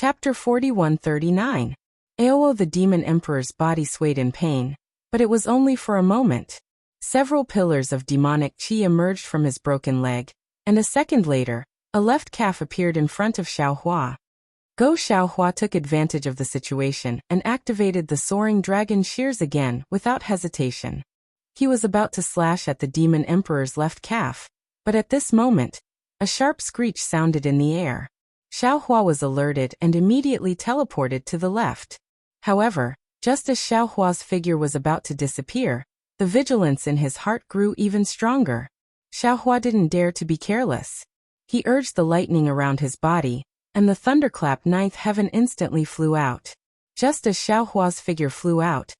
Chapter 4139. Aowo, the demon emperor's body swayed in pain, but it was only for a moment. Several pillars of demonic chi emerged from his broken leg, and a second later, a left calf appeared in front of Xiaohua. Xiaohua took advantage of the situation and activated the soaring dragon shears again without hesitation. He was about to slash at the demon emperor's left calf, but at this moment, a sharp screech sounded in the air. Xiaohua was alerted and immediately teleported to the left. However, just as Xiaohua's figure was about to disappear, the vigilance in his heart grew even stronger. Xiaohua didn't dare to be careless. He urged the lightning around his body, and the thunderclap ninth heaven instantly flew out. Just as Xiaohua's figure flew out,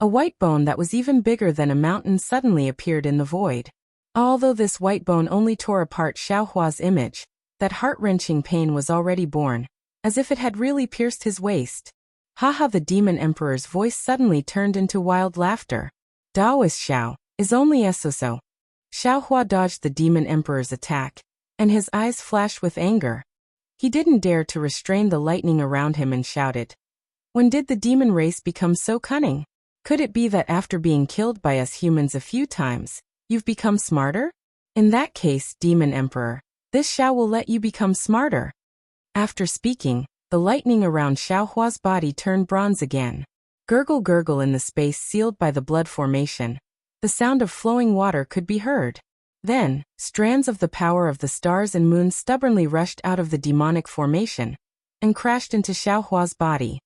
a white bone that was even bigger than a mountain suddenly appeared in the void. Although this white bone only tore apart Xiaohua's image, that heart-wrenching pain was already born, as if it had really pierced his waist. Haha, the demon emperor's voice suddenly turned into wild laughter. Daoist Xiao is only so. Xiaohua dodged the demon emperor's attack, and his eyes flashed with anger. He didn't dare to restrain the lightning around him and shouted, "When did the demon race become so cunning? Could it be that after being killed by us humans a few times, you've become smarter? In that case, demon emperor, this Xiao will let you become smarter." After speaking, the lightning around Xiaohua's body turned bronze again. Gurgle gurgle in the space sealed by the blood formation. The sound of flowing water could be heard. Then, strands of the power of the stars and moon stubbornly rushed out of the demonic formation and crashed into Xiaohua's body.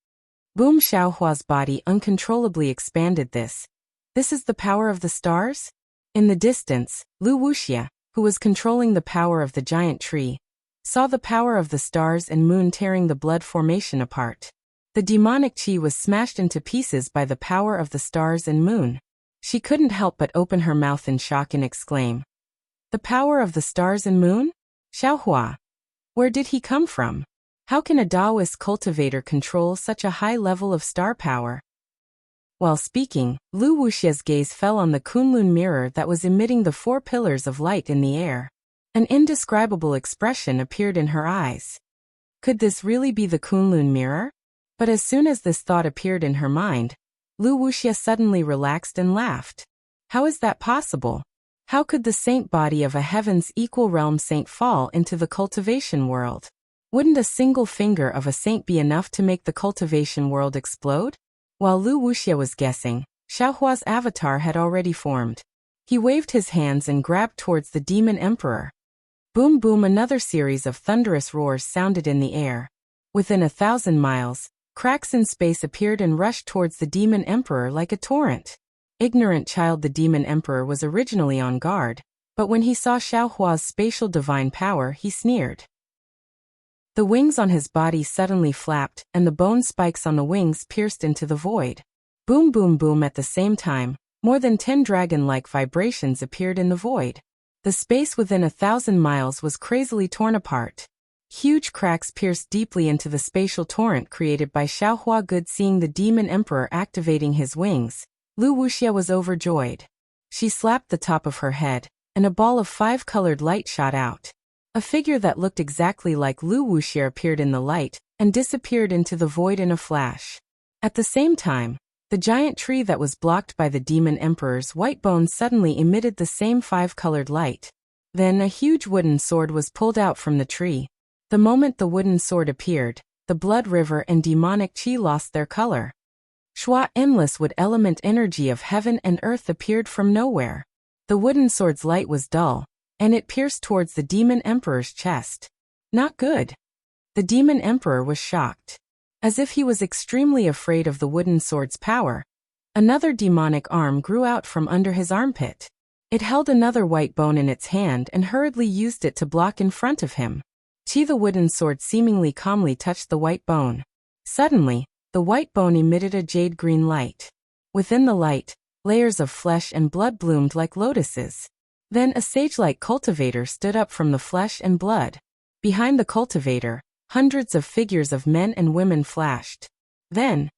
Boom! Xiaohua's body uncontrollably expanded. This is the power of the stars? In the distance, Wuxia, who was controlling the power of the giant tree, saw the power of the stars and moon tearing the blood formation apart. The demonic chi was smashed into pieces by the power of the stars and moon. She couldn't help but open her mouth in shock and exclaim, "The power of the stars and moon? Xiaohua, where did he come from? How can a Taoist cultivator control such a high level of star power?" While speaking, Wuxia's gaze fell on the Kunlun mirror that was emitting the 4 pillars of light in the air. An indescribable expression appeared in her eyes. Could this really be the Kunlun mirror? But as soon as this thought appeared in her mind, Wuxia suddenly relaxed and laughed. How is that possible? How could the saint body of a heaven's equal realm saint fall into the cultivation world? Wouldn't a single finger of a saint be enough to make the cultivation world explode? While Wuxia was guessing, Xiaohua's avatar had already formed. He waved his hands and grabbed towards the demon emperor. Boom boom, another series of thunderous roars sounded in the air. Within 1,000 miles, cracks in space appeared and rushed towards the demon emperor like a torrent. Ignorant child, the demon emperor was originally on guard, but when he saw Xiaohua's spatial divine power, he sneered. The wings on his body suddenly flapped, and the bone spikes on the wings pierced into the void. Boom boom boom, at the same time, more than 10 dragon-like vibrations appeared in the void. The space within 1,000 miles was crazily torn apart. Huge cracks pierced deeply into the spatial torrent created by Xiaohua. Good, seeing the demon emperor activating his wings, Wuxia was overjoyed. She slapped the top of her head, and a ball of 5-colored light shot out. A figure that looked exactly like Wuxia appeared in the light and disappeared into the void in a flash. At the same time, the giant tree that was blocked by the demon emperor's white bones suddenly emitted the same 5-colored light. Then a huge wooden sword was pulled out from the tree. The moment the wooden sword appeared, the blood river and demonic chi lost their color. Shua, endless wood element energy of heaven and earth appeared from nowhere. The wooden sword's light was dull, and it pierced towards the demon emperor's chest. Not good. The demon emperor was shocked. As if he was extremely afraid of the wooden sword's power, another demonic arm grew out from under his armpit. It held another white bone in its hand and hurriedly used it to block in front of him. The wooden sword seemingly calmly touched the white bone. Suddenly, the white bone emitted a jade-green light. Within the light, layers of flesh and blood bloomed like lotuses. Then a sage-like cultivator stood up from the flesh and blood. Behind the cultivator, hundreds of figures of men and women flashed. Then,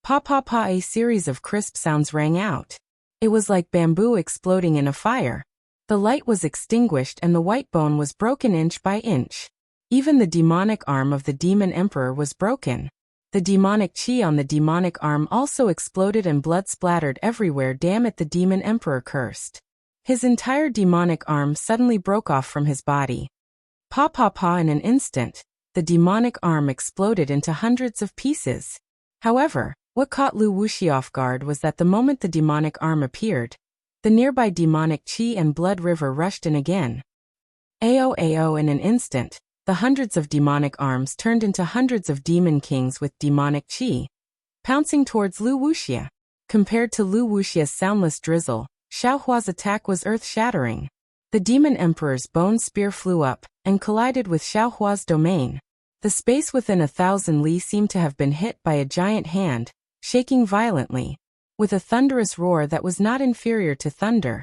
pa pa pa, a series of crisp sounds rang out. It was like bamboo exploding in a fire. The light was extinguished and the white bone was broken inch by inch. Even the demonic arm of the demon emperor was broken. The demonic chi on the demonic arm also exploded and blood splattered everywhere. Damn it, the demon emperor cursed. His entire demonic arm suddenly broke off from his body. Pa pa pa, in an instant, the demonic arm exploded into hundreds of pieces. However, what caught Lu Wuxia off guard was that the moment the demonic arm appeared, the nearby demonic chi and blood river rushed in again. Ao, in an instant, the hundreds of demonic arms turned into hundreds of demon kings with demonic chi, pouncing towards Lu Wuxia. Compared to Lu Wuxia's soundless drizzle, Xiaohua's attack was earth-shattering. The demon emperor's bone spear flew up and collided with Xiaohua's domain. The space within 1,000 li seemed to have been hit by a giant hand, shaking violently. With a thunderous roar that was not inferior to thunder,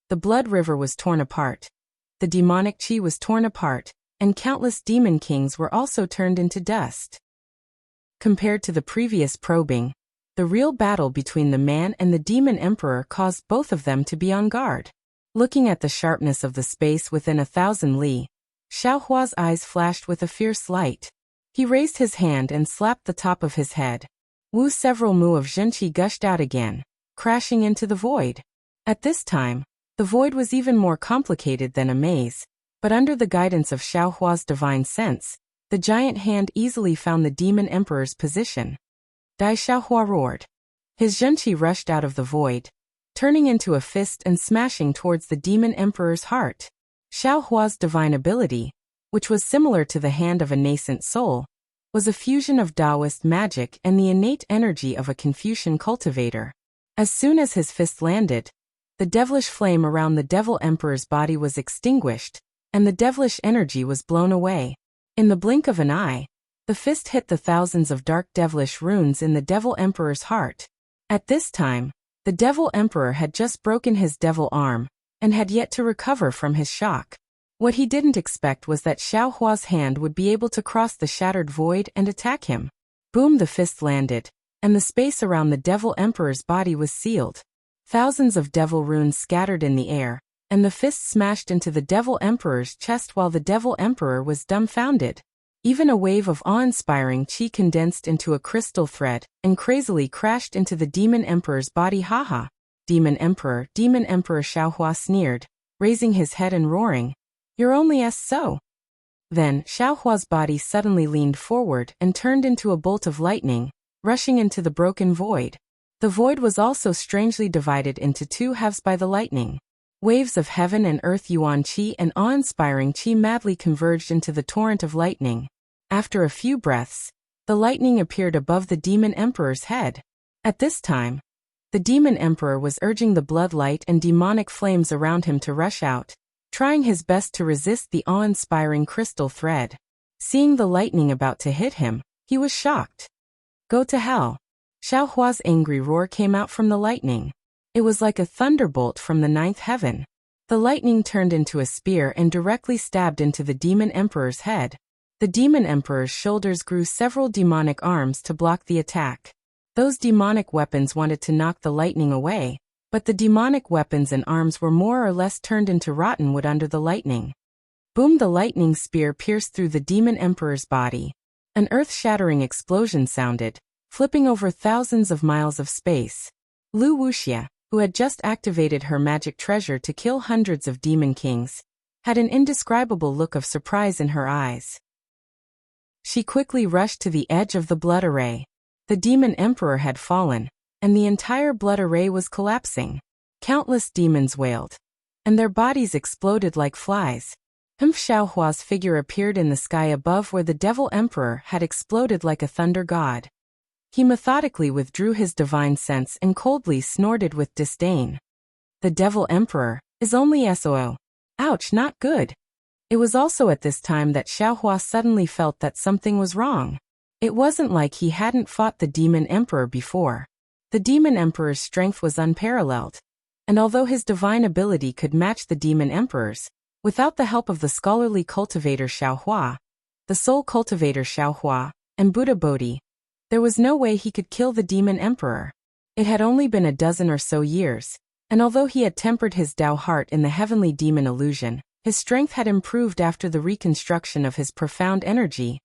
the blood river was torn apart. The demonic chi was torn apart, and countless demon kings were also turned into dust. Compared to the previous probing, the real battle between the man and the demon emperor caused both of them to be on guard. Looking at the sharpness of the space within 1,000 li, Xiaohua's eyes flashed with a fierce light. He raised his hand and slapped the top of his head. Several mu of zhenqi gushed out again, crashing into the void. At this time, the void was even more complicated than a maze, but under the guidance of Xiaohua's divine sense, the giant hand easily found the demon emperor's position. Dai Xiaohua roared. His zhenqi rushed out of the void, turning into a fist and smashing towards the demon emperor's heart. Xiaohua's divine ability, which was similar to the hand of a nascent soul, was a fusion of Taoist magic and the innate energy of a Confucian cultivator. As soon as his fist landed, the devilish flame around the devil emperor's body was extinguished, and the devilish energy was blown away. In the blink of an eye, the fist hit the thousands of dark devilish runes in the devil emperor's heart. At this time, the devil emperor had just broken his devil arm, and had yet to recover from his shock. What he didn't expect was that Xiaohua's hand would be able to cross the shattered void and attack him. Boom, the fist landed, and the space around the devil emperor's body was sealed. Thousands of devil runes scattered in the air, and the fist smashed into the devil emperor's chest while the devil emperor was dumbfounded. Even a wave of awe-inspiring chi condensed into a crystal thread and crazily crashed into the demon emperor's body. Haha! Demon emperor, Xiaohua sneered, raising his head and roaring. You're only so. Then, Xiaohua's body suddenly leaned forward and turned into a bolt of lightning, rushing into the broken void. The void was also strangely divided into two halves by the lightning. Waves of heaven and earth yuan qi and awe-inspiring qi madly converged into the torrent of lightning. After a few breaths, the lightning appeared above the demon emperor's head. At this time, the demon emperor was urging the blood light and demonic flames around him to rush out, trying his best to resist the awe-inspiring crystal thread. Seeing the lightning about to hit him, he was shocked. Go to hell! Xiaohua's angry roar came out from the lightning. It was like a thunderbolt from the ninth heaven. The lightning turned into a spear and directly stabbed into the demon emperor's head. The demon emperor's shoulders grew several demonic arms to block the attack. Those demonic weapons wanted to knock the lightning away, but the demonic weapons and arms were more or less turned into rotten wood under the lightning. Boom! The lightning spear pierced through the demon emperor's body. An earth-shattering explosion sounded, flipping over thousands of miles of space. Lu Wuxia, who had just activated her magic treasure to kill hundreds of demon kings, had an indescribable look of surprise in her eyes. She quickly rushed to the edge of the blood array. The demon emperor had fallen, and the entire blood array was collapsing. Countless demons wailed, and their bodies exploded like flies. Xiaohua's figure appeared in the sky above where the devil emperor had exploded like a thunder god. He methodically withdrew his divine sense and coldly snorted with disdain. The devil emperor is only SOO. Ouch, not good. It was also at this time that Xiaohua suddenly felt that something was wrong. It wasn't like he hadn't fought the demon emperor before. The demon emperor's strength was unparalleled, and although his divine ability could match the demon emperor's, without the help of the scholarly cultivator Xiaohua, the soul cultivator Xiaohua, and Buddha Bodhi, there was no way he could kill the demon emperor. It had only been a dozen or so years, and although he had tempered his Tao heart in the heavenly demon illusion, His strength had improved after the reconstruction of his profound energy,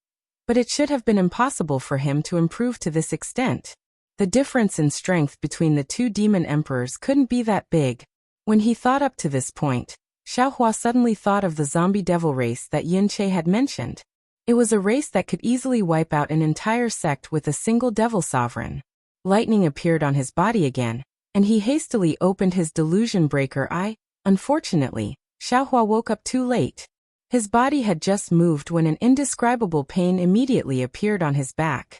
but it should have been impossible for him to improve to this extent. The difference in strength between the two demon emperors couldn't be that big. When he thought up to this point, Xiaohua suddenly thought of the zombie devil race that Yunche had mentioned. It was a race that could easily wipe out an entire sect with a single devil sovereign. Lightning appeared on his body again, and he hastily opened his delusion breaker eye. Unfortunately, Xiaohua woke up too late. His body had just moved when an indescribable pain immediately appeared on his back.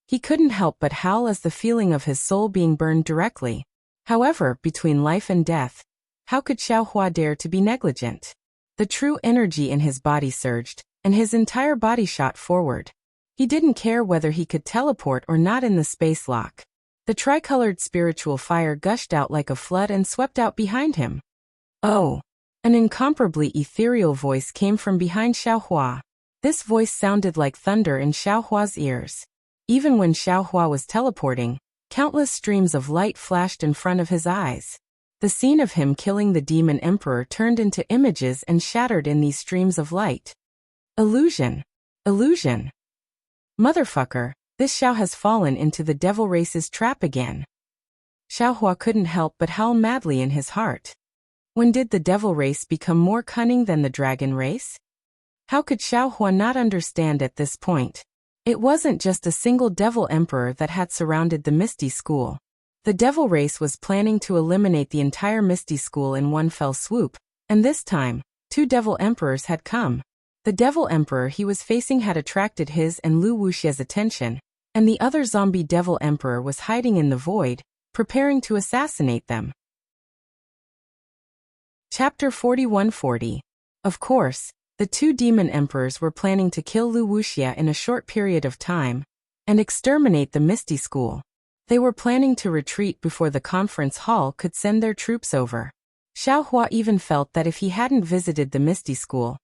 He couldn't help but howl as the feeling of his soul being burned directly. However, between life and death, how could Xiaohua dare to be negligent? The true energy in his body surged, and his entire body shot forward. He didn't care whether he could teleport or not in the space lock. The tricolored spiritual fire gushed out like a flood and swept out behind him. Oh! An incomparably ethereal voice came from behind Xiaohua. This voice sounded like thunder in Xiaohua's ears. Even when Xiaohua was teleporting, countless streams of light flashed in front of his eyes. The scene of him killing the demon emperor turned into images and shattered in these streams of light. Illusion! Illusion! Motherfucker, this Xiao has fallen into the devil race's trap again. Xiaohua couldn't help but howl madly in his heart. When did the devil race become more cunning than the dragon race? How could Xiaohua not understand at this point? It wasn't just a single devil emperor that had surrounded the Misty School. The devil race was planning to eliminate the entire Misty School in one fell swoop, and this time, 2 devil emperors had come. The devil emperor he was facing had attracted his and Lu Wuxia's attention, and the other zombie devil emperor was hiding in the void, preparing to assassinate them. Chapter 4140. Of course, the 2 demon emperors were planning to kill Lu Wuxia in a short period of time and exterminate the Misty School. They were planning to retreat before the conference hall could send their troops over. Xiaohua even felt that if he hadn't visited the Misty School,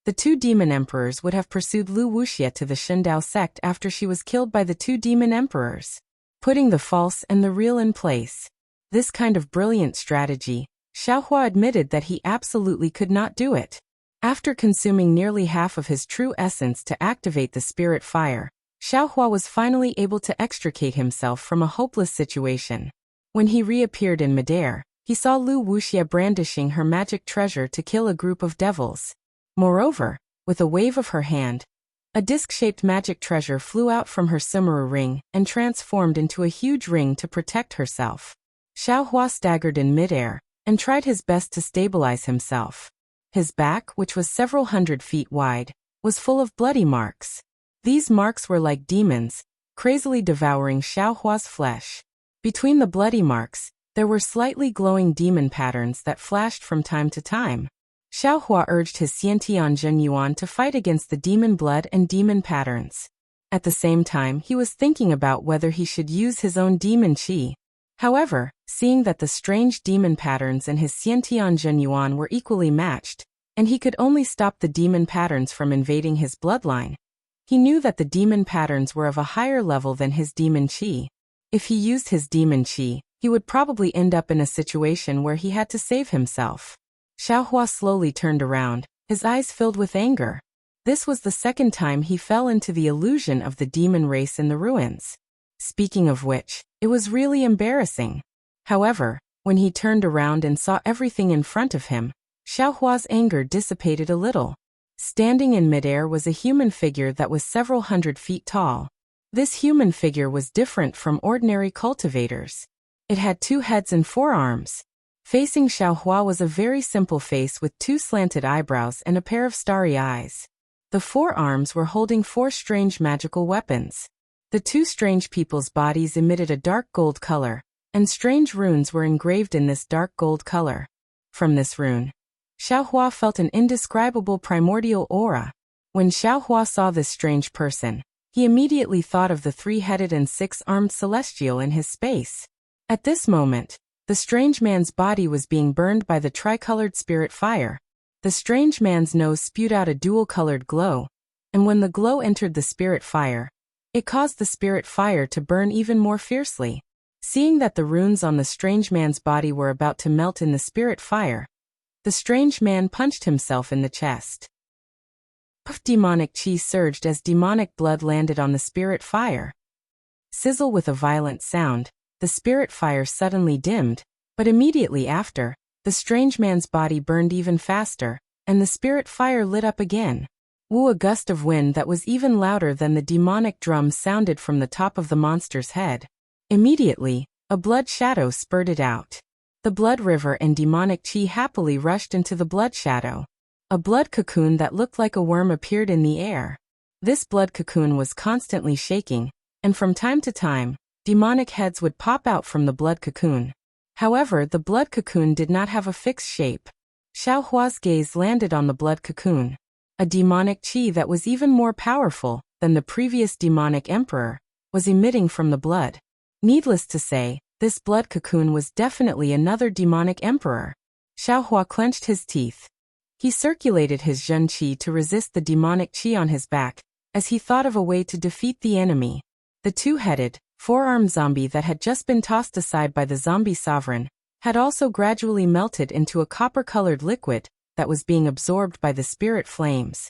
the 2 demon emperors would have pursued Lu Wuxia to the Shindao sect after she was killed by the 2 demon emperors, putting the false and the real in place. This kind of brilliant strategy, Xiaohua admitted that he absolutely could not do it. After consuming nearly half of his true essence to activate the spirit fire, Xiaohua was finally able to extricate himself from a hopeless situation. When he reappeared in midair, he saw Lu Wuxia brandishing her magic treasure to kill a group of devils. Moreover, with a wave of her hand, a disc-shaped magic treasure flew out from her Sumeru ring and transformed into a huge ring to protect herself. Xiaohua staggered in midair and tried his best to stabilize himself. His back, which was several hundred feet wide, was full of bloody marks. These marks were like demons, crazily devouring Xiaohua's flesh. Between the bloody marks, there were slightly glowing demon patterns that flashed from time to time. Xiaohua urged his Xiantian Zhenyuan to fight against the demon blood and demon patterns. At the same time, he was thinking about whether he should use his own demon qi. However, seeing that the strange demon patterns in his Xiantian Zhenyuan were equally matched, and he could only stop the demon patterns from invading his bloodline, he knew that the demon patterns were of a higher level than his demon qi. If he used his demon qi, he would probably end up in a situation where he had to save himself. Xiaohua slowly turned around, his eyes filled with anger. This was the second time he fell into the illusion of the demon race in the ruins. Speaking of which, it was really embarrassing. However, when he turned around and saw everything in front of him, Xiaohua's anger dissipated a little. Standing in midair was a human figure that was several hundred feet tall. This human figure was different from ordinary cultivators. It had 2 heads and 4 arms. Facing Xiaohua was a very simple face with 2 slanted eyebrows and a pair of starry eyes. The 4 arms were holding 4 strange magical weapons. The 2 strange people's bodies emitted a dark gold color, and strange runes were engraved in this dark gold color. From this rune, Xiaohua felt an indescribable primordial aura. When Xiaohua saw this strange person, he immediately thought of the 3-headed and 6-armed celestial in his space. At this moment, the strange man's body was being burned by the tricolored spirit fire. The strange man's nose spewed out a dual-colored glow, and when the glow entered the spirit fire, it caused the spirit fire to burn even more fiercely. Seeing that the runes on the strange man's body were about to melt in the spirit fire, The strange man punched himself in the chest. Puff! Demonic chi surged as demonic blood landed on the spirit fire. Sizzle! With a violent sound, the spirit fire suddenly dimmed, but immediately after, the strange man's body burned even faster, and the spirit fire lit up again. Woo! A gust of wind that was even louder than the demonic drum sounded from the top of the monster's head. Immediately, a blood shadow spurted out. The blood river and demonic chi happily rushed into the blood shadow. A blood cocoon that looked like a worm appeared in the air. This blood cocoon was constantly shaking, and from time to time, demonic heads would pop out from the blood cocoon. However, the blood cocoon did not have a fixed shape. Xiao Hua's gaze landed on the blood cocoon. A demonic chi that was even more powerful than the previous demonic emperor was emitting from the blood. Needless to say, this blood cocoon was definitely another demonic emperor. Xiao Hua clenched his teeth. He circulated his Zhen Qi to resist the demonic Qi on his back, as he thought of a way to defeat the enemy. The two-headed, four-armed zombie that had just been tossed aside by the zombie sovereign had also gradually melted into a copper-colored liquid that was being absorbed by the spirit flames.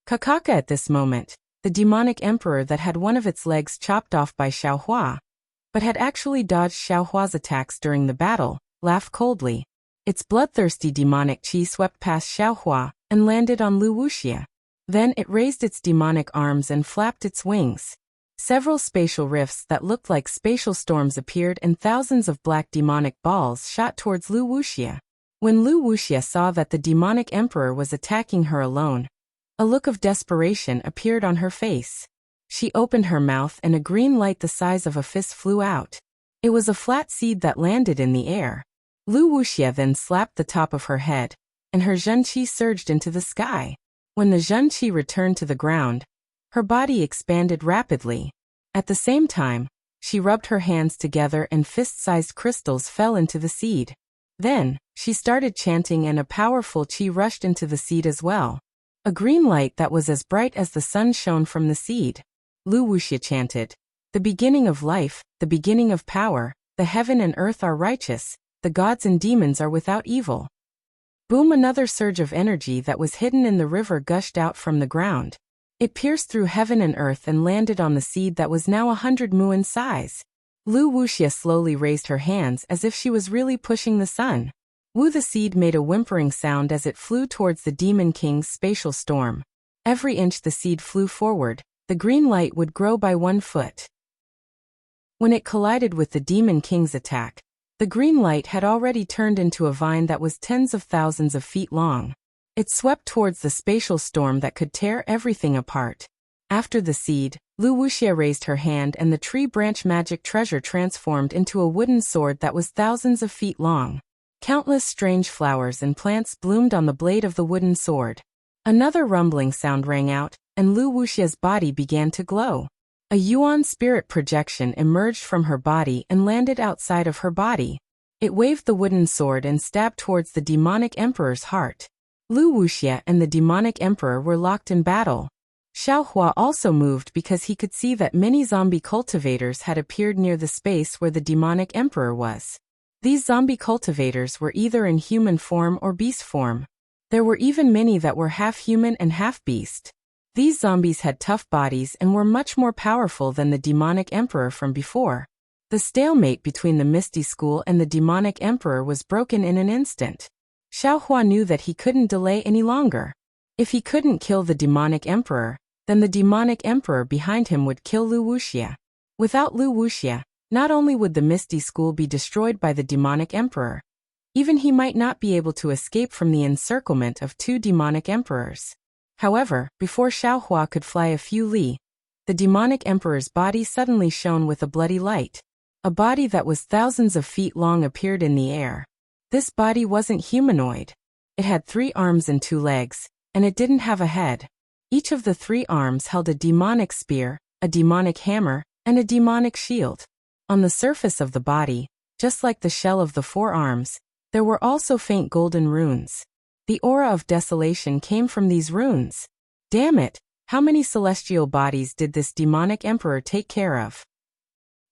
Kakaka! At this moment, the demonic emperor that had one of its legs chopped off by Xiao Hua, but had actually dodged Xiao Hua's attacks during the battle, laughed coldly. Its bloodthirsty demonic chi swept past Xiao Hua and landed on Wuxia. Then it raised its demonic arms and flapped its wings. Several spatial rifts that looked like spatial storms appeared and thousands of black demonic balls shot towards Wuxia. When Wuxia saw that the demonic emperor was attacking her alone, a look of desperation appeared on her face. She opened her mouth and a green light the size of a fist flew out. It was a flat seed that landed in the air. Wuxia then slapped the top of her head, and her Zhen Qi surged into the sky. When the Zhen Qi returned to the ground, her body expanded rapidly. At the same time, she rubbed her hands together and fist-sized crystals fell into the seed. Then, she started chanting and a powerful qi rushed into the seed as well. A green light that was as bright as the sun shone from the seed. Wuxia chanted, "The beginning of life, the beginning of power, the heaven and earth are righteous, the gods and demons are without evil." Boom! Another surge of energy that was hidden in the river gushed out from the ground. It pierced through heaven and earth and landed on the seed that was now 100 mu in size. Wuxia slowly raised her hands as if she was really pushing the sun. Wu! The seed made a whimpering sound as it flew towards the Demon King's spatial storm. Every inch the seed flew forward, the green light would grow by 1 foot. When it collided with the Demon King's attack, the green light had already turned into a vine that was tens of thousands of feet long. It swept towards the spatial storm that could tear everything apart. After the seed, Wuxia raised her hand and the tree branch magic treasure transformed into a wooden sword that was thousands of feet long. Countless strange flowers and plants bloomed on the blade of the wooden sword. Another rumbling sound rang out, and Wuxia's body began to glow. A Yuan spirit projection emerged from her body and landed outside of her body. It waved the wooden sword and stabbed towards the demonic emperor's heart. Wuxia and the demonic emperor were locked in battle. Xiao Hua also moved because he could see that many zombie cultivators had appeared near the space where the demonic emperor was. These zombie cultivators were either in human form or beast form. There were even many that were half human and half beast. These zombies had tough bodies and were much more powerful than the demonic emperor from before. The stalemate between the Misty School and the demonic emperor was broken in an instant. Xiao Hua knew that he couldn't delay any longer. If he couldn't kill the demonic emperor, then the demonic emperor behind him would kill Wuxia. Without Wuxia, not only would the Misty School be destroyed by the demonic emperor, even he might not be able to escape from the encirclement of 2 demonic emperors. However, before Xiao Hua could fly a few li, the demonic emperor's body suddenly shone with a bloody light. A body that was thousands of feet long appeared in the air. This body wasn't humanoid. It had 3 arms and 2 legs, and it didn't have a head. Each of the 3 arms held a demonic spear, a demonic hammer, and a demonic shield. On the surface of the body, just like the shell of the 4 arms, there were also faint golden runes. The aura of desolation came from these runes. Damn it, how many celestial bodies did this demonic emperor take care of?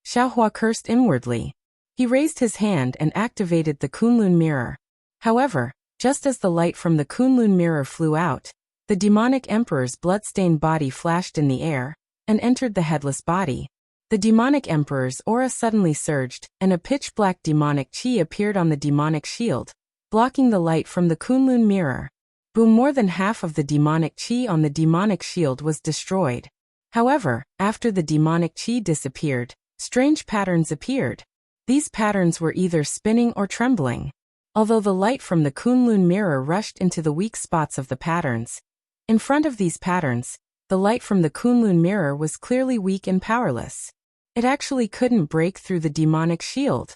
Xiao Hua cursed inwardly. He raised his hand and activated the Kunlun mirror. However, Just as the light from the Kunlun mirror flew out, the demonic emperor's bloodstained body flashed in the air and entered the headless body. The demonic emperor's aura suddenly surged, and a pitch-black demonic chi appeared on the demonic shield, blocking the light from the Kunlun mirror. Boom! More than half of the demonic chi on the demonic shield was destroyed. However, after the demonic chi disappeared, strange patterns appeared. These patterns were either spinning or trembling. Although the light from the Kunlun mirror rushed into the weak spots of the patterns, in front of these patterns, the light from the Kunlun mirror was clearly weak and powerless. It actually couldn't break through the demonic shield.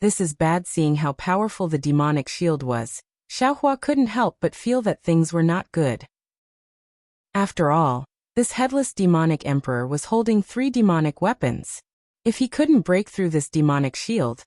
This is bad. Seeing how powerful the demonic shield was, Xiaohua couldn't help but feel that things were not good. After all, this headless demonic emperor was holding 3 demonic weapons. If he couldn't break through this demonic shield,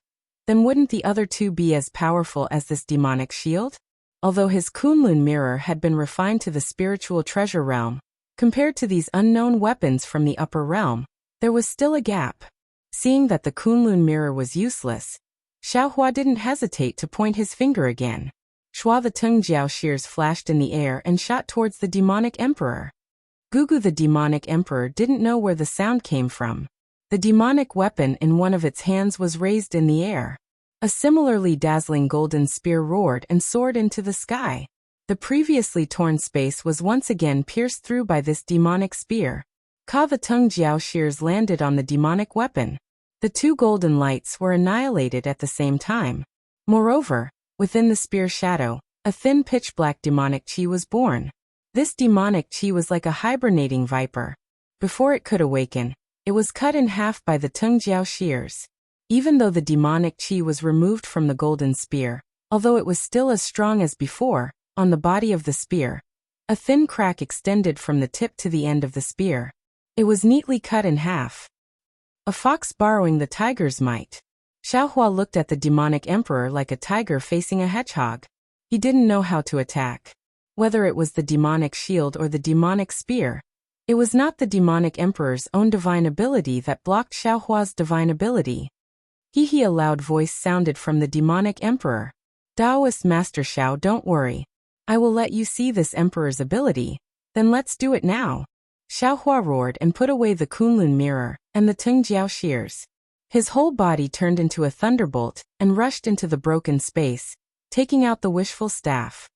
then wouldn't the other 2 be as powerful as this demonic shield? Although his Kunlun mirror had been refined to the spiritual treasure realm, compared to these unknown weapons from the upper realm, there was still a gap. Seeing that the Kunlun mirror was useless, Xiaohua didn't hesitate to point his finger again. Shua the Tung Jiao shears flashed in the air and shot towards the demonic emperor. Gugu the demonic emperor didn't know where the sound came from. The demonic weapon in one of its hands was raised in the air. A similarly dazzling golden spear roared and soared into the sky. The previously torn space was once again pierced through by this demonic spear. Ka the Tung Jiao shears landed on the demonic weapon. The 2 golden lights were annihilated at the same time. Moreover, within the spear shadow, a thin pitch-black demonic chi was born. This demonic chi was like a hibernating viper. Before it could awaken, it was cut in half by the Tung Jiao shears. Even though the demonic chi was removed from the golden spear, although it was still as strong as before, on the body of the spear, a thin crack extended from the tip to the end of the spear. It was neatly cut in half. A fox borrowing the tiger's might. Xiaohua looked at the demonic emperor like a tiger facing a hedgehog. He didn't know how to attack. Whether it was the demonic shield or the demonic spear, it was not the demonic emperor's own divine ability that blocked Xiaohua's divine ability. A loud voice sounded from the demonic emperor. Taoist Master Xiao, don't worry. I will let you see this emperor's ability. Then let's do it now. Xiaohua roared and put away the Kunlun mirror and the Tung Jiao shears. His whole body turned into a thunderbolt and rushed into the broken space, taking out the wishful staff.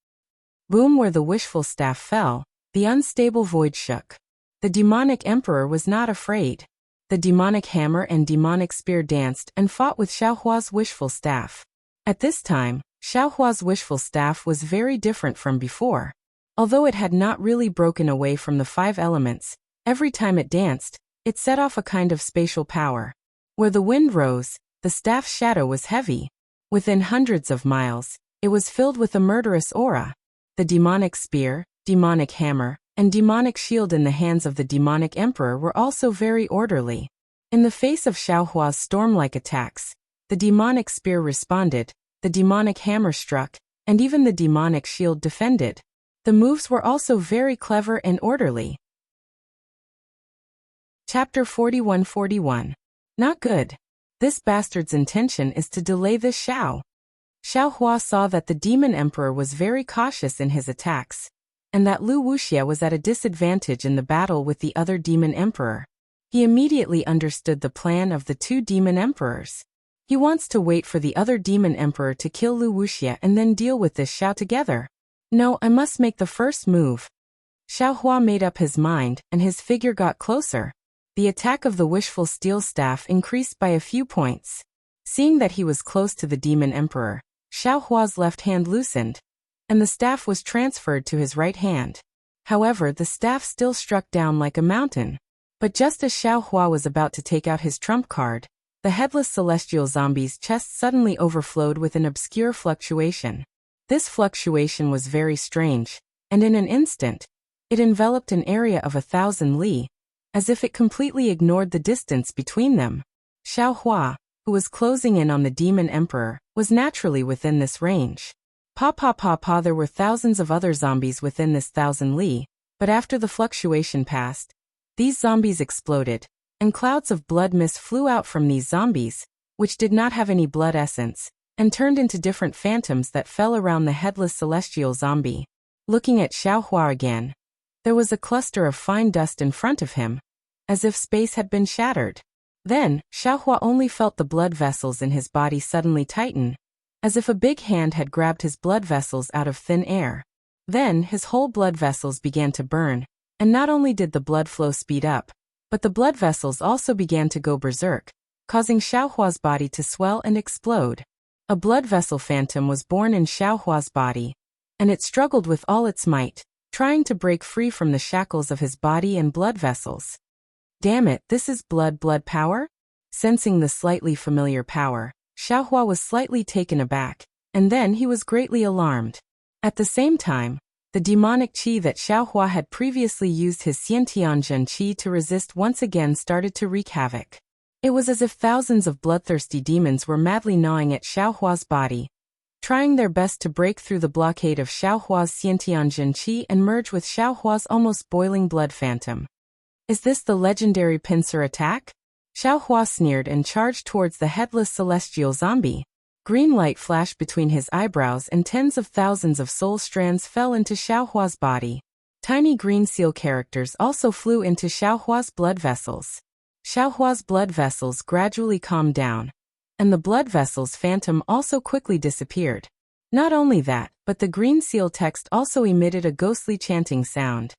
Boom! Where the wishful staff fell, the unstable void shook. The demonic emperor was not afraid. The demonic hammer and demonic spear danced and fought with Xiaohua's wishful staff. At this time, Xiaohua's wishful staff was very different from before. Although it had not really broken away from the 5 elements, every time it danced, it set off a kind of spatial power. Where the wind rose, the staff's shadow was heavy. Within hundreds of miles, it was filled with a murderous aura. The demonic spear, demonic hammer, and demonic shield in the hands of the demonic emperor were also very orderly. In the face of Xiaohua's storm-like attacks, the demonic spear responded, the demonic hammer struck, and even the demonic shield defended. The moves were also very clever and orderly. Chapter 41-41. Not good. This bastard's intention is to delay this Xiao. Xiaohua saw that the demon emperor was very cautious in his attacks, and that Wuxia was at a disadvantage in the battle with the other demon emperor. He immediately understood the plan of the 2 demon emperors. He wants to wait for the other demon emperor to kill Wuxia and then deal with this Xiao together. No, I must make the first move. Xiaohua made up his mind, and his figure got closer. The attack of the wishful steel staff increased by a few points. Seeing that he was close to the demon emperor, Xiaohua's left hand loosened, and the staff was transferred to his right hand. However, the staff still struck down like a mountain. But just as Xiaohua was about to take out his trump card, the headless celestial zombie's chest suddenly overflowed with an obscure fluctuation. This fluctuation was very strange, and in an instant, it enveloped an area of 1,000 li, as if it completely ignored the distance between them. Xiaohua, who was closing in on the demon emperor, was naturally within this range. There were thousands of other zombies within this 1,000 li, but after the fluctuation passed, these zombies exploded, and clouds of blood mist flew out from these zombies, which did not have any blood essence. and turned into different phantoms that fell around the headless celestial zombie. Looking at Xiaohua again, there was a cluster of fine dust in front of him, as if space had been shattered. Then, Xiaohua only felt the blood vessels in his body suddenly tighten, as if a big hand had grabbed his blood vessels out of thin air. Then, his whole blood vessels began to burn, and not only did the blood flow speed up, but the blood vessels also began to go berserk, causing Xiaohua's body to swell and explode. A blood vessel phantom was born in Xiaohua's body, and it struggled with all its might, trying to break free from the shackles of his body and blood vessels. Damn it, this is blood power? Sensing the slightly familiar power, Xiaohua was slightly taken aback, and then he was greatly alarmed. At the same time, the demonic qi that Xiaohua had previously used his Xiantianzhen qi to resist once again started to wreak havoc. It was as if thousands of bloodthirsty demons were madly gnawing at Xiaohua's body, trying their best to break through the blockade of Xiaohua's Xiantianzhen qi and merge with Xiaohua's almost boiling blood phantom. Is this the legendary pincer attack? Xiaohua sneered and charged towards the headless celestial zombie. Green light flashed between his eyebrows and tens of thousands of soul strands fell into Xiaohua's body. Tiny green seal characters also flew into Xiaohua's blood vessels. Xiaohua's blood vessels gradually calmed down, and the blood vessels phantom also quickly disappeared. Not only that, but the green seal text also emitted a ghostly chanting sound.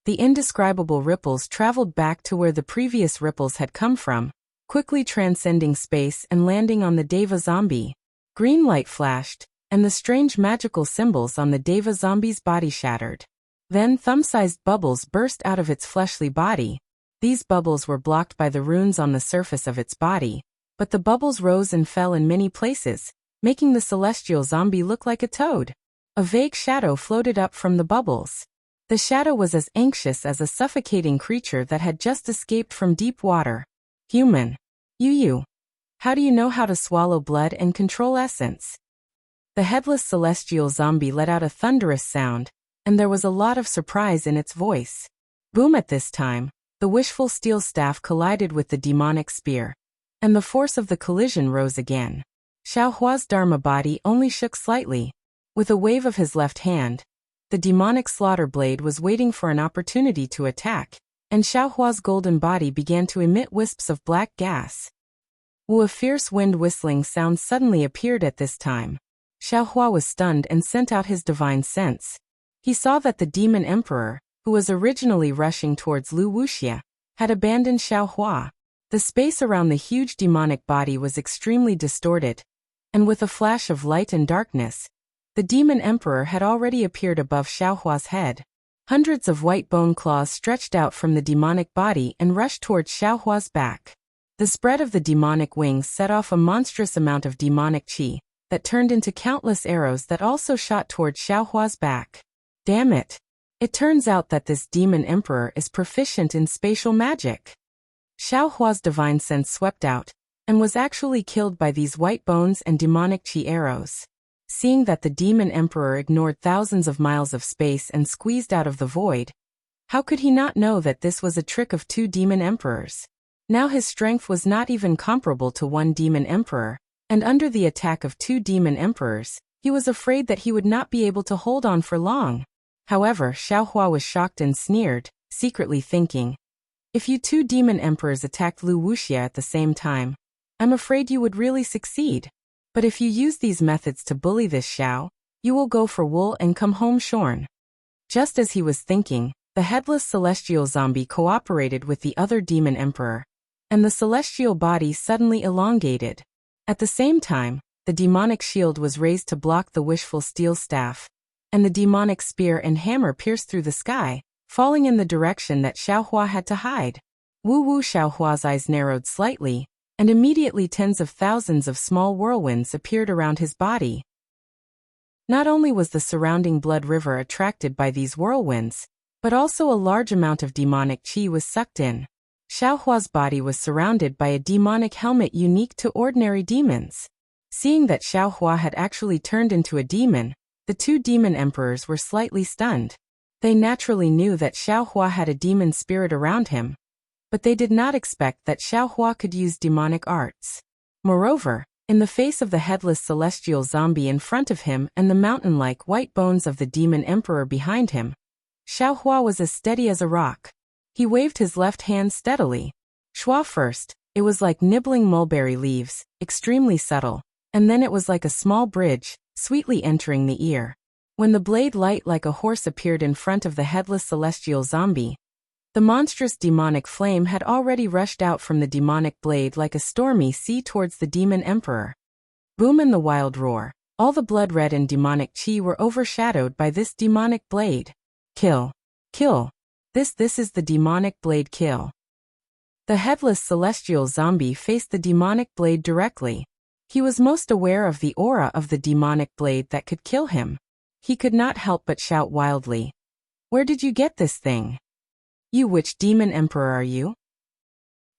The indescribable ripples traveled back to where the previous ripples had come from, quickly transcending space and landing on the Deva zombie. Green light flashed, and the strange magical symbols on the Deva zombie's body shattered. Then thumb-sized bubbles burst out of its fleshly body. These bubbles were blocked by the runes on the surface of its body, but the bubbles rose and fell in many places, making the celestial zombie look like a toad. A vague shadow floated up from the bubbles. The shadow was as anxious as a suffocating creature that had just escaped from deep water. Human. You. How do you know how to swallow blood and control essence? The headless celestial zombie let out a thunderous sound, and there was a lot of surprise in its voice. Boom! At this time, the wishful steel staff collided with the demonic spear, and the force of the collision rose again. Xiaohua's Dharma body only shook slightly. With a wave of his left hand, the demonic slaughter blade was waiting for an opportunity to attack, and Xiaohua's golden body began to emit wisps of black gas. A fierce wind whistling sound suddenly appeared at this time. Xiaohua was stunned and sent out his divine sense. He saw that the demon emperor, who was originally rushing towards Wuxia, had abandoned Xiaohua. The space around the huge demonic body was extremely distorted, and with a flash of light and darkness, the demon emperor had already appeared above Xiaohua's head. Hundreds of white bone claws stretched out from the demonic body and rushed towards Xiaohua's back. The spread of the demonic wings set off a monstrous amount of demonic qi that turned into countless arrows that also shot towards Xiaohua's back. Damn it! It turns out that this demon emperor is proficient in spatial magic. Xiaohua's divine sense swept out, and was actually killed by these white bones and demonic qi arrows. Seeing that the demon emperor ignored thousands of miles of space and squeezed out of the void, how could he not know that this was a trick of two demon emperors? Now his strength was not even comparable to one demon emperor, and under the attack of two demon emperors, he was afraid that he would not be able to hold on for long. However, Xiaohua was shocked and sneered, secretly thinking, if you two demon emperors attacked Wuxia at the same time, I'm afraid you would really succeed. But if you use these methods to bully this Xiao, you will go for wool and come home shorn. Just as he was thinking, the headless celestial zombie cooperated with the other demon emperor, and the celestial body suddenly elongated. At the same time, the demonic shield was raised to block the wishful steel staff, and the demonic spear and hammer pierced through the sky, falling in the direction that Xiaohua had to hide. Xiaohua's eyes narrowed slightly, and immediately tens of thousands of small whirlwinds appeared around his body. Not only was the surrounding blood river attracted by these whirlwinds, but also a large amount of demonic qi was sucked in. Xiaohua's body was surrounded by a demonic helmet unique to ordinary demons. Seeing that Xiaohua had actually turned into a demon, the two demon emperors were slightly stunned. They naturally knew that Xiaohua had a demon spirit around him, but they did not expect that Xiaohua could use demonic arts. Moreover, In the face of the headless celestial zombie in front of him and the mountain-like white bones of the demon emperor behind him, Xiaohua was as steady as a rock. He waved his left hand steadily. Schwa first, it was like nibbling mulberry leaves, extremely subtle, and then it was like a small bridge, sweetly entering the ear. When the blade light like a horse appeared in front of the headless celestial zombie, the monstrous demonic flame had already rushed out from the demonic blade like a stormy sea towards the demon emperor. Boom and the wild roar. All the blood-red and demonic chi were overshadowed by this demonic blade. Kill. Kill. This is the demonic blade kill. The headless celestial zombie faced the demonic blade directly. He was most aware of the aura of the demonic blade that could kill him. He could not help but shout wildly. Where did you get this thing? You, which demon emperor are you?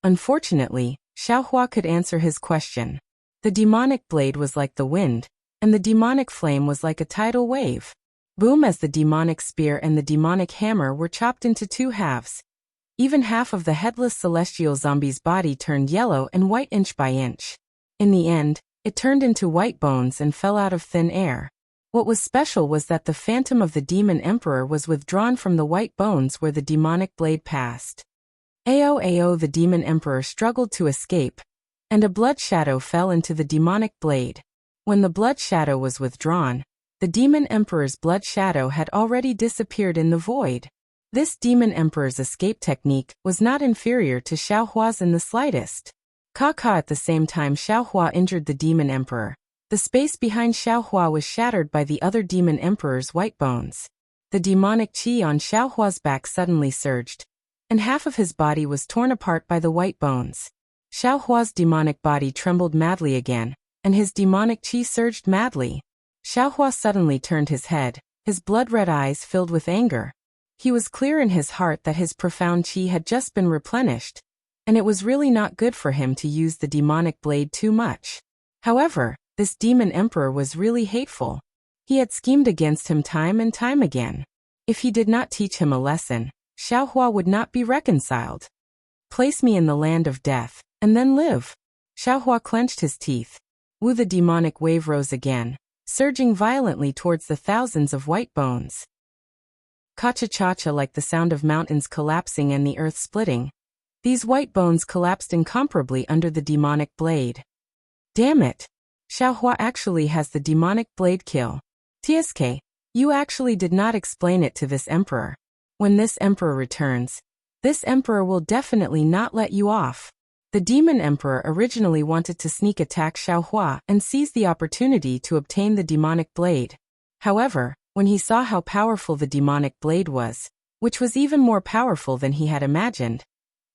Unfortunately, Xiaohua could answer his question. The demonic blade was like the wind, and the demonic flame was like a tidal wave. Boom, as the demonic spear and the demonic hammer were chopped into two halves. Even half of the headless celestial zombie's body turned yellow and white inch by inch. In the end, it turned into white bones and fell out of thin air. What was special was that the phantom of the demon emperor was withdrawn from the white bones where the demonic blade passed. Ao, the demon emperor struggled to escape, and a blood shadow fell into the demonic blade. When the blood shadow was withdrawn, the demon emperor's blood shadow had already disappeared in the void. This demon emperor's escape technique was not inferior to Xiaohua's in the slightest. At the same time Xiaohua injured the demon emperor, the space behind Xiaohua was shattered by the other demon emperor's white bones. The demonic chi on Xiaohua's back suddenly surged, and half of his body was torn apart by the white bones. Xiaohua's demonic body trembled madly again, and his demonic chi surged madly. Xiaohua suddenly turned his head, his blood-red eyes filled with anger. He was clear in his heart that his profound chi had just been replenished, and it was really not good for him to use the demonic blade too much. However, this demon emperor was really hateful. He had schemed against him time and time again. If he did not teach him a lesson, Xiaohua would not be reconciled. Place me in the land of death, and then live. Xiaohua clenched his teeth. Wu, the demonic wave rose again, surging violently towards the thousands of white bones. Cha-cha-cha-cha, like the sound of mountains collapsing and the earth splitting. These white bones collapsed incomparably under the demonic blade. Damn it! Xiaohua actually has the demonic blade kill. TSK, you actually did not explain it to this emperor. When this emperor returns, this emperor will definitely not let you off. The demon emperor originally wanted to sneak attack Xiaohua and seize the opportunity to obtain the demonic blade. However, when he saw how powerful the demonic blade was, which was even more powerful than he had imagined,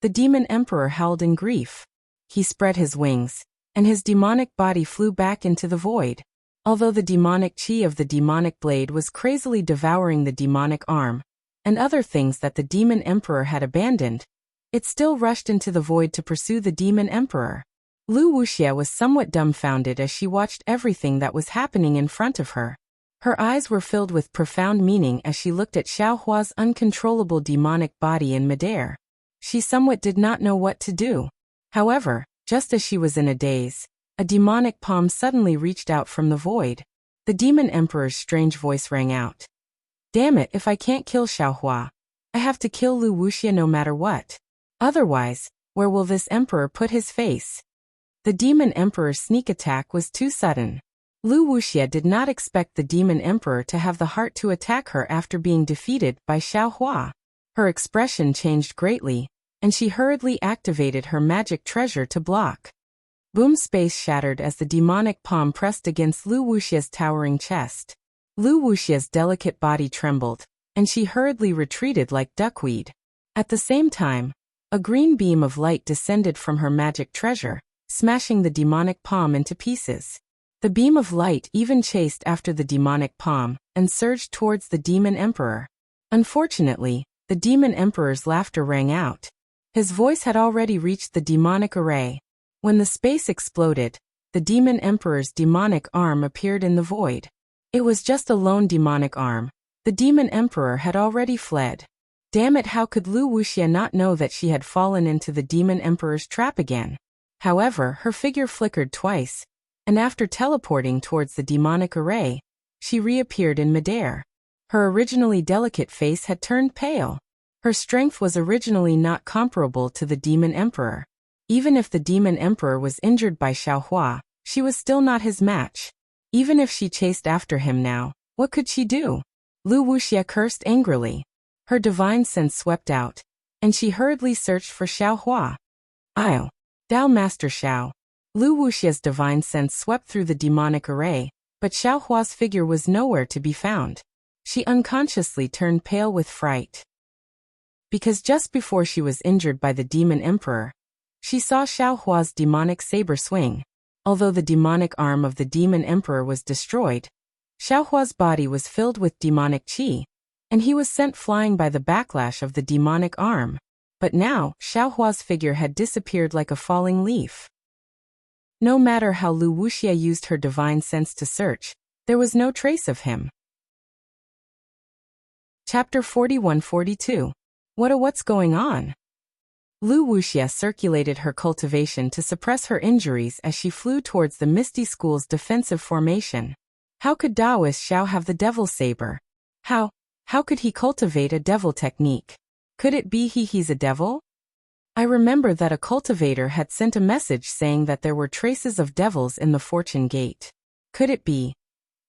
the demon emperor howled in grief. He spread his wings, and his demonic body flew back into the void. Although the demonic chi of the demonic blade was crazily devouring the demonic arm, and other things that the demon emperor had abandoned, it still rushed into the void to pursue the demon emperor. Wuxia was somewhat dumbfounded as she watched everything that was happening in front of her. Her eyes were filled with profound meaning as she looked at Xiaohua's uncontrollable demonic body in midair. She somewhat did not know what to do. However, just as she was in a daze, a demonic palm suddenly reached out from the void. The demon emperor's strange voice rang out. Damn it, if I can't kill Xiaohua, I have to kill Wuxia no matter what. Otherwise, where will this emperor put his face? The demon emperor's sneak attack was too sudden. Wuxia did not expect the demon emperor to have the heart to attack her after being defeated by Xiaohua. Her expression changed greatly, and she hurriedly activated her magic treasure to block. Boom, space shattered as the demonic palm pressed against Wuxia's towering chest. Wuxia's delicate body trembled, and she hurriedly retreated like duckweed. At the same time, a green beam of light descended from her magic treasure, smashing the demonic palm into pieces. The beam of light even chased after the demonic palm and surged towards the demon emperor. Unfortunately, the demon emperor's laughter rang out. His voice had already reached the demonic array. When the space exploded, the demon emperor's demonic arm appeared in the void. It was just a lone demonic arm. The demon emperor had already fled. Damn it, how could Wuxia not know that she had fallen into the demon emperor's trap again? However, her figure flickered twice, and after teleporting towards the demonic array, she reappeared in midair. Her originally delicate face had turned pale. Her strength was originally not comparable to the Demon Emperor. Even if the Demon Emperor was injured by Xiaohua, she was still not his match. Even if she chased after him now, what could she do? Lu Wuxia cursed angrily. Her divine sense swept out, and she hurriedly searched for Xiaohua. I'll. Dao Master Xiao. Lu Wuxia's divine sense swept through the demonic array, but Xiaohua's figure was nowhere to be found. She unconsciously turned pale with fright. Because just before she was injured by the Demon Emperor, she saw Xiaohua's demonic saber swing. Although the demonic arm of the Demon Emperor was destroyed, Xiaohua's body was filled with demonic qi, and he was sent flying by the backlash of the demonic arm. But now, Xiaohua's figure had disappeared like a falling leaf. No matter how Lu Wuxia used her divine sense to search, there was no trace of him. Chapter 41-42. What's going on? Lu Wuxia circulated her cultivation to suppress her injuries as she flew towards the Misty School's defensive formation. How could Daoist Xiao have the devil saber? How could he cultivate a devil technique? Could it be he's a devil? I remember that a cultivator had sent a message saying that there were traces of devils in the fortune gate. Could it be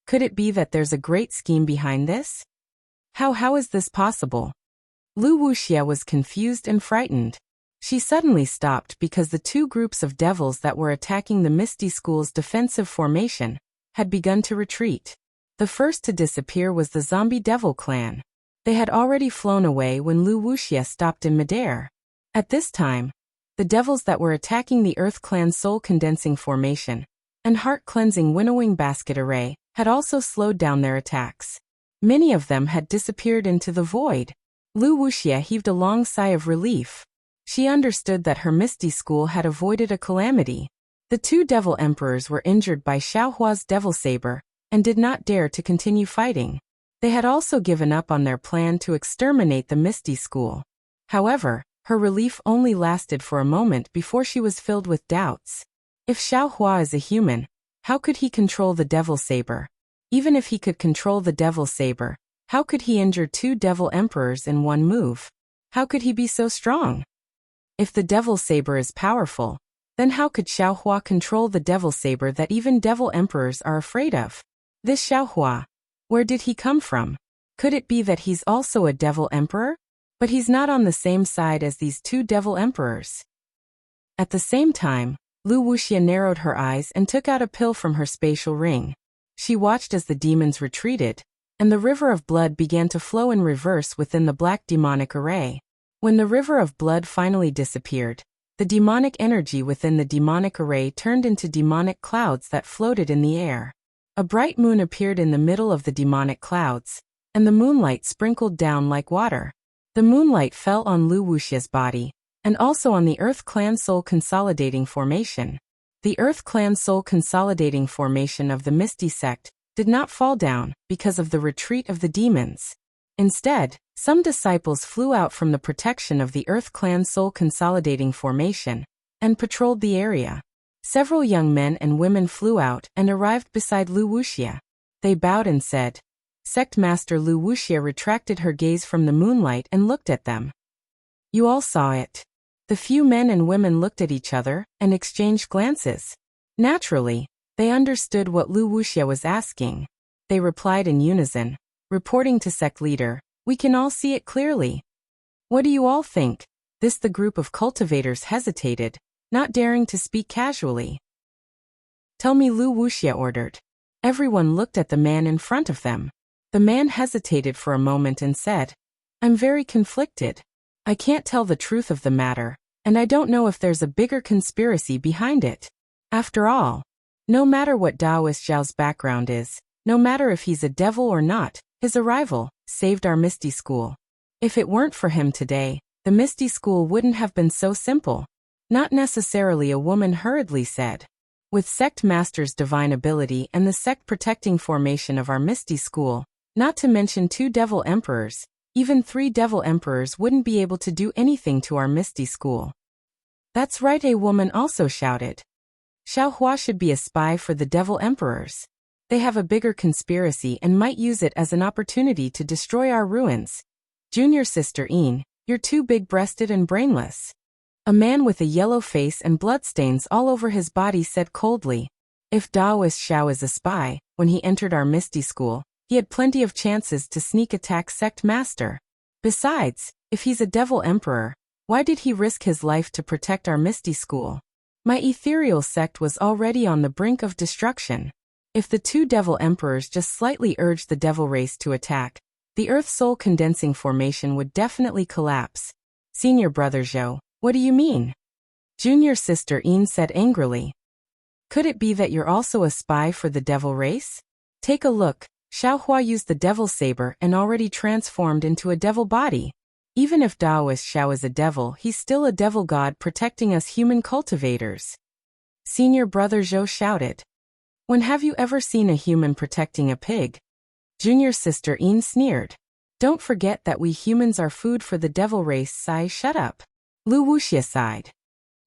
that there's a great scheme behind this? How is this possible? Lu Wuxia was confused and frightened. She suddenly stopped because the two groups of devils that were attacking the Misty School's defensive formation had begun to retreat. The first to disappear was the zombie devil clan. They had already flown away when Lu Wuxia stopped in midair. At this time, the devils that were attacking the Earth Clan Soul Condensing Formation and Heart Cleansing Winnowing Basket Array had also slowed down their attacks. Many of them had disappeared into the void. Lu Wuxia heaved a long sigh of relief. She understood that her Misty School had avoided a calamity. The two devil emperors were injured by Xiaohua's devil saber and did not dare to continue fighting. They had also given up on their plan to exterminate the Misty School. However, her relief only lasted for a moment before she was filled with doubts. If Xiaohua is a human, how could he control the devil saber? Even if he could control the devil saber, how could he injure two devil emperors in one move? How could he be so strong? If the devil saber is powerful, then how could Xiaohua control the devil saber that even devil emperors are afraid of? This Xiaohua, where did he come from? Could it be that he's also a devil emperor? But he's not on the same side as these two devil emperors. At the same time, Lu Wuxia narrowed her eyes and took out a pill from her spatial ring. She watched as the demons retreated, and the river of blood began to flow in reverse within the black demonic array. When the river of blood finally disappeared, the demonic energy within the demonic array turned into demonic clouds that floated in the air. A bright moon appeared in the middle of the demonic clouds, and the moonlight sprinkled down like water. The moonlight fell on Lu Wuxia's body, and also on the Earth Clan Soul Consolidating Formation. The Earth Clan Soul Consolidating Formation of the Misty Sect did not fall down because of the retreat of the demons. Instead, some disciples flew out from the protection of the Earth Clan Soul Consolidating Formation and patrolled the area. Several young men and women flew out and arrived beside Lu Wuxia. They bowed and said, Sect Master. Lu Wuxia retracted her gaze from the moonlight and looked at them. You all saw it. The few men and women looked at each other and exchanged glances. Naturally, they understood what Lu Wuxia was asking. They replied in unison, reporting to sect leader, we can all see it clearly. What do you all think? The group of cultivators hesitated, not daring to speak casually. Tell me, Lu Wuxia ordered. Everyone looked at the man in front of them. The man hesitated for a moment and said, I'm very conflicted. I can't tell the truth of the matter, and I don't know if there's a bigger conspiracy behind it. After all, no matter what Daoist Zhao's background is, no matter if he's a devil or not, his arrival saved our Misty School. If it weren't for him today, the Misty School wouldn't have been so simple. Not necessarily, a woman hurriedly said. With Sect Master's divine ability and the sect protecting formation of our Misty School, not to mention 2 devil emperors, even 3 devil emperors wouldn't be able to do anything to our Misty School. That's right, a woman also shouted. Xiaohua should be a spy for the Devil Emperors. They have a bigger conspiracy and might use it as an opportunity to destroy our ruins. Junior sister Yin, you're too big-breasted and brainless. A man with a yellow face and bloodstains all over his body said coldly. If Daoist Xiao is a spy, when he entered our Misty School, he had plenty of chances to sneak attack Sect Master. Besides, if he's a Devil Emperor, why did he risk his life to protect our Misty School? My ethereal sect was already on the brink of destruction. If the two Devil Emperors just slightly urged the Devil race to attack, the Earth Soul condensing formation would definitely collapse. Senior brother Zhou, what do you mean? Junior sister Yin said angrily. Could it be that you're also a spy for the Devil race? Take a look, Xiaohua used the Devil Saber and already transformed into a devil body. Even if Daoist Xiao is a devil, he's still a devil god protecting us human cultivators. Senior brother Zhou shouted. When have you ever seen a human protecting a pig? Junior sister Yin sneered. Don't forget that we humans are food for the devil race. Sai, shut up. Lu Wuxia sighed.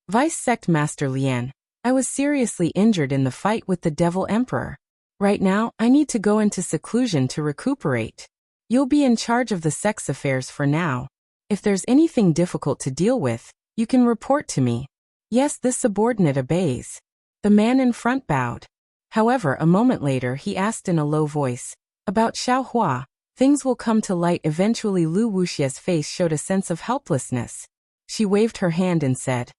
Vice Sect Master Lian, I was seriously injured in the fight with the Devil Emperor. Right now, I need to go into seclusion to recuperate. You'll be in charge of the sex affairs for now. If there's anything difficult to deal with, you can report to me. Yes, this subordinate obeys. The man in front bowed. However, a moment later he asked in a low voice, about Xiaohua, things will come to light eventually. Lu Wuxia's face showed a sense of helplessness. She waved her hand and said,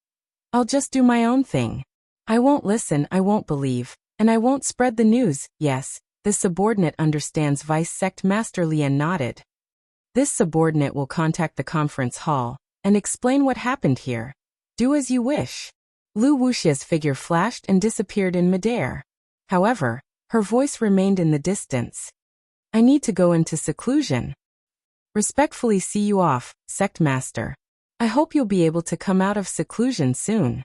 I'll just do my own thing. I won't listen, I won't believe, and I won't spread the news. Yes, this subordinate understands. Vice Sect Master Lian nodded. This subordinate will contact the conference hall and explain what happened here. Do as you wish. Lu Wuxia's figure flashed and disappeared in midair. However, her voice remained in the distance. I need to go into seclusion. Respectfully see you off, Sect Master. I hope you'll be able to come out of seclusion soon.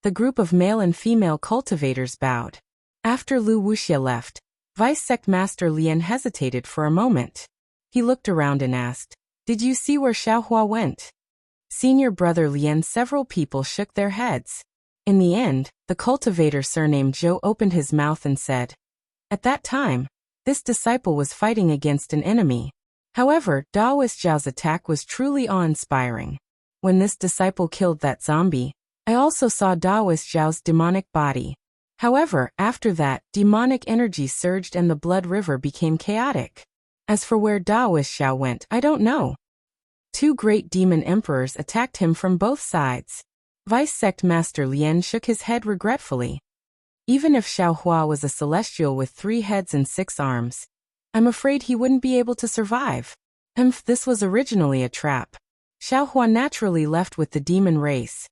The group of male and female cultivators bowed. After Lu Wuxia left, Vice Sect Master Lian hesitated for a moment. He looked around and asked, Did you see where Xiaohua went? Senior brother Lian. Several people shook their heads. In the end, the cultivator surnamed Zhou opened his mouth and said, At that time, this disciple was fighting against an enemy. However, Daoist Zhao's attack was truly awe-inspiring. When this disciple killed that zombie, I also saw Daoist Zhao's demonic body. However, after that, demonic energy surged and the blood river became chaotic. As for where Daoist Zhao went, I don't know. Two great demon emperors attacked him from both sides. Vice Sect Master Lian shook his head regretfully. Even if Xiaohua was a celestial with 3 heads and 6 arms, I'm afraid he wouldn't be able to survive. This was originally a trap. Xiaohua naturally left with the demon race.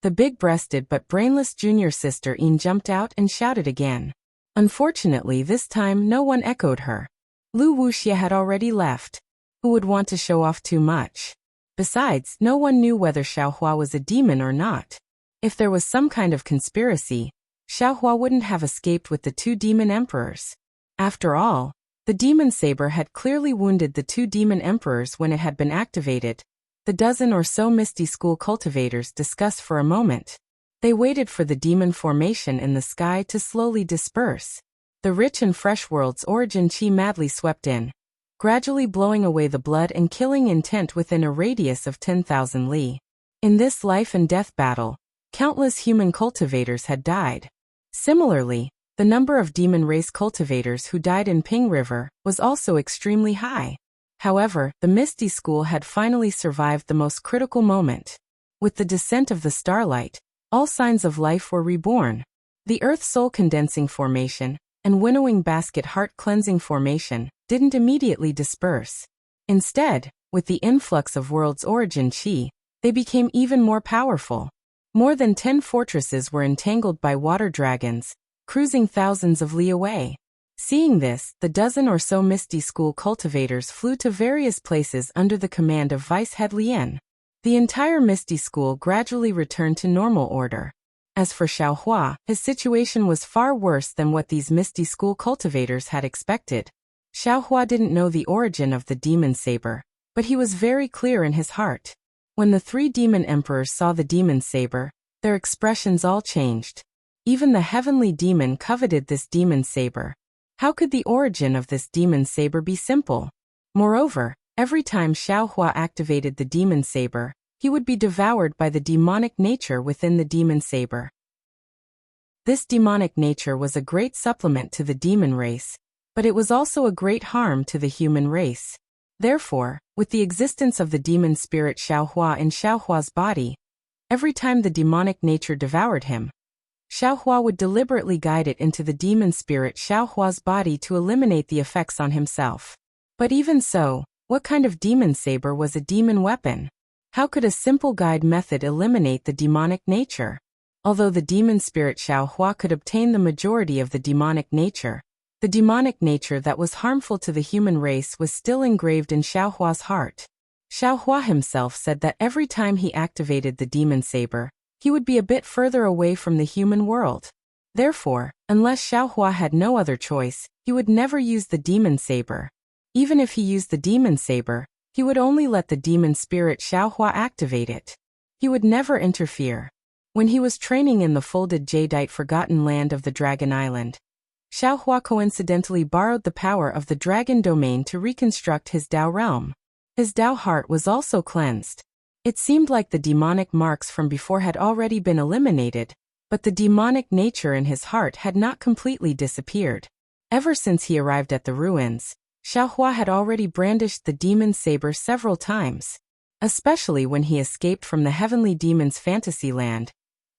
The big-breasted but brainless junior sister Yin jumped out and shouted again. Unfortunately, this time no one echoed her. Lu Wuxia had already left. Who would want to show off too much? Besides, no one knew whether Xiaohua was a demon or not. If there was some kind of conspiracy, Xiaohua wouldn't have escaped with the 2 demon emperors. After all, the demon saber had clearly wounded the 2 demon emperors when it had been activated. The dozen or so Misty School cultivators discussed for a moment. They waited for the demon formation in the sky to slowly disperse. The rich and fresh world's origin chi madly swept in, gradually blowing away the blood and killing intent within a radius of 10,000 li. In this life and death battle, countless human cultivators had died. Similarly, the number of demon race cultivators who died in Ping River was also extremely high. However, the Misty School had finally survived the most critical moment. With the descent of the starlight, all signs of life were reborn. The Earth Soul condensing formation and winnowing basket heart cleansing formation didn't immediately disperse. Instead, with the influx of world's origin chi, they became even more powerful. More than 10 fortresses were entangled by water dragons, cruising thousands of li away. Seeing this, the dozen or so Misty School cultivators flew to various places under the command of Vice Head Lian. The entire Misty School gradually returned to normal order. As for Xiaohua, his situation was far worse than what these Misty School cultivators had expected. Xiaohua didn't know the origin of the demon saber, but he was very clear in his heart. When the 3 demon emperors saw the demon saber, their expressions all changed. Even the heavenly demon coveted this demon saber. How could the origin of this demon saber be simple? Moreover, every time Xiaohua activated the demon saber, he would be devoured by the demonic nature within the demon saber. This demonic nature was a great supplement to the demon race, but it was also a great harm to the human race. Therefore, with the existence of the demon spirit Xiaohua in Xiaohua's body, every time the demonic nature devoured him, Xiaohua would deliberately guide it into the demon spirit Xiaohua's body to eliminate the effects on himself. But even so, what kind of demon saber was a demon weapon? How could a simple guide method eliminate the demonic nature? Although the demon spirit Xiaohua could obtain the majority of the demonic nature that was harmful to the human race was still engraved in Xiaohua's heart. Xiaohua himself said that every time he activated the demon saber, he would be a bit further away from the human world. Therefore, unless Xiaohua had no other choice, he would never use the demon saber. Even if he used the demon saber, he would only let the demon spirit Xiaohua activate it. He would never interfere. When he was training in the folded jadeite forgotten land of the Dragon Island, Xiaohua coincidentally borrowed the power of the dragon domain to reconstruct his Dao realm. His Dao heart was also cleansed. It seemed like the demonic marks from before had already been eliminated, but the demonic nature in his heart had not completely disappeared. Ever since he arrived at the ruins, Xiaohua had already brandished the demon saber several times. Especially when he escaped from the heavenly demon's fantasy land,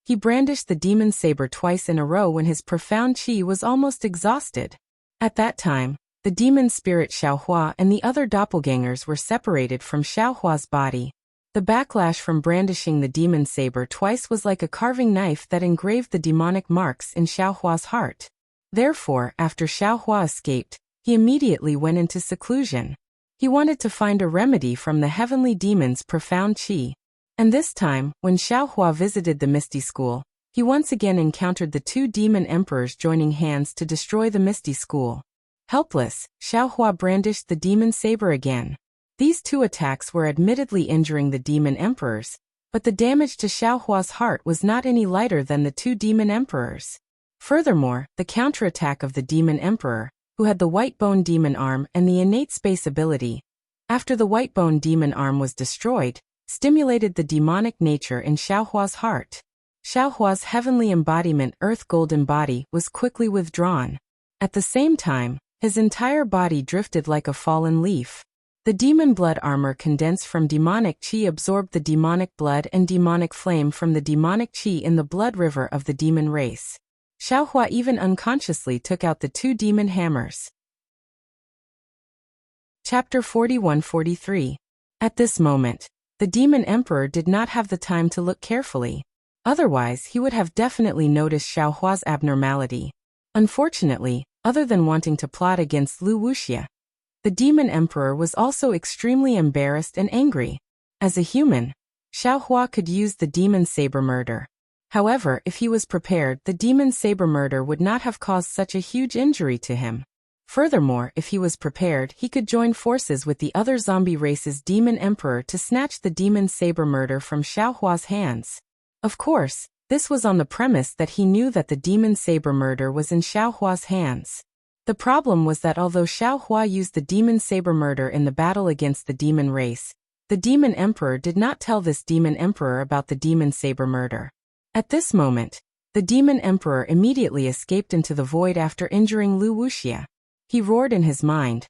he brandished the demon saber twice in a row when his profound qi was almost exhausted. At that time, the demon spirit Xiaohua and the other doppelgangers were separated from Xiaohua's body. The backlash from brandishing the demon saber twice was like a carving knife that engraved the demonic marks in Xiaohua's heart. Therefore, after Xiaohua escaped, he immediately went into seclusion. He wanted to find a remedy from the heavenly demon's profound qi. And this time, when Xiaohua visited the Misty School, he once again encountered the two demon emperors joining hands to destroy the Misty School. Helpless, Xiaohua brandished the demon saber again. These two attacks were admittedly injuring the demon emperors, but the damage to Xiaohua's heart was not any lighter than the two demon emperors. Furthermore, the counterattack of the demon emperor, who had the white-bone demon arm and the innate space ability, after the white-bone demon arm was destroyed, stimulated the demonic nature in Xiaohua's heart. Xiaohua's heavenly embodiment Earth Golden Body was quickly withdrawn. At the same time, his entire body drifted like a fallen leaf. The demon blood armor condensed from demonic qi absorbed the demonic blood and demonic flame from the demonic qi in the blood river of the demon race. Xiaohua even unconsciously took out the two demon hammers. Chapter 41-43. At this moment, the demon emperor did not have the time to look carefully. Otherwise, he would have definitely noticed Xiaohua's abnormality. Unfortunately, other than wanting to plot against Wuxia, the demon emperor was also extremely embarrassed and angry. As a human, Xiaohua could use the demon saber murder. However, if he was prepared, the demon saber murder would not have caused such a huge injury to him. Furthermore, if he was prepared, he could join forces with the other zombie race's demon emperor to snatch the demon saber murder from Xiaohua's hands. Of course, this was on the premise that he knew that the demon saber murder was in Xiaohua's hands. The problem was that although Xiaohua used the demon saber murder in the battle against the demon race, the demon emperor did not tell this demon emperor about the demon saber murder. At this moment, the demon emperor immediately escaped into the void after injuring Wuxia. He roared in his mind,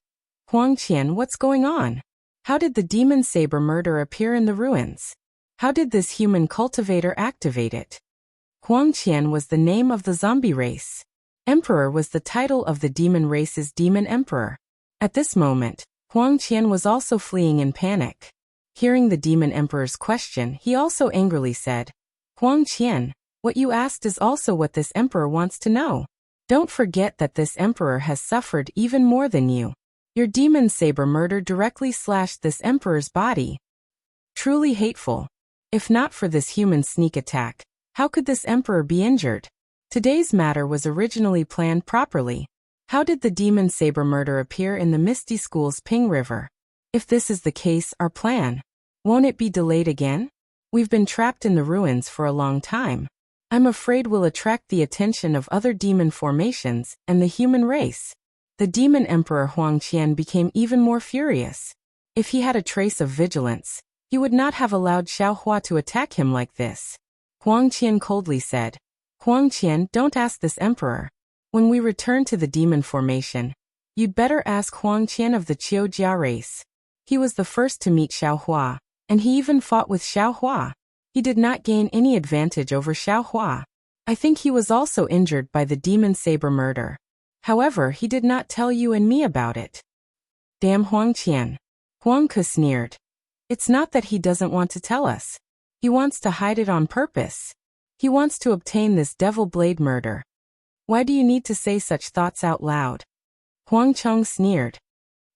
"Huang Qian, what's going on? How did the demon saber murder appear in the ruins? How did this human cultivator activate it?" Huang Qian was the name of the zombie race. Emperor was the title of the demon race's demon emperor. At this moment, Huang Qian was also fleeing in panic. Hearing the demon emperor's question, he also angrily said, "Huang Qian, what you asked is also what this emperor wants to know. Don't forget that this emperor has suffered even more than you. Your demon saber murder directly slashed this emperor's body. Truly hateful. If not for this human sneak attack, how could this emperor be injured? Today's matter was originally planned properly. How did the demon saber murder appear in the Misty School's Ping River? If this is the case, our plan, won't it be delayed again? We've been trapped in the ruins for a long time. I'm afraid we'll attract the attention of other demon formations and the human race. The demon emperor Huang Qian became even more furious. If he had a trace of vigilance, he would not have allowed Xiao Hua to attack him like this. Huang Qian coldly said, Huang Qian, don't ask this emperor. When we return to the demon formation, you'd better ask Huang Qian of the Qiu Jia race. He was the first to meet Xiao Hua, and he even fought with Xiao Hua. He did not gain any advantage over Xiao Hua. I think he was also injured by the demon saber murder. However, he did not tell you and me about it. Damn Huang Qian. Huang Ke sneered. It's not that he doesn't want to tell us. He wants to hide it on purpose. He wants to obtain this devil blade murder. Why do you need to say such thoughts out loud? Huang Cheng sneered.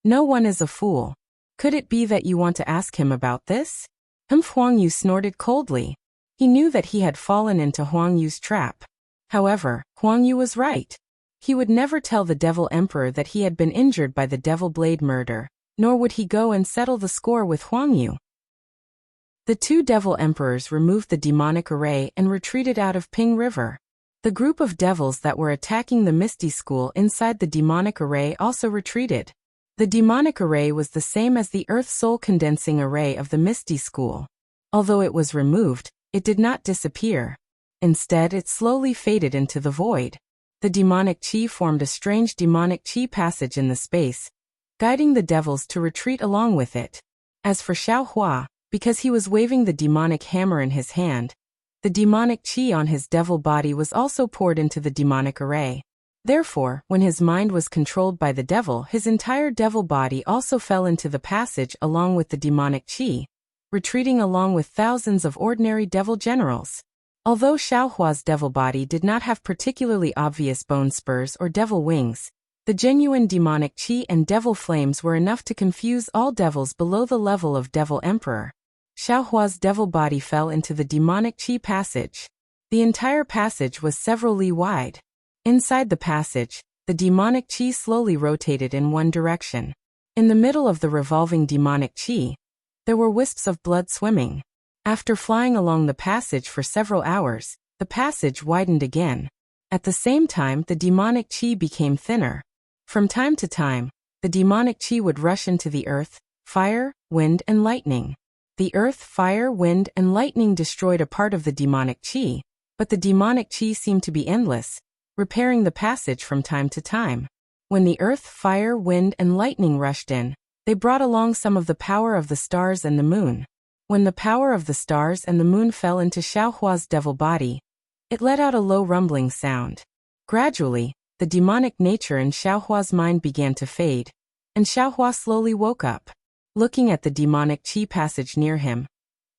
No one is a fool. Could it be that you want to ask him about this? Huang Yu snorted coldly. He knew that he had fallen into Huang Yu's trap. However, Huang Yu was right. He would never tell the Devil Emperor that he had been injured by the Devil Blade murder, nor would he go and settle the score with Huang Yu. The two Devil Emperors removed the demonic array and retreated out of Ping River. The group of devils that were attacking the Misty School inside the demonic array also retreated. The demonic array was the same as the Earth Soul Condensing Array of the Misty School. Although it was removed, it did not disappear. Instead, it slowly faded into the void. The demonic chi formed a strange demonic chi passage in the space, guiding the devils to retreat along with it. As for Xiao Hua, because he was waving the demonic hammer in his hand, the demonic chi on his devil body was also poured into the demonic array. Therefore, when his mind was controlled by the devil, his entire devil body also fell into the passage along with the demonic chi, retreating along with thousands of ordinary devil generals. Although Xiao Hua's devil body did not have particularly obvious bone spurs or devil wings, the genuine demonic chi and devil flames were enough to confuse all devils below the level of Devil Emperor. Xiao Hua's devil body fell into the demonic chi passage. The entire passage was several li wide. Inside the passage, the demonic chi slowly rotated in one direction. In the middle of the revolving demonic chi, there were wisps of blood swimming. After flying along the passage for several hours, the passage widened again. At the same time, the demonic chi became thinner. From time to time, the demonic chi would rush into the earth, fire, wind, and lightning. The earth, fire, wind, and lightning destroyed a part of the demonic chi, but the demonic chi seemed to be endless, repairing the passage from time to time. When the earth, fire, wind, and lightning rushed in, they brought along some of the power of the stars and the moon. When the power of the stars and the moon fell into Xiao Hua's devil body, it let out a low rumbling sound. Gradually, the demonic nature in Xiao Hua's mind began to fade, and Xiao Hua slowly woke up. Looking at the demonic chi passage near him,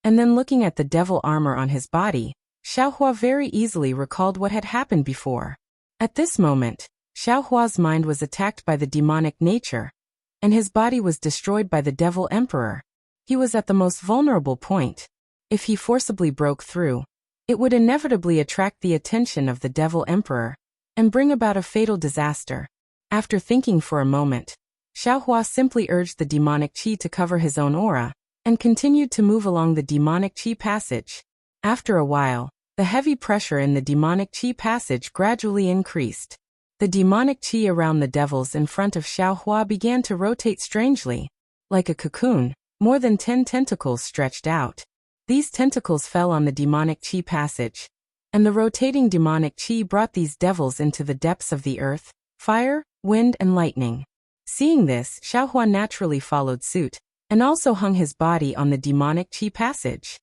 and then looking at the devil armor on his body, Xiao Hua very easily recalled what had happened before. At this moment, Xiao Hua's mind was attacked by the demonic nature, and his body was destroyed by the Devil Emperor. He was at the most vulnerable point. If he forcibly broke through, it would inevitably attract the attention of the Devil Emperor and bring about a fatal disaster. After thinking for a moment, Xiao Hua simply urged the demonic chi to cover his own aura, and continued to move along the demonic chi passage. After a while, the heavy pressure in the demonic chi passage gradually increased. The demonic chi around the devils in front of Xiao Hua began to rotate strangely. Like a cocoon, more than 10 tentacles stretched out. These tentacles fell on the demonic chi passage, and the rotating demonic chi brought these devils into the depths of the earth, fire, wind, and lightning. Seeing this, Xiao Hua naturally followed suit, and also hung his body on the demonic chi passage.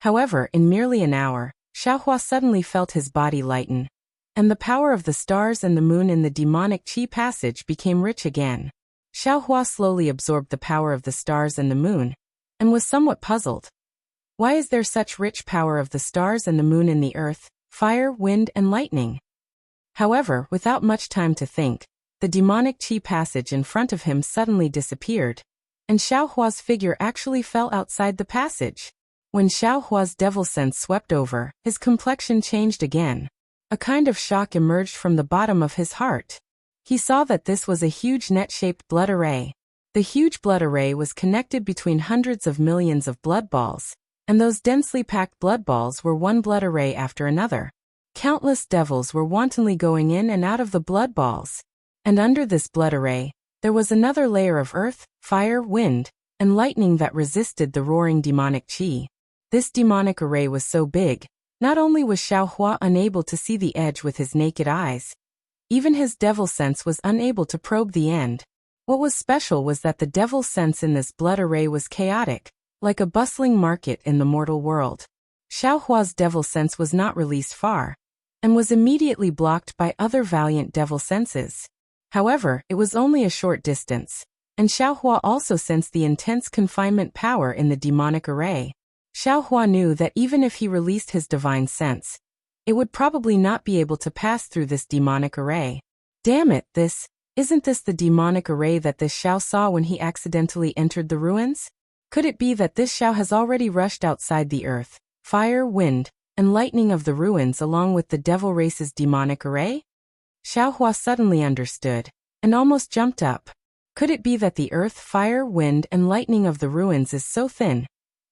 However, in merely an hour, Xiao Hua suddenly felt his body lighten, and the power of the stars and the moon in the demonic chi passage became rich again. Xiao Hua slowly absorbed the power of the stars and the moon, and was somewhat puzzled. Why is there such rich power of the stars and the moon in the earth, fire, wind, and lightning? However, without much time to think, the demonic chi passage in front of him suddenly disappeared, and Xiao Hua's figure actually fell outside the passage. When Xiao Hua's devil sense swept over, his complexion changed again. A kind of shock emerged from the bottom of his heart. He saw that this was a huge net-shaped blood array. The huge blood array was connected between hundreds of millions of blood balls, and those densely packed blood balls were one blood array after another. Countless devils were wantonly going in and out of the blood balls. And under this blood array, there was another layer of earth, fire, wind, and lightning that resisted the roaring demonic qi. This demonic array was so big, not only was Xiaohua unable to see the edge with his naked eyes, even his devil sense was unable to probe the end. What was special was that the devil sense in this blood array was chaotic, like a bustling market in the mortal world. Xiaohua's devil sense was not released far, and was immediately blocked by other valiant devil senses. However, it was only a short distance, and Xiaohua also sensed the intense confinement power in the demonic array. Xiaohua knew that even if he released his divine sense, it would probably not be able to pass through this demonic array. Damn it, isn't this the demonic array that this Xiao saw when he accidentally entered the ruins? Could it be that this Xiao has already rushed outside the earth, fire, wind, and lightning of the ruins along with the devil race's demonic array? Xiaohua suddenly understood, and almost jumped up. Could it be that the earth, fire, wind, and lightning of the ruins is so thin,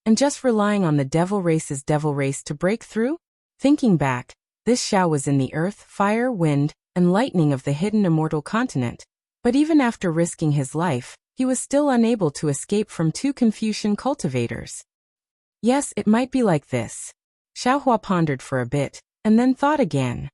and just relying on the devil race's devil race to break through? Thinking back, this Xiao was in the earth, fire, wind, and lightning of the hidden immortal continent, but even after risking his life, he was still unable to escape from two Confucian cultivators. Yes, it might be like this. Xiaohua pondered for a bit, and then thought again.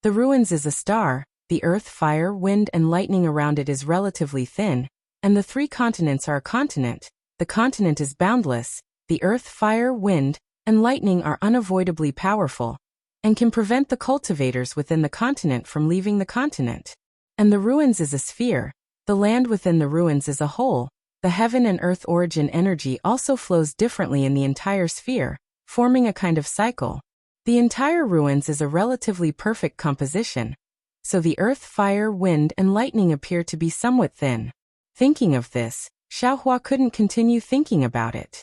The ruins is a star, the earth, fire, wind, and lightning around it is relatively thin, and the three continents are a continent. The continent is boundless, the earth, fire, wind, and lightning are unavoidably powerful, and can prevent the cultivators within the continent from leaving the continent. And the ruins is a sphere, the land within the ruins is a whole, the heaven and earth origin energy also flows differently in the entire sphere, forming a kind of cycle. The entire ruins is a relatively perfect composition, so the earth, fire, wind, and lightning appear to be somewhat thin. Thinking of this, Xiaohua couldn't continue thinking about it.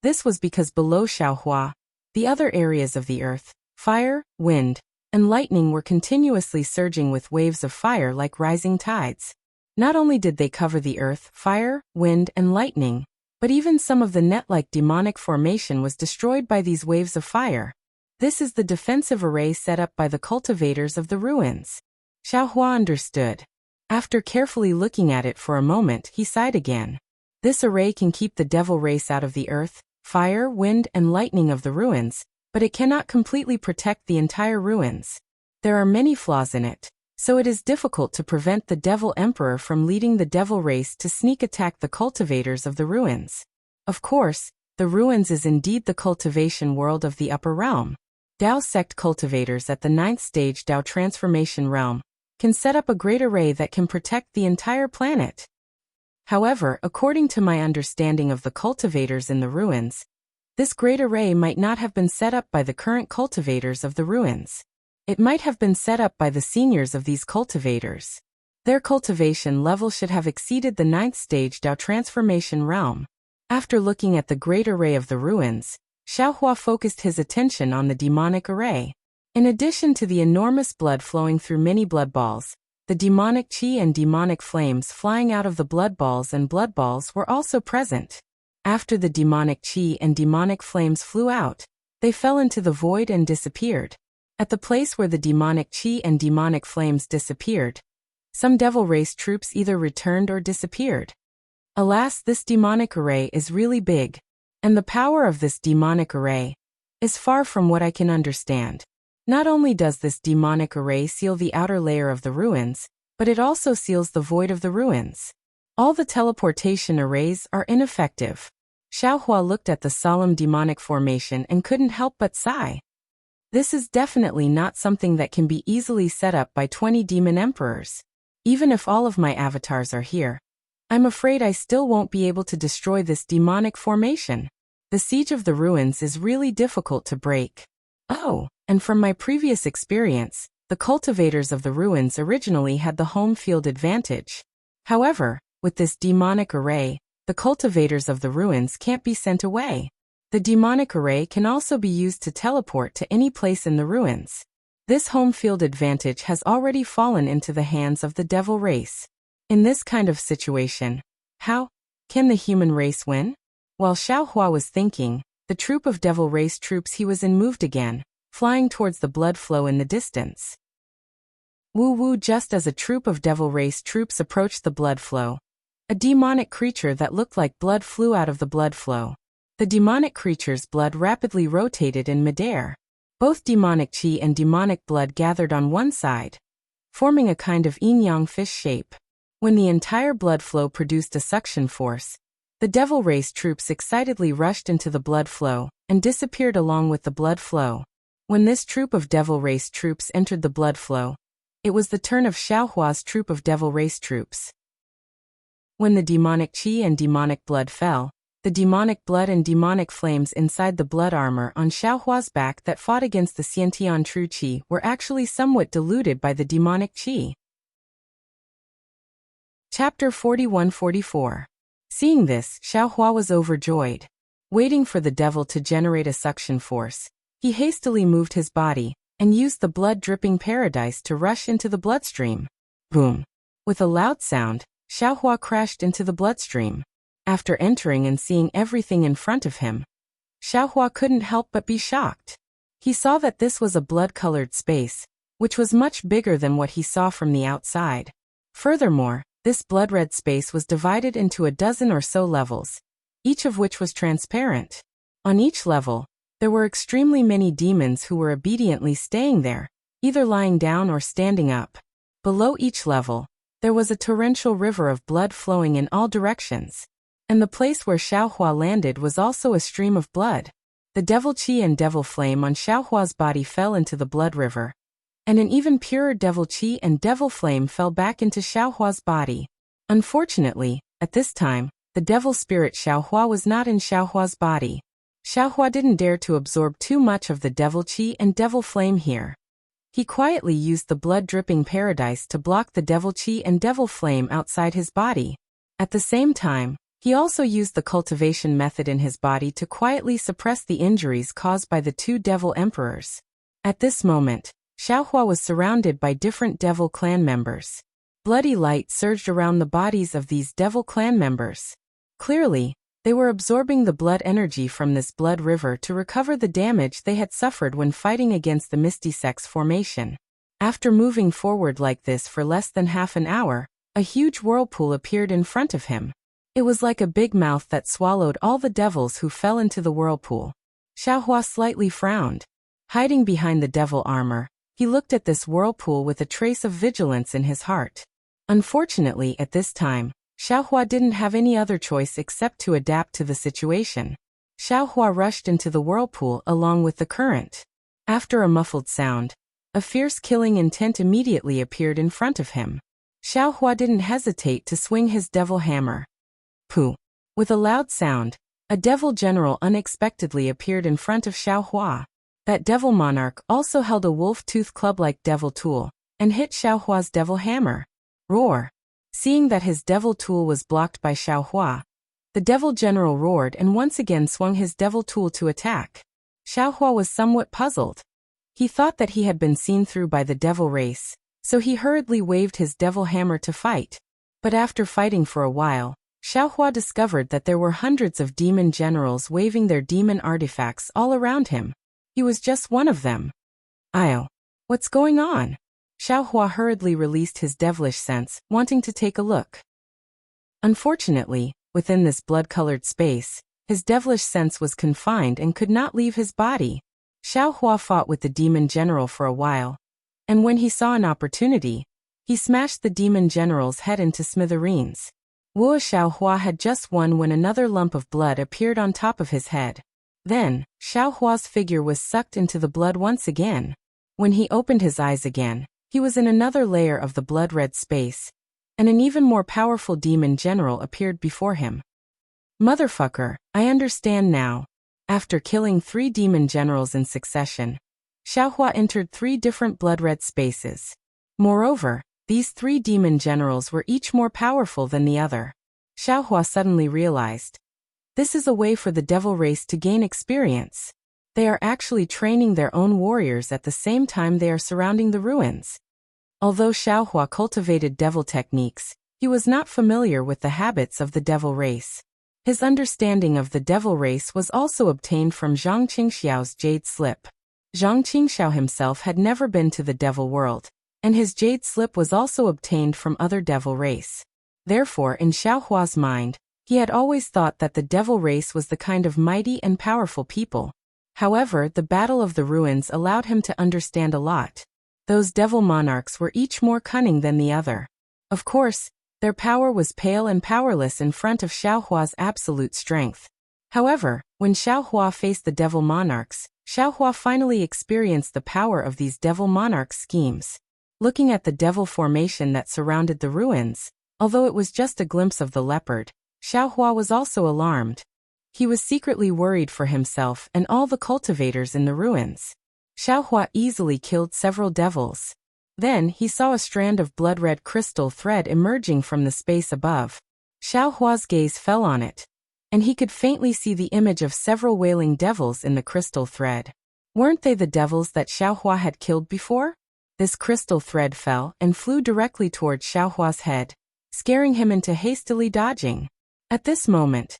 This was because below Xiaohua, the other areas of the earth, fire, wind, and lightning were continuously surging with waves of fire like rising tides. Not only did they cover the earth, fire, wind, and lightning, but even some of the net-like demonic formation was destroyed by these waves of fire. This is the defensive array set up by the cultivators of the ruins. Xiaohua understood. After carefully looking at it for a moment, he sighed again. This array can keep the devil race out of the earth, fire, wind, and lightning of the ruins, but it cannot completely protect the entire ruins. There are many flaws in it, so it is difficult to prevent the Devil Emperor from leading the devil race to sneak attack the cultivators of the ruins. Of course, the ruins is indeed the cultivation world of the upper realm. Dao sect cultivators at the 9th stage Dao transformation realm can set up a great array that can protect the entire planet. However, according to my understanding of the cultivators in the ruins, this great array might not have been set up by the current cultivators of the ruins. It might have been set up by the seniors of these cultivators. Their cultivation level should have exceeded the 9th stage Dao transformation realm. After looking at the great array of the ruins, Xiaohua focused his attention on the demonic array. In addition to the enormous blood flowing through many blood balls, the demonic qi and demonic flames flying out of the blood balls and blood balls were also present. After the demonic qi and demonic flames flew out, they fell into the void and disappeared. At the place where the demonic qi and demonic flames disappeared, some devil race troops either returned or disappeared. Alas, this demonic array is really big, and the power of this demonic array is far from what I can understand. Not only does this demonic array seal the outer layer of the ruins, but it also seals the void of the ruins. All the teleportation arrays are ineffective. Xiaohua looked at the solemn demonic formation and couldn't help but sigh. This is definitely not something that can be easily set up by 20 demon emperors. Even if all of my avatars are here, I'm afraid I still won't be able to destroy this demonic formation. The siege of the ruins is really difficult to break. Oh, and from my previous experience, the cultivators of the ruins originally had the home field advantage. However, with this demonic array, the cultivators of the ruins can't be sent away. The demonic array can also be used to teleport to any place in the ruins. This home field advantage has already fallen into the hands of the devil race. In this kind of situation, how can the human race win? While Xiaohua was thinking, the troop of devil race troops he was in moved again, flying towards the blood flow in the distance. Woo! Just as a troop of devil race troops approached the blood flow, a demonic creature that looked like blood flew out of the blood flow. The demonic creature's blood rapidly rotated in midair. Both demonic chi and demonic blood gathered on one side, forming a kind of yin-yang fish shape. When the entire blood flow produced a suction force, the devil race troops excitedly rushed into the blood flow and disappeared along with the blood flow. When this troop of devil race troops entered the blood flow, it was the turn of Xiaohua's troop of devil race troops. When the demonic chi and demonic blood fell, the demonic blood and demonic flames inside the blood armor on Xiaohua's back that fought against the Xiantian true qi were actually somewhat diluted by the demonic qi. Chapter 41-44. Seeing this, Xiaohua was overjoyed. Waiting for the devil to generate a suction force, he hastily moved his body and used the blood-dripping paradise to rush into the bloodstream. Boom! With a loud sound, Xiaohua crashed into the bloodstream. After entering and seeing everything in front of him, Xiaohua couldn't help but be shocked. He saw that this was a blood-colored space, which was much bigger than what he saw from the outside. Furthermore, this blood-red space was divided into a dozen or so levels, each of which was transparent. On each level, there were extremely many demons who were obediently staying there, either lying down or standing up. Below each level, there was a torrential river of blood flowing in all directions. And the place where Xiaohua landed was also a stream of blood. The devil qi and devil flame on Xiaohua's body fell into the blood river, and an even purer devil qi and devil flame fell back into Xiaohua's body. Unfortunately, at this time, the devil spirit Xiaohua was not in Xiaohua's body. Xiaohua didn't dare to absorb too much of the devil qi and devil flame here. He quietly used the blood-dripping paradise to block the devil qi and devil flame outside his body. At the same time, he also used the cultivation method in his body to quietly suppress the injuries caused by the two devil emperors. At this moment, Xiaohua was surrounded by different devil clan members. Bloody light surged around the bodies of these devil clan members. Clearly, they were absorbing the blood energy from this blood river to recover the damage they had suffered when fighting against the Misty Sex formation. After moving forward like this for less than half an hour, a huge whirlpool appeared in front of him. It was like a big mouth that swallowed all the devils who fell into the whirlpool. Xiaohua slightly frowned. Hiding behind the devil armor, he looked at this whirlpool with a trace of vigilance in his heart. Unfortunately, at this time, Xiaohua didn't have any other choice except to adapt to the situation. Xiaohua rushed into the whirlpool along with the current. After a muffled sound, a fierce killing intent immediately appeared in front of him. Xiaohua didn't hesitate to swing his devil hammer. Pooh! With a loud sound, a devil general unexpectedly appeared in front of Xiaohua. That devil monarch also held a wolf-tooth club-like devil tool, and hit Xiaohua's devil hammer. Roar! Seeing that his devil tool was blocked by Xiaohua, the devil general roared and once again swung his devil tool to attack. Xiaohua was somewhat puzzled. He thought that he had been seen through by the devil race, so he hurriedly waved his devil hammer to fight. But after fighting for a while, Xiaohua discovered that there were hundreds of demon generals waving their demon artifacts all around him. He was just one of them. Io! What's going on? Xiaohua hurriedly released his devilish sense, wanting to take a look. Unfortunately, within this blood-colored space, his devilish sense was confined and could not leave his body. Xiaohua fought with the demon general for a while, and when he saw an opportunity, he smashed the demon general's head into smithereens. Xiaohua had just won when another lump of blood appeared on top of his head. Then, Xiaohua's figure was sucked into the blood once again. When he opened his eyes again, he was in another layer of the blood-red space, and an even more powerful demon general appeared before him. Motherfucker, I understand now. After killing 3 demon generals in succession, Xiaohua entered 3 different blood-red spaces. Moreover, these 3 demon generals were each more powerful than the other. Xiaohua suddenly realized. This is a way for the devil race to gain experience. They are actually training their own warriors at the same time they are surrounding the ruins. Although Xiaohua cultivated devil techniques, he was not familiar with the habits of the devil race. His understanding of the devil race was also obtained from Zhang Qingxiao's jade slip. Zhang Qingxiao himself had never been to the devil world, and his jade slip was also obtained from other devil race. Therefore, in Xiaohua's mind, he had always thought that the devil race was the kind of mighty and powerful people. However, the Battle of the Ruins allowed him to understand a lot. Those devil monarchs were each more cunning than the other. Of course, their power was pale and powerless in front of Xiaohua's absolute strength. However, when Xiaohua faced the devil monarchs, Xiaohua finally experienced the power of these devil monarchs' schemes. Looking at the devil formation that surrounded the ruins, although it was just a glimpse of the leopard, Xiaohua was also alarmed. He was secretly worried for himself and all the cultivators in the ruins. Xiaohua easily killed several devils. Then he saw a strand of blood-red crystal thread emerging from the space above. Xiaohua's gaze fell on it, and he could faintly see the image of several wailing devils in the crystal thread. Weren't they the devils that Xiaohua had killed before? This crystal thread fell and flew directly toward Xiaohua's head, scaring him into hastily dodging. At this moment,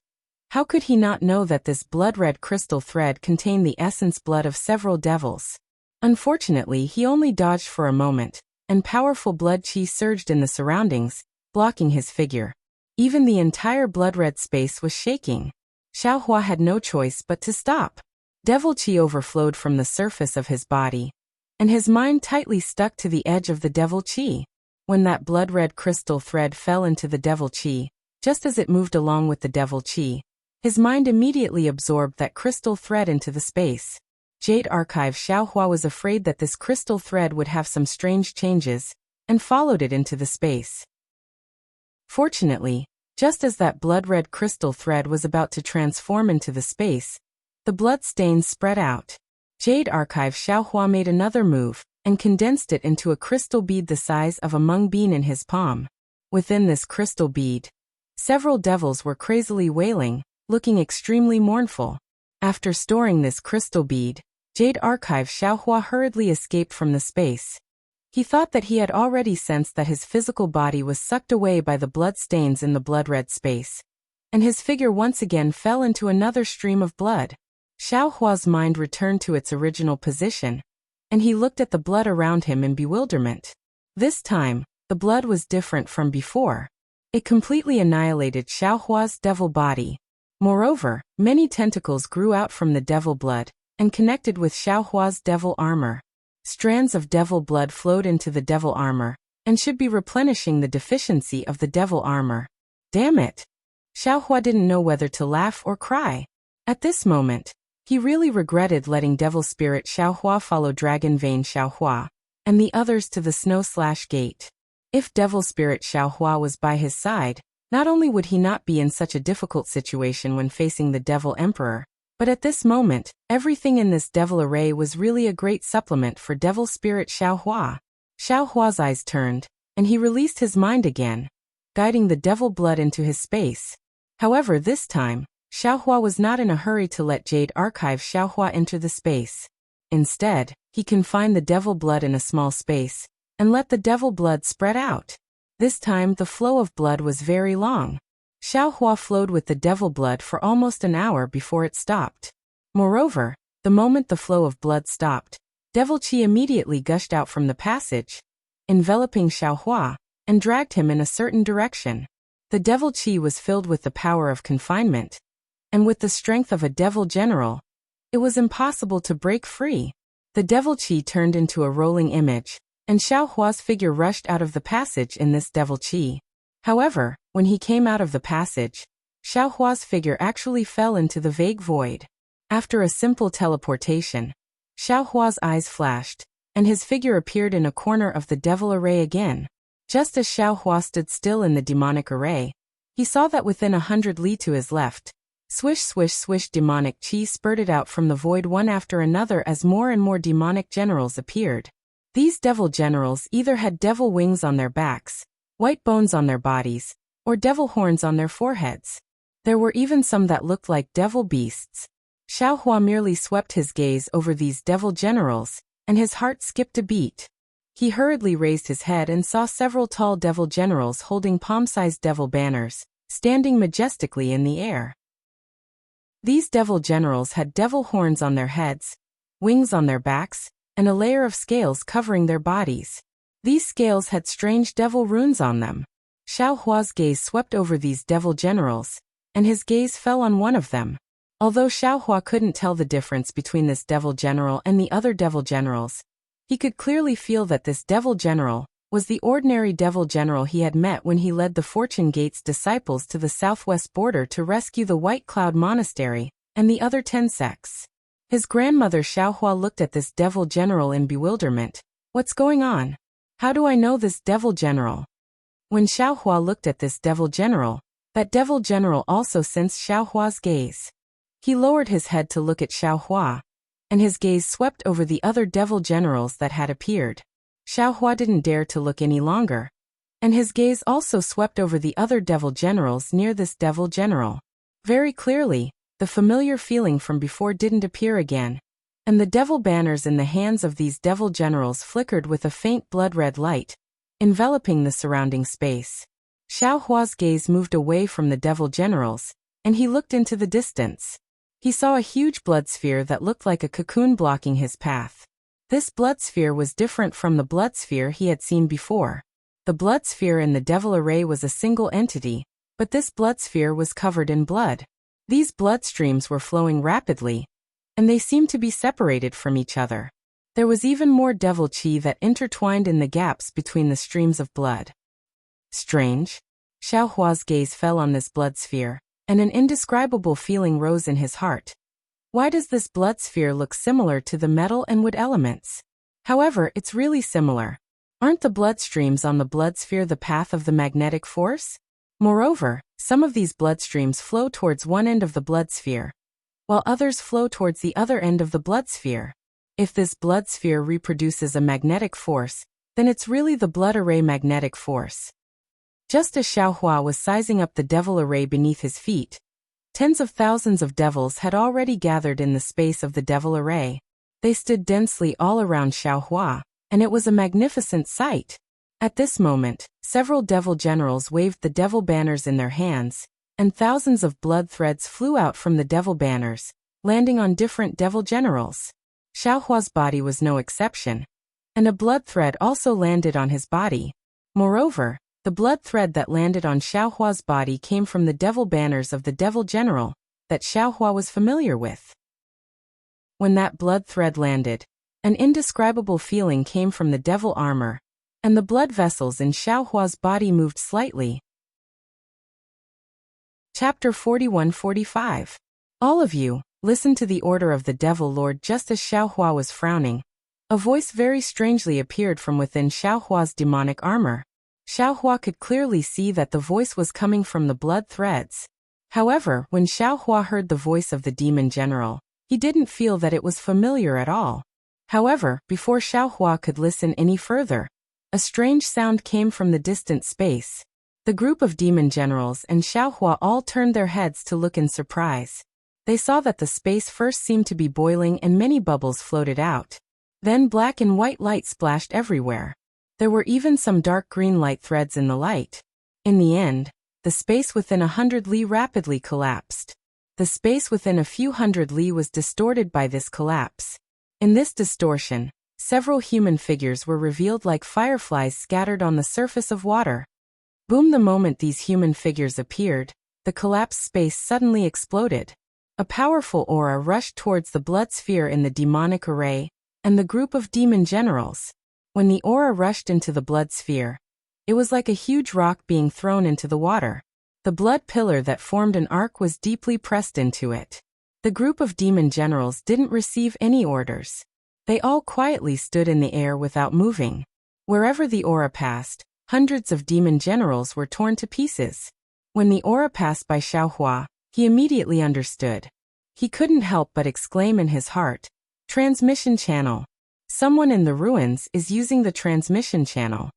how could he not know that this blood-red crystal thread contained the essence blood of several devils? Unfortunately, he only dodged for a moment, and powerful blood qi surged in the surroundings, blocking his figure. Even the entire blood-red space was shaking. Xiaohua had no choice but to stop. Devil qi overflowed from the surface of his body, and his mind tightly stuck to the edge of the devil qi. When that blood-red crystal thread fell into the devil qi, just as it moved along with the devil qi, his mind immediately absorbed that crystal thread into the space. Jade Archive. Xiaohua was afraid that this crystal thread would have some strange changes, and followed it into the space. Fortunately, just as that blood-red crystal thread was about to transform into the space, the blood stains spread out. Jade Archive. Xiaohua made another move, and condensed it into a crystal bead the size of a mung bean in his palm. Within this crystal bead, several devils were crazily wailing, looking extremely mournful. After storing this crystal bead, Jade Archive. Xiaohua hurriedly escaped from the space. He thought that he had already sensed that his physical body was sucked away by the blood stains in the blood-red space, and his figure once again fell into another stream of blood. Xiaohua's mind returned to its original position, and he looked at the blood around him in bewilderment. This time, the blood was different from before. It completely annihilated Xiaohua's devil body. Moreover, many tentacles grew out from the devil blood, and connected with Xiaohua's devil armor. Strands of devil blood flowed into the devil armor, and should be replenishing the deficiency of the devil armor. Damn it! Xiaohua didn't know whether to laugh or cry. At this moment, he really regretted letting devil spirit Xiaohua follow dragon vein Xiaohua, and the others to the snow/gate. If devil spirit Xiaohua was by his side, not only would he not be in such a difficult situation when facing the devil emperor, but at this moment, everything in this devil array was really a great supplement for devil spirit Xiaohua. Xiaohua's eyes turned, and he released his mind again, guiding the devil blood into his space. However, this time, Xiaohua was not in a hurry to let Jade Archive Xiaohua enter the space. Instead, he confined the devil blood in a small space, and let the devil blood spread out. This time the flow of blood was very long. Xiaohua flowed with the devil blood for almost an hour before it stopped. Moreover, the moment the flow of blood stopped, devil qi immediately gushed out from the passage, enveloping Xiaohua, and dragged him in a certain direction. The devil qi was filled with the power of confinement, and with the strength of a devil general, it was impossible to break free. The devil qi turned into a rolling image, and Xiaohua's figure rushed out of the passage in this devil qi. However, when he came out of the passage, Xiaohua's figure actually fell into the vague void. After a simple teleportation, Xiaohua's eyes flashed, and his figure appeared in a corner of the devil array again. Just as Xiaohua stood still in the demonic array, he saw that within 100 li to his left, swish swish swish demonic qi spurted out from the void one after another as more and more demonic generals appeared. These devil generals either had devil wings on their backs, white bones on their bodies, or devil horns on their foreheads. There were even some that looked like devil beasts. Xiaohua merely swept his gaze over these devil generals, and his heart skipped a beat. He hurriedly raised his head and saw several tall devil generals holding palm-sized devil banners, standing majestically in the air. These devil generals had devil horns on their heads, wings on their backs, and a layer of scales covering their bodies. These scales had strange devil runes on them. Xiao Hua's gaze swept over these devil generals, and his gaze fell on one of them. Although Xiao Hua couldn't tell the difference between this devil general and the other devil generals, he could clearly feel that this devil general was the ordinary devil general he had met when he led the Fortune Gate's disciples to the southwest border to rescue the White Cloud Monastery and the other 10 sects. His grandmother Xiao Hua looked at this devil general in bewilderment. What's going on? How do I know this devil general? When Xiao Hua looked at this devil general, that devil general also sensed Xiao Hua's gaze. He lowered his head to look at Xiao Hua, and his gaze swept over the other devil generals that had appeared. Xiao Hua didn't dare to look any longer, and his gaze also swept over the other devil generals near this devil general. Very clearly, the familiar feeling from before didn't appear again, and the devil banners in the hands of these devil generals flickered with a faint blood-red light, enveloping the surrounding space. Xiao Hua's gaze moved away from the devil generals, and he looked into the distance. He saw a huge blood sphere that looked like a cocoon blocking his path. This blood sphere was different from the blood sphere he had seen before. The blood sphere in the devil array was a single entity, but this blood sphere was covered in blood. These blood streams were flowing rapidly, and they seemed to be separated from each other. There was even more devil chi that intertwined in the gaps between the streams of blood. Strange. Xiao Hua's gaze fell on this blood sphere, and an indescribable feeling rose in his heart. Why does this blood sphere look similar to the metal and wood elements? However, it's really similar. Aren't the blood streams on the blood sphere the path of the magnetic force? Moreover, some of these blood streams flow towards one end of the blood sphere, while others flow towards the other end of the blood sphere. If this blood sphere reproduces a magnetic force, then it's really the blood array magnetic force. Just as Xiao Hua was sizing up the devil array beneath his feet, tens of thousands of devils had already gathered in the space of the devil array. They stood densely all around Xiao Hua, and it was a magnificent sight. At this moment, several devil generals waved the devil banners in their hands, and thousands of blood threads flew out from the devil banners, landing on different devil generals. Xiao Hua's body was no exception, and a blood thread also landed on his body. Moreover, the blood thread that landed on Xiao Hua's body came from the devil banners of the devil general that Xiao Hua was familiar with. When that blood thread landed, an indescribable feeling came from the devil armor, and the blood vessels in Xiao Hua's body moved slightly. Chapter 41-45. All of you, listen to the order of the devil lord. Just as Xiao Hua was frowning, a voice very strangely appeared from within Xiao Hua's demonic armor. Xiao Hua could clearly see that the voice was coming from the blood threads. However, when Xiao Hua heard the voice of the demon general, he didn't feel that it was familiar at all. However, before Xiao Hua could listen any further, a strange sound came from the distant space. The group of demon generals and Xiao Hua all turned their heads to look in surprise. They saw that the space first seemed to be boiling and many bubbles floated out. Then black and white light splashed everywhere. There were even some dark green light threads in the light. In the end, the space within 100 li rapidly collapsed. The space within a few hundred li was distorted by this collapse. In this distortion, several human figures were revealed like fireflies scattered on the surface of water. Boom! The moment these human figures appeared, the collapsed space suddenly exploded. A powerful aura rushed towards the blood sphere in the demonic array, and the group of demon generals. When the aura rushed into the blood sphere, it was like a huge rock being thrown into the water. The blood pillar that formed an arc was deeply pressed into it. The group of demon generals didn't receive any orders. They all quietly stood in the air without moving. Wherever the aura passed, hundreds of demon generals were torn to pieces. When the aura passed by Xiao Hua, he immediately understood. He couldn't help but exclaim in his heart, "Transmission channel. Someone in the ruins is using the transmission channel."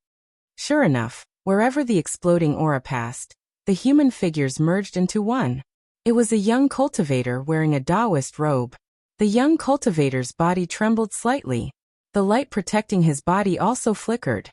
Sure enough, wherever the exploding aura passed, the human figures merged into one. It was a young cultivator wearing a Taoist robe. The young cultivator's body trembled slightly. The light protecting his body also flickered.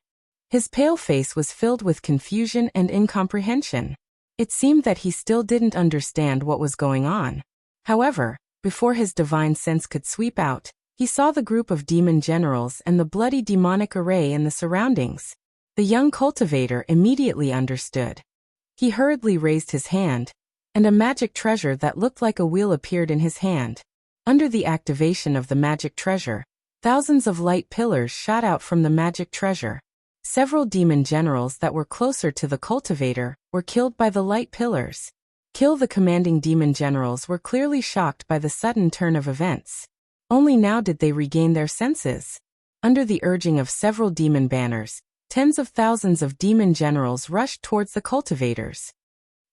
His pale face was filled with confusion and incomprehension. It seemed that he still didn't understand what was going on. However, before his divine sense could sweep out, he saw the group of demon generals and the bloody demonic array in the surroundings. The young cultivator immediately understood. He hurriedly raised his hand, and a magic treasure that looked like a wheel appeared in his hand. Under the activation of the magic treasure, thousands of light pillars shot out from the magic treasure. Several demon generals that were closer to the cultivator were killed by the light pillars. The commanding demon generals were clearly shocked by the sudden turn of events. Only now did they regain their senses. Under the urging of several demon banners, tens of thousands of demon generals rushed towards the cultivators.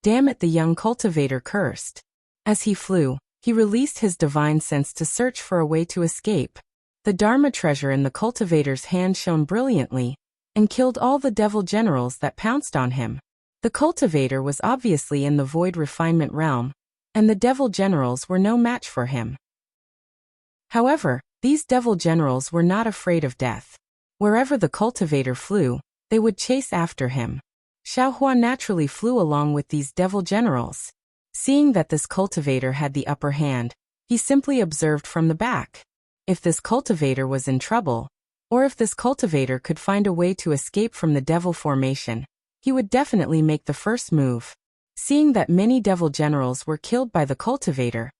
Damn it, the young cultivator cursed. As he flew, he released his divine sense to search for a way to escape. The Dharma treasure in the cultivator's hand shone brilliantly, and killed all the devil generals that pounced on him. The cultivator was obviously in the void refinement realm, and the devil generals were no match for him. However, these devil generals were not afraid of death. Wherever the cultivator flew, they would chase after him. Xiaohua naturally flew along with these devil generals. Seeing that this cultivator had the upper hand, he simply observed from the back. If this cultivator was in trouble, or if this cultivator could find a way to escape from the devil formation, he would definitely make the first move. Seeing that many devil generals were killed by the cultivator,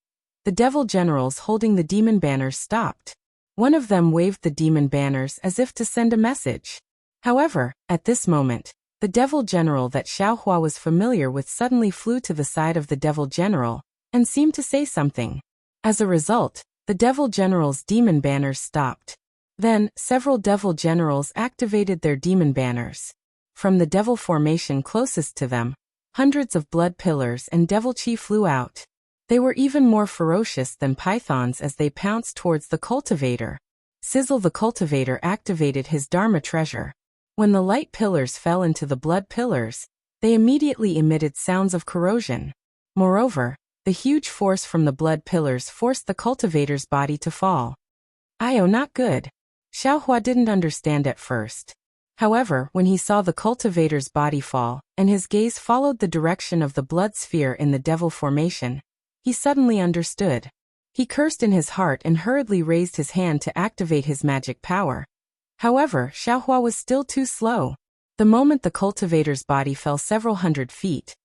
the devil generals holding the demon banners stopped. One of them waved the demon banners as if to send a message. However, at this moment, the devil general that Xiaohua was familiar with suddenly flew to the side of the devil general, and seemed to say something. As a result, the devil general's demon banners stopped. Then, several devil generals activated their demon banners. From the devil formation closest to them, hundreds of blood pillars and devil chi flew out. They were even more ferocious than pythons as they pounced towards the cultivator. Sizzle, the cultivator activated his Dharma treasure. When the light pillars fell into the blood pillars, they immediately emitted sounds of corrosion. Moreover, the huge force from the blood pillars forced the cultivator's body to fall. Not good. Xiaohua didn't understand at first. However, when he saw the cultivator's body fall, and his gaze followed the direction of the blood sphere in the devil formation, he suddenly understood. He cursed in his heart and hurriedly raised his hand to activate his magic power. However, Xiaohua was still too slow. The moment the cultivator's body fell several hundred feet,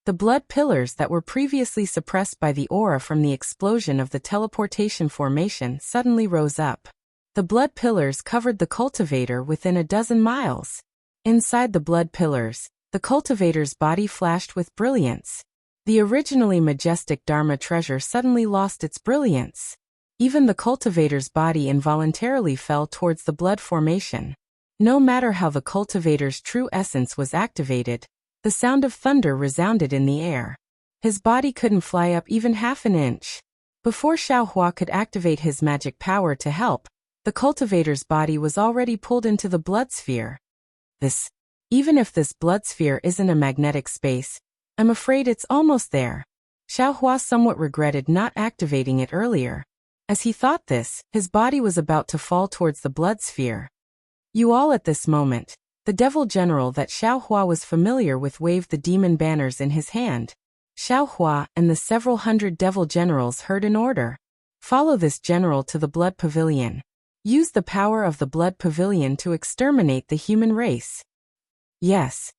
the blood pillars that were previously suppressed by the aura from the explosion of the teleportation formation suddenly rose up. The blood pillars covered the cultivator within a dozen miles. Inside the blood pillars, the cultivator's body flashed with brilliance. The originally majestic Dharma treasure suddenly lost its brilliance. Even the cultivator's body involuntarily fell towards the blood formation. No matter how the cultivator's true essence was activated, the sound of thunder resounded in the air. His body couldn't fly up even half an inch. Before Xiaohua could activate his magic power to help, the cultivator's body was already pulled into the blood sphere. Even if this blood sphere isn't a magnetic space, I'm afraid it's almost there. Xiaohua somewhat regretted not activating it earlier. As he thought this, his body was about to fall towards the blood sphere. At this moment, the devil general that Xiaohua was familiar with waved the demon banners in his hand. Xiaohua and the several hundred devil generals heard an order. Follow this general to the blood pavilion. Use the power of the blood pavilion to exterminate the human race. Yes.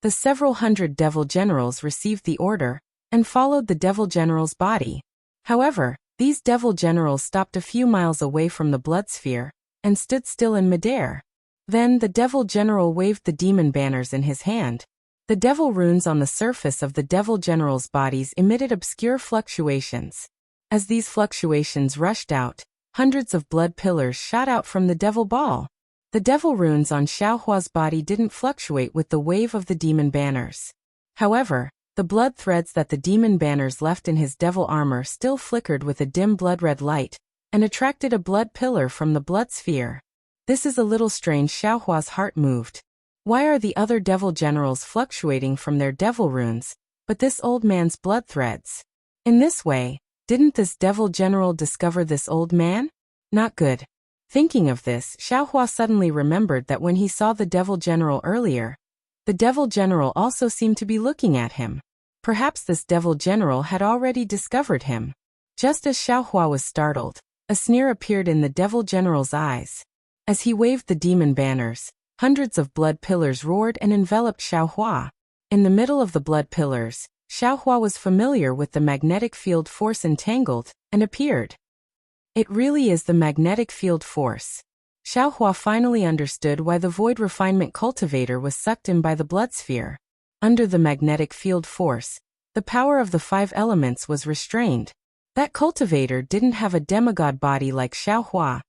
The several hundred devil generals received the order, and followed the devil general's body. However, these devil generals stopped a few miles away from the blood sphere, and stood still in midair. Then the devil general waved the demon banners in his hand. The devil runes on the surface of the devil general's bodies emitted obscure fluctuations. As these fluctuations rushed out, hundreds of blood pillars shot out from the devil ball. The devil runes on Xiaohua's body didn't fluctuate with the wave of the demon banners. However, the blood threads that the demon banners left in his devil armor still flickered with a dim blood-red light, and attracted a blood pillar from the blood sphere. This is a little strange. Xiaohua's heart moved. Why are the other devil generals fluctuating from their devil runes, but this old man's blood threads? In this way, didn't this devil general discover this old man? Not good. Thinking of this, Xiaohua suddenly remembered that when he saw the devil general earlier, The devil general also seemed to be looking at him. Perhaps this devil general had already discovered him. Just as Xiaohua was startled, a sneer appeared in the devil general's eyes. As he waved the demon banners, hundreds of blood pillars roared and enveloped Xiaohua. In the middle of the blood pillars, Xiaohua was familiar with the magnetic field force entangled, and appeared. It really is the magnetic field force. Xiaohua finally understood why the void refinement cultivator was sucked in by the blood sphere. Under the magnetic field force, the power of the 5 elements was restrained. That cultivator didn't have a demigod body like Xiaohua.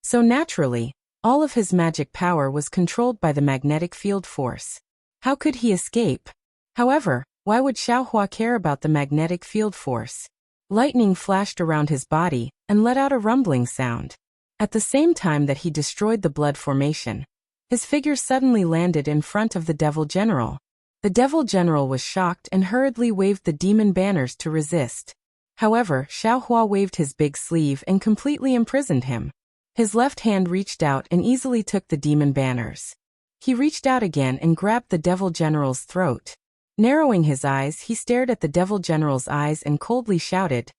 So naturally, all of his magic power was controlled by the magnetic field force. How could he escape? However, why would Xiaohua care about the magnetic field force? Lightning flashed around his body and let out a rumbling sound. At the same time that he destroyed the blood formation, his figure suddenly landed in front of the devil general. The devil general was shocked and hurriedly waved the demon banners to resist. However, Xiaohua waved his big sleeve and completely imprisoned him. His left hand reached out and easily took the demon banners. He reached out again and grabbed the devil general's throat. Narrowing his eyes, he stared at the devil general's eyes and coldly shouted,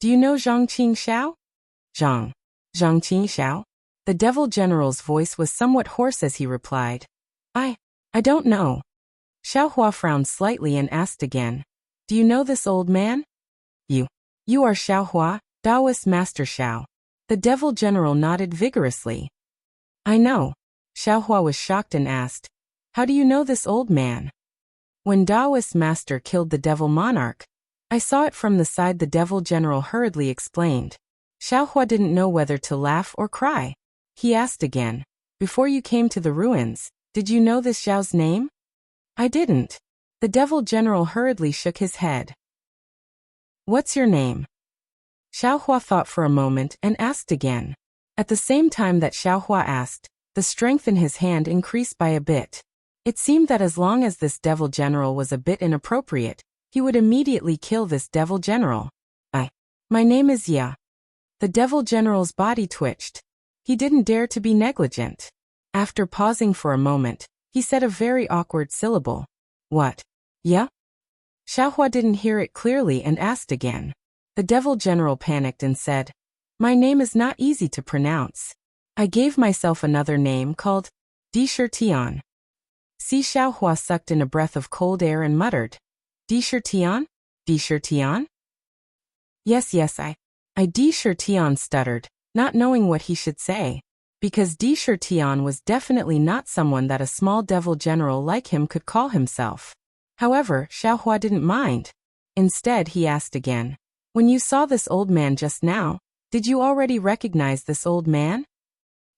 "Do you know Zhangqing Xiao?" Zhangqing Xiao? The devil general's voice was somewhat hoarse as he replied, I don't know." Xiaohua frowned slightly and asked again, "Do you know this old man?" You are Xiaohua, Taoist Master Xiao." The devil general nodded vigorously. "I know." Xiaohua was shocked and asked, "How do you know this old man?" "When Taoist Master killed the devil monarch, I saw it from the side," the devil general hurriedly explained. Xiaohua didn't know whether to laugh or cry. He asked again, "Before you came to the ruins, did you know this Xiao's name?" "I didn't." The devil general hurriedly shook his head. "What's your name?" Xiaohua thought for a moment and asked again. At the same time that Xiaohua asked, the strength in his hand increased by a bit. It seemed that as long as this devil general was a bit inappropriate, he would immediately kill this devil general. My name is Ya." The devil general's body twitched. He didn't dare to be negligent. After pausing for a moment, he said a very awkward syllable. "What? Ya?" Xiaohua didn't hear it clearly and asked again. The devil general panicked and said, "My name is not easy to pronounce. I gave myself another name called Dishirtian." Xiaohua sucked in a breath of cold air and muttered, "Dishirtian? Dishirtian?" Yes, I Dishirtian stuttered, not knowing what he should say. Because Dishirtian was definitely not someone that a small devil general like him could call himself. However, Xiaohua didn't mind. Instead, he asked again, "When you saw this old man just now, did you already recognize this old man?"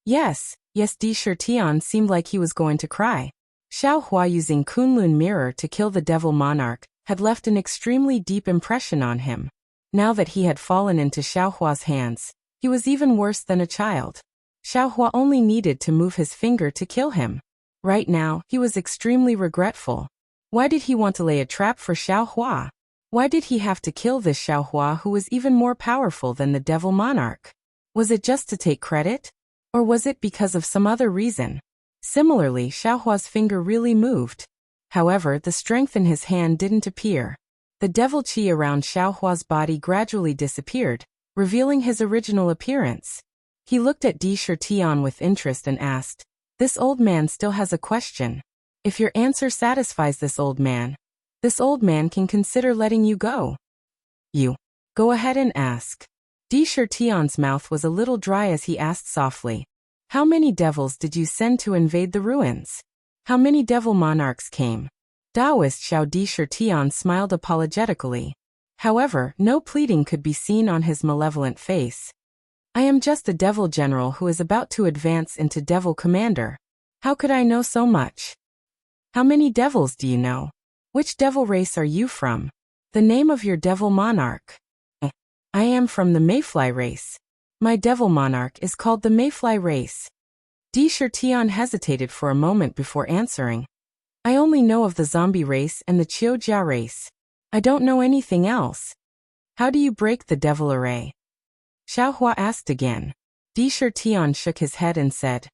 Yes, Dishirtian seemed like he was going to cry. Xiaohua using Kunlun mirror to kill the devil monarch had left an extremely deep impression on him. Now that he had fallen into Xiaohua's hands, he was even worse than a child. Xiaohua only needed to move his finger to kill him. Right now, he was extremely regretful. Why did he want to lay a trap for Xiaohua? Why did he have to kill this Xiaohua who was even more powerful than the devil monarch? Was it just to take credit? Or was it because of some other reason? Similarly, Xiaohua's finger really moved. However, the strength in his hand didn't appear. The devil qi around Xiaohua's body gradually disappeared, revealing his original appearance. He looked at Dishirtian with interest and asked, "This old man still has a question. If your answer satisfies this old man can consider letting you go." "You go ahead and ask." Dishirtian's mouth was a little dry as he asked softly, "How many devils did you send to invade the ruins? How many devil monarchs came?" Taoist Xiao Dishirtian smiled apologetically. However, no pleading could be seen on his malevolent face. "I am just a devil general who is about to advance into devil commander. How could I know so much?" "How many devils do you know? Which devil race are you from? The name of your devil monarch?" "I am from the Mayfly race. My devil monarch is called the Mayfly race." Dishirtian hesitated for a moment before answering. "I only know of the zombie race and the Qiujia race. I don't know anything else." "How do you break the devil array?" Xiaohua asked again. Dishirtian shook his head and said,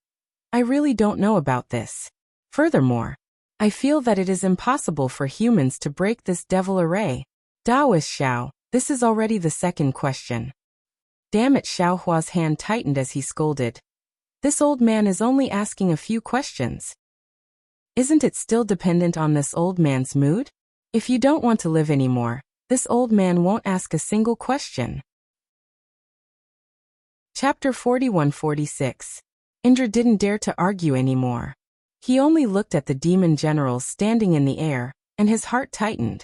"I really don't know about this. Furthermore, I feel that it is impossible for humans to break this devil array. Taoist Xiao, this is already the second question. Damn it, Xiao Hua's hand tightened as he scolded. This old man is only asking a few questions. Isn't it still dependent on this old man's mood? If you don't want to live anymore, this old man won't ask a single question. Chapter 41-46. Indra didn't dare to argue anymore. He only looked at the demon generals standing in the air, and his heart tightened.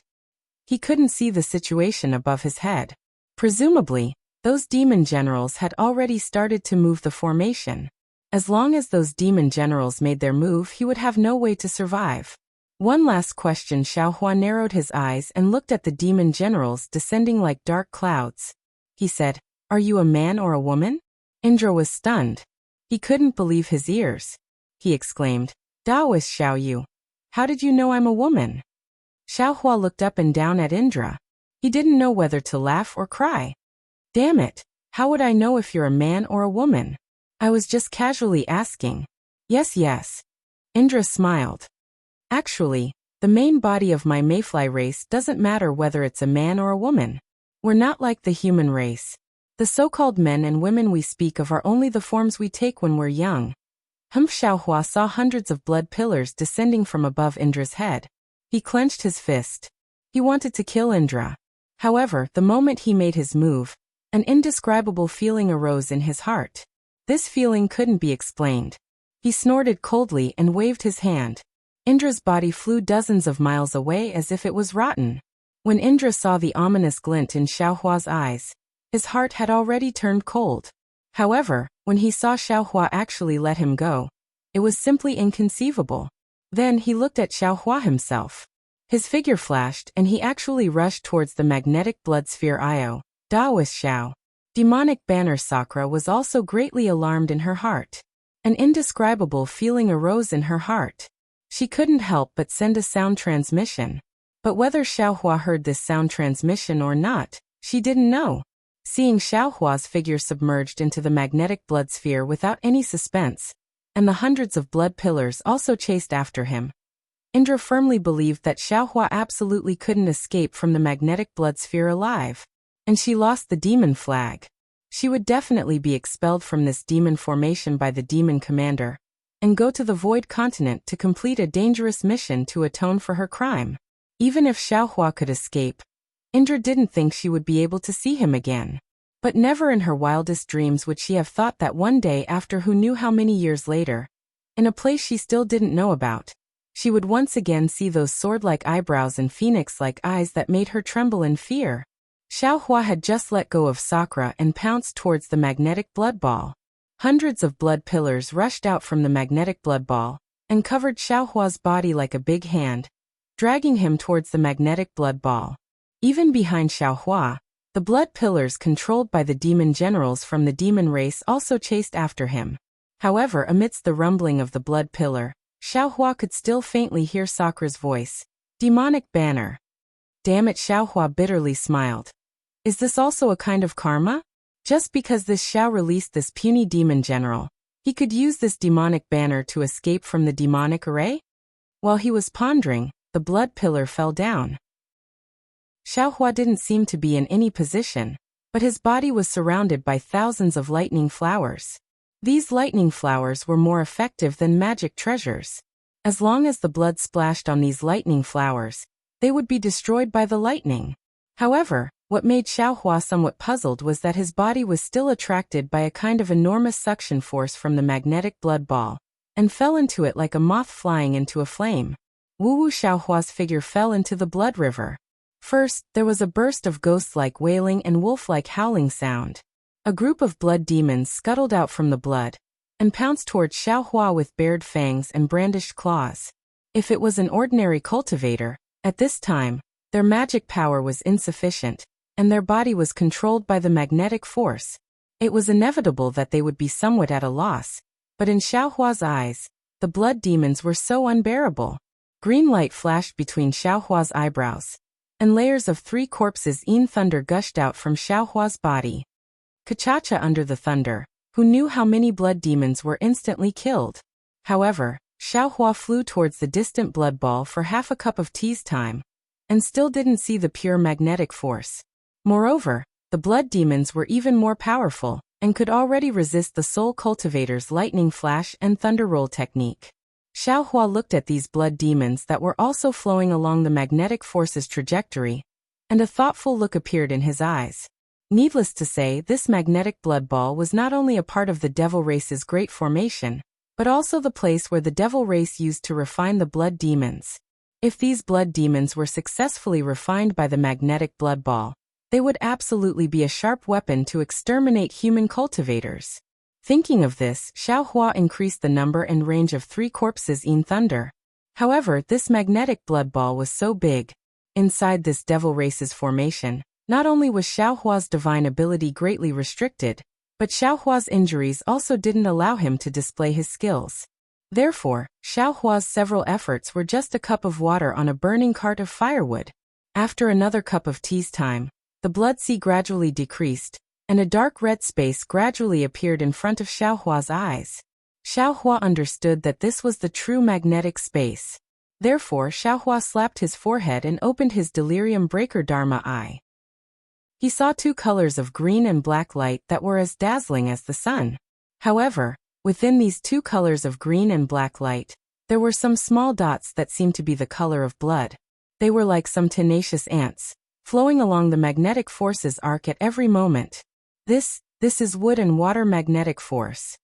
He couldn't see the situation above his head. Presumably, those demon generals had already started to move the formation. As long as those demon generals made their move, he would have no way to survive. One last question. Xiao Hua narrowed his eyes and looked at the demon generals descending like dark clouds. He said, "Are you a man or a woman?" Indra was stunned. He couldn't believe his ears. He exclaimed, "Taoist Xiao Yu, how did you know I'm a woman?" Xiao Hua looked up and down at Indra. He didn't know whether to laugh or cry. Damn it, how would I know if you're a man or a woman? I was just casually asking. Yes. Indra smiled. Actually, the main body of my mayfly race doesn't matter whether it's a man or a woman. We're not like the human race. The so-called men and women we speak of are only the forms we take when we're young. Xiao Hua saw hundreds of blood pillars descending from above Indra's head. He clenched his fist. He wanted to kill Indra. However, the moment he made his move, an indescribable feeling arose in his heart. This feeling couldn't be explained. He snorted coldly and waved his hand. Indra's body flew dozens of miles away as if it was rotten. When Indra saw the ominous glint in Xiao Hua's eyes, his heart had already turned cold. However, when he saw Xiao Hua actually let him go, it was simply inconceivable. Then he looked at Xiao Hua himself. His figure flashed and he actually rushed towards the magnetic blood sphere Io. Taoist Xiao. Demonic banner Sakura was also greatly alarmed in her heart. An indescribable feeling arose in her heart. She couldn't help but send a sound transmission. But whether Xiao Hua heard this sound transmission or not, she didn't know. Seeing Xiao Hua's figure submerged into the magnetic blood sphere without any suspense, and the hundreds of blood pillars also chased after him, Indra firmly believed that Xiao Hua absolutely couldn't escape from the magnetic blood sphere alive. And she lost the demon flag. She would definitely be expelled from this demon formation by the demon commander, and go to the Void Continent to complete a dangerous mission to atone for her crime. Even if Xiao Hua could escape, Indra didn't think she would be able to see him again. But never in her wildest dreams would she have thought that one day, after who knew how many years later, in a place she still didn't know about, she would once again see those sword-like eyebrows and phoenix-like eyes that made her tremble in fear. Xiao Hua had just let go of Sakura and pounced towards the magnetic blood ball. Hundreds of blood pillars rushed out from the magnetic blood ball and covered Xiao Hua's body like a big hand, dragging him towards the magnetic blood ball. Even behind Xiao Hua, the blood pillars controlled by the demon generals from the demon race also chased after him. However, amidst the rumbling of the blood pillar, Xiao Hua could still faintly hear Sakura's voice. Demonic banner. Damn it, Xiao Hua bitterly smiled. Is this also a kind of karma? Just because this Xiao released this puny demon general, he could use this demonic banner to escape from the demonic array? While he was pondering, the blood pillar fell down. Xiao Hua didn't seem to be in any position, but his body was surrounded by thousands of lightning flowers. These lightning flowers were more effective than magic treasures. As long as the blood splashed on these lightning flowers, they would be destroyed by the lightning. However, what made Xiao Hua somewhat puzzled was that his body was still attracted by a kind of enormous suction force from the magnetic blood ball, and fell into it like a moth flying into a flame. Wu Xiao Hua's figure fell into the blood river. First, there was a burst of ghost-like wailing and wolf-like howling sound. A group of blood demons scuttled out from the blood, and pounced towards Xiao Hua with bared fangs and brandished claws. If it was an ordinary cultivator, at this time, their magic power was insufficient, and their body was controlled by the magnetic force. It was inevitable that they would be somewhat at a loss, but in Xiao Hua's eyes, the blood demons were so unbearable. Green light flashed between Xiao Hua's eyebrows, and layers of 3 corpses in thunder gushed out from Xiao Hua's body. Kachacha under the thunder, who knew how many blood demons were instantly killed. However, Xiaohua flew towards the distant blood ball for half a cup of tea's time, and still didn't see the pure magnetic force. Moreover, the blood demons were even more powerful, and could already resist the soul cultivator's lightning flash and thunder roll technique. Xiaohua looked at these blood demons that were also flowing along the magnetic force's trajectory, and a thoughtful look appeared in his eyes. Needless to say, this magnetic blood ball was not only a part of the devil race's great formation, but also the place where the devil race used to refine the blood demons. If these blood demons were successfully refined by the magnetic blood ball, they would absolutely be a sharp weapon to exterminate human cultivators. Thinking of this, Xiaohua increased the number and range of 3 corpses in thunder. However, this magnetic blood ball was so big. Inside this devil race's formation, not only was Xiaohua's divine ability greatly restricted, but Xiaohua's injuries also didn't allow him to display his skills. Therefore, Xiaohua's several efforts were just a cup of water on a burning cart of firewood. After another cup of tea's time, the blood sea gradually decreased, and a dark red space gradually appeared in front of Xiaohua's eyes. Xiaohua understood that this was the true magnetic space. Therefore, Xiaohua slapped his forehead and opened his delirium breaker Dharma eye. He saw 2 colors of green and black light that were as dazzling as the sun. However, within these 2 colors of green and black light, there were some small dots that seemed to be the color of blood. They were like some tenacious ants, flowing along the magnetic force's arc at every moment. This is wood and water magnetic force.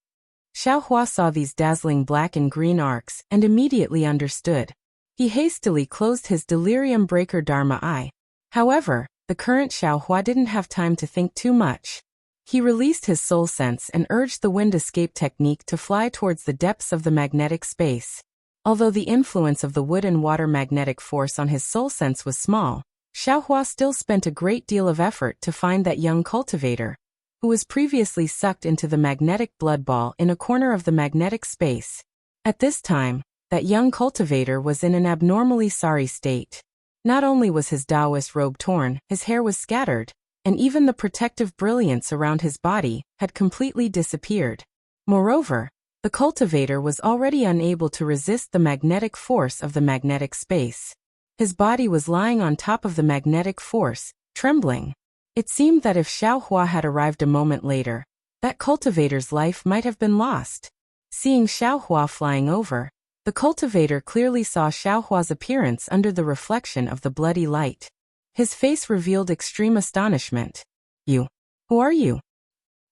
Xiaohua saw these dazzling black and green arcs and immediately understood. He hastily closed his delirium breaker Dharma eye. However, the current Xiaohua didn't have time to think too much. He released his soul sense and urged the wind escape technique to fly towards the depths of the magnetic space. Although the influence of the wood and water magnetic force on his soul sense was small, Xiaohua still spent a great deal of effort to find that young cultivator, who was previously sucked into the magnetic blood ball in a corner of the magnetic space. At this time, that young cultivator was in an abnormally sorry state. Not only was his Taoist robe torn, his hair was scattered, and even the protective brilliance around his body had completely disappeared. Moreover, the cultivator was already unable to resist the magnetic force of the magnetic space. His body was lying on top of the magnetic force, trembling. It seemed that if Xiaohua had arrived a moment later, that cultivator's life might have been lost. Seeing Xiaohua flying over, the cultivator clearly saw Xiaohua's appearance under the reflection of the bloody light. His face revealed extreme astonishment. "You? Who are you?"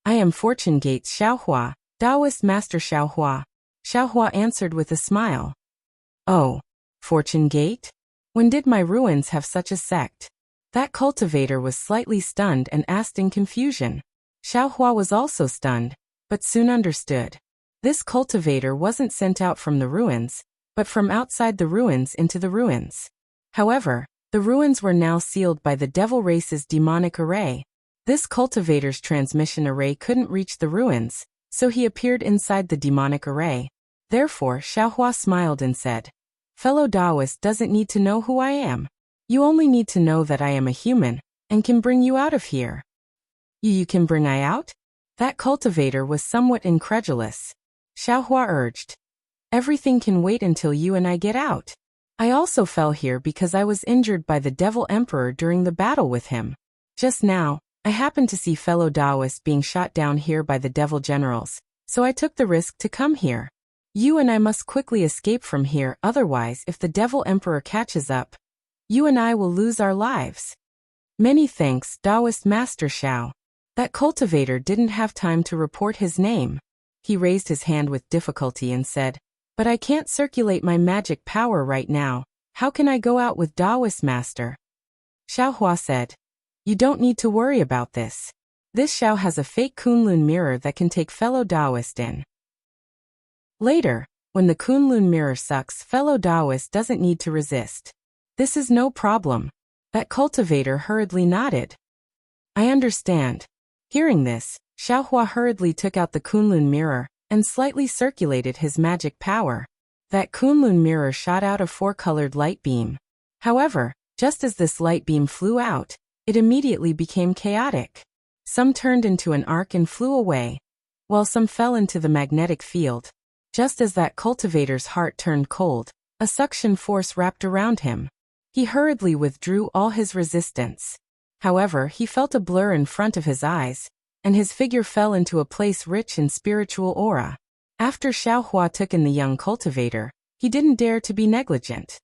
"I am Fortune Gate's Xiaohua, Taoist Master Xiaohua." Xiaohua answered with a smile. "Oh, Fortune Gate? When did my ruins have such a sect?" That cultivator was slightly stunned and asked in confusion. Xiaohua was also stunned, but soon understood. This cultivator wasn't sent out from the ruins, but from outside the ruins into the ruins. However, the ruins were now sealed by the devil race's demonic array. This cultivator's transmission array couldn't reach the ruins, so he appeared inside the demonic array. Therefore, Xiaohua smiled and said, "Fellow Taoist doesn't need to know who I am. You only need to know that I am a human, and can bring you out of here." You can bring I out?" That cultivator was somewhat incredulous. Xiaohua urged, "Everything can wait until you and I get out. I also fell here because I was injured by the Devil Emperor during the battle with him. Just now, I happened to see fellow Taoists being shot down here by the Devil Generals, so I took the risk to come here. You and I must quickly escape from here, otherwise if the Devil Emperor catches up, you and I will lose our lives." "Many thanks, Taoist Master Xiao." That cultivator didn't have time to report his name. He raised his hand with difficulty and said, "But I can't circulate my magic power right now. How can I go out with Taoist Master?" Xiaohua said, "You don't need to worry about this. This Xiao has a fake Kunlun mirror that can take fellow Taoist in. Later, when the Kunlun mirror sucks, fellow Taoist doesn't need to resist. This is no problem." That cultivator hurriedly nodded. "I understand." Hearing this, Xiaohua hurriedly took out the Kunlun mirror and slightly circulated his magic power. That Kunlun mirror shot out a 4-colored light beam. However, just as this light beam flew out, it immediately became chaotic. Some turned into an arc and flew away, while some fell into the magnetic field. Just as that cultivator's heart turned cold, a suction force wrapped around him. He hurriedly withdrew all his resistance. However, he felt a blur in front of his eyes, and his figure fell into a place rich in spiritual aura. After Xiaohua took in the young cultivator, he didn't dare to be negligent.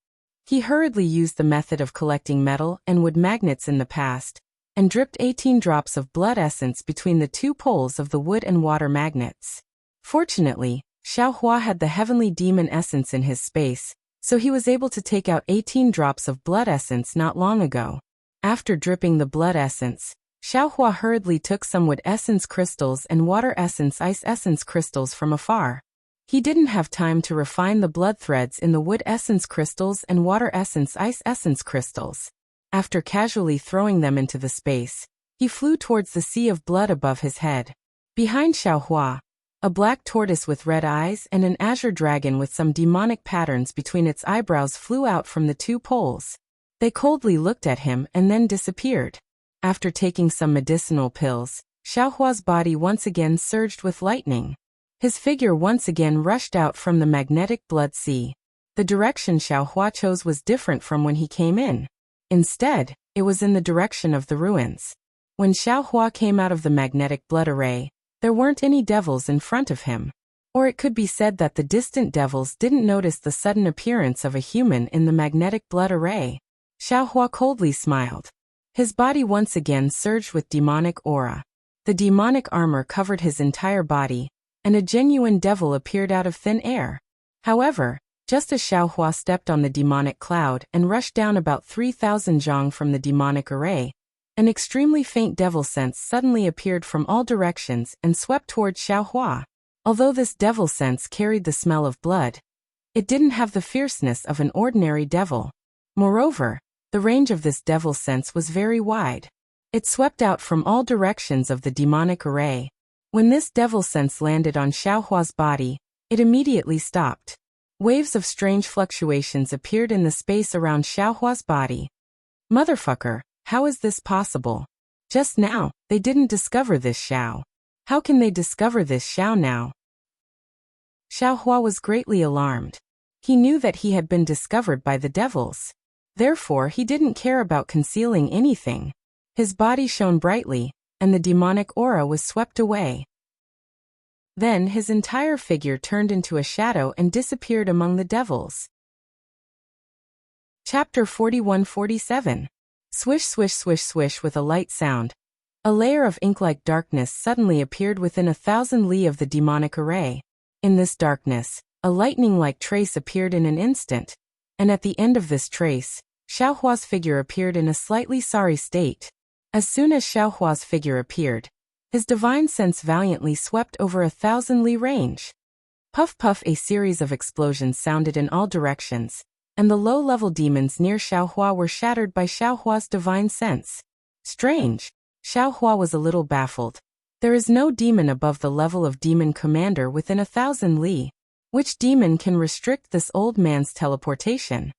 He hurriedly used the method of collecting metal and wood magnets in the past, and dripped 18 drops of blood essence between the two poles of the wood and water magnets. Fortunately, Xiaohua had the heavenly demon essence in his space, so he was able to take out 18 drops of blood essence not long ago. After dripping the blood essence, Xiaohua hurriedly took some wood essence crystals and water essence ice essence crystals from afar. He didn't have time to refine the blood threads in the wood essence crystals and water essence ice essence crystals. After casually throwing them into the space, he flew towards the sea of blood above his head. Behind Xiaohua, a black tortoise with red eyes and an azure dragon with some demonic patterns between its eyebrows flew out from the two poles. They coldly looked at him and then disappeared. After taking some medicinal pills, Xiaohua's body once again surged with lightning. His figure once again rushed out from the magnetic blood sea. The direction Xiaohua chose was different from when he came in. Instead, it was in the direction of the ruins. When Xiaohua came out of the magnetic blood array, there weren't any devils in front of him. Or it could be said that the distant devils didn't notice the sudden appearance of a human in the magnetic blood array. Xiaohua coldly smiled. His body once again surged with demonic aura. The demonic armor covered his entire body, and a genuine devil appeared out of thin air. However, just as Xiaohua stepped on the demonic cloud and rushed down about 3,000 zhang from the demonic array, an extremely faint devil sense suddenly appeared from all directions and swept towards Xiaohua. Although this devil sense carried the smell of blood, it didn't have the fierceness of an ordinary devil. Moreover, the range of this devil sense was very wide. It swept out from all directions of the demonic array. When this devil sense landed on Xiaohua's body, it immediately stopped. Waves of strange fluctuations appeared in the space around Xiaohua's body. Motherfucker, how is this possible? Just now, they didn't discover this Xiao. How can they discover this Xiao now? Xiaohua was greatly alarmed. He knew that he had been discovered by the devils. Therefore, he didn't care about concealing anything. His body shone brightly, and the demonic aura was swept away. Then his entire figure turned into a shadow and disappeared among the devils. Chapter 41-47. Swish swish swish swish. With a light sound, a layer of ink-like darkness suddenly appeared within 1,000 li of the demonic array. In this darkness, a lightning-like trace appeared in an instant, and at the end of this trace, Xiaohua's figure appeared in a slightly sorry state. As soon as Xiaohua's figure appeared, his divine sense valiantly swept over 1,000 li range. Puff puff, a series of explosions sounded in all directions, and the low-level demons near Xiaohua were shattered by Xiaohua's divine sense. Strange. Xiaohua was a little baffled. There is no demon above the level of demon commander within 1,000 li. Which demon can restrict this old man's teleportation?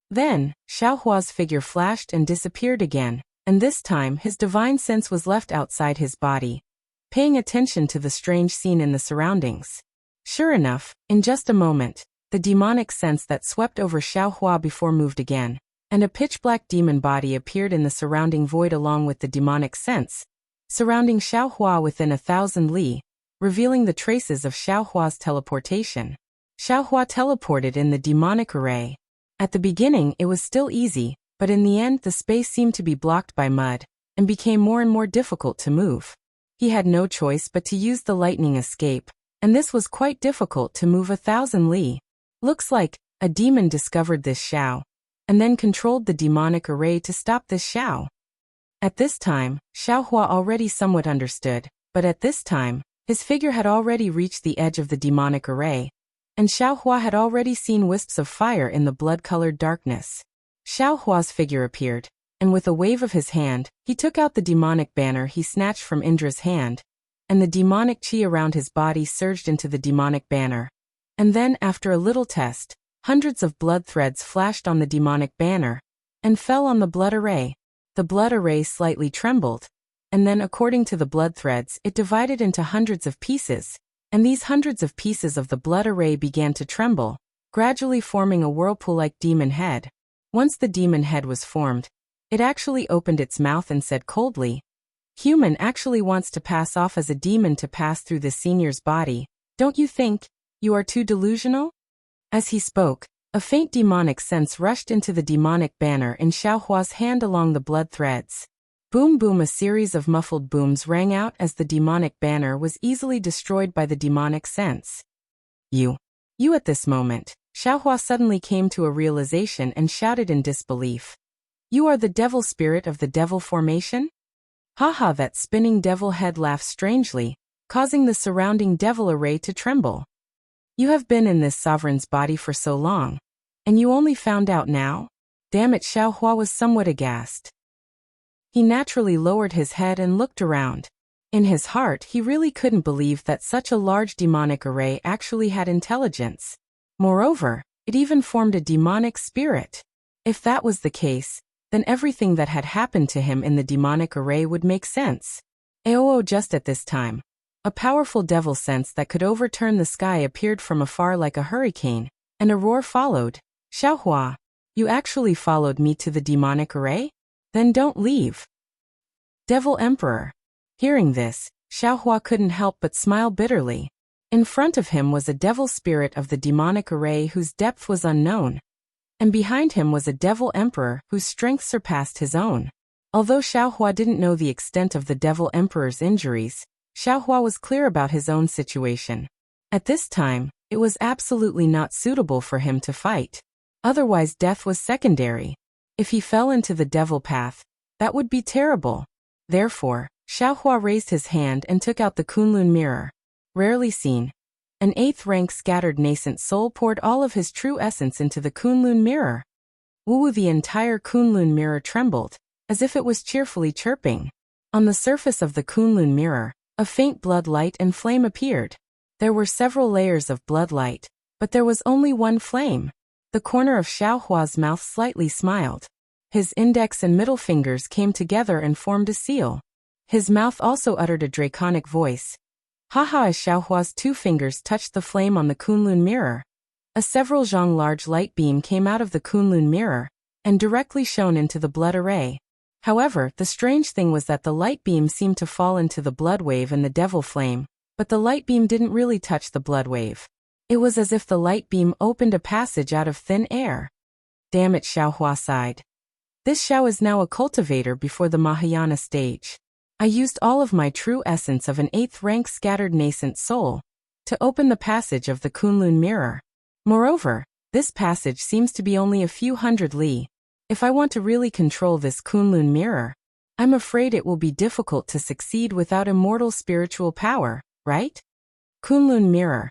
Then, Xiaohua's figure flashed and disappeared again, and this time his divine sense was left outside his body, paying attention to the strange scene in the surroundings. Sure enough, in just a moment, the demonic sense that swept over Xiaohua before moved again, and a pitch-black demon body appeared in the surrounding void along with the demonic sense, surrounding Xiaohua within 1,000 li, revealing the traces of Xiaohua's teleportation. Xiaohua teleported in the demonic array. At the beginning it was still easy, but in the end the space seemed to be blocked by mud, and became more and more difficult to move. He had no choice but to use the lightning escape, and this was quite difficult to move 1,000 li. Looks like a demon discovered this Xiao, and then controlled the demonic array to stop this Xiao. At this time, Xiaohua already somewhat understood, but at this time, his figure had already reached the edge of the demonic array, and Xiaohua had already seen wisps of fire in the blood-colored darkness. Xiaohua's figure appeared, and with a wave of his hand, he took out the demonic banner he snatched from Indra's hand, and the demonic chi around his body surged into the demonic banner. And then, after a little test, hundreds of blood threads flashed on the demonic banner, and fell on the blood array. The blood array slightly trembled, and then according to the blood threads it divided into hundreds of pieces, and these hundreds of pieces of the blood array began to tremble, gradually forming a whirlpool-like demon head. Once the demon head was formed, it actually opened its mouth and said coldly, "Human actually wants to pass off as a demon to pass through the senior's body. Don't you think you are too delusional?" As he spoke, a faint demonic sense rushed into the demonic banner in Xiaohua's hand along the blood threads. Boom boom, a series of muffled booms rang out as the demonic banner was easily destroyed by the demonic sense. You at this moment, Xiaohua suddenly came to a realization and shouted in disbelief. "You are the devil spirit of the devil formation?" Haha, that spinning devil head laughed strangely, causing the surrounding devil array to tremble. "You have been in this sovereign's body for so long, and you only found out now? Damn it!" Xiaohua was somewhat aghast. He naturally lowered his head and looked around. In his heart, he really couldn't believe that such a large demonic array actually had intelligence. Moreover, it even formed a demonic spirit. If that was the case, then everything that had happened to him in the demonic array would make sense. Just at this time, a powerful devil sense that could overturn the sky appeared from afar like a hurricane, and a roar followed. "Xiaohua, you actually followed me to the demonic array? Then don't leave." Devil Emperor. Hearing this, Xiaohua couldn't help but smile bitterly. In front of him was a devil spirit of the demonic array whose depth was unknown, and behind him was a devil emperor whose strength surpassed his own. Although Xiaohua didn't know the extent of the devil emperor's injuries, Xiaohua was clear about his own situation. At this time, it was absolutely not suitable for him to fight. Otherwise, death was secondary. If he fell into the devil path, that would be terrible. Therefore, Xiaohua raised his hand and took out the Kunlun mirror. Rarely seen, an 8th-rank scattered nascent soul poured all of his true essence into the Kunlun mirror. Woo! The entire Kunlun mirror trembled, as if it was cheerfully chirping. On the surface of the Kunlun mirror, a faint blood light and flame appeared. There were several layers of blood light, but there was only one flame. The corner of Xiaohua's mouth slightly smiled. His index and middle fingers came together and formed a seal. His mouth also uttered a draconic voice. Haha! As Xiaohua's 2 fingers touched the flame on the Kunlun mirror, a several zhang large light beam came out of the Kunlun mirror and directly shone into the blood array. However, the strange thing was that the light beam seemed to fall into the blood wave and the devil flame, but the light beam didn't really touch the blood wave. It was as if the light beam opened a passage out of thin air. Damn it, Xiaohua sighed. This Xiao is now a cultivator before the Mahayana stage. I used all of my true essence of an 8th-rank scattered nascent soul to open the passage of the Kunlun mirror. Moreover, this passage seems to be only a few hundred li. If I want to really control this Kunlun mirror, I'm afraid it will be difficult to succeed without immortal spiritual power, right? Kunlun mirror.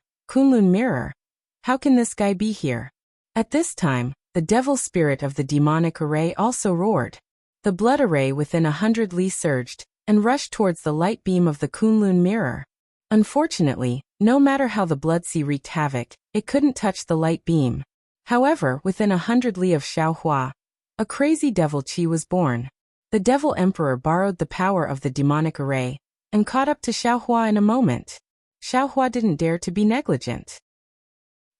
How can this guy be here? At this time, the devil spirit of the demonic array also roared. The blood array within 100 li surged and rushed towards the light beam of the Kunlun mirror. Unfortunately, no matter how the blood sea wreaked havoc, it couldn't touch the light beam. However, within 100 li of Xiaohua, a crazy devil chi was born. The devil emperor borrowed the power of the demonic array and caught up to Xiaohua in a moment. Xiaohua didn't dare to be negligent.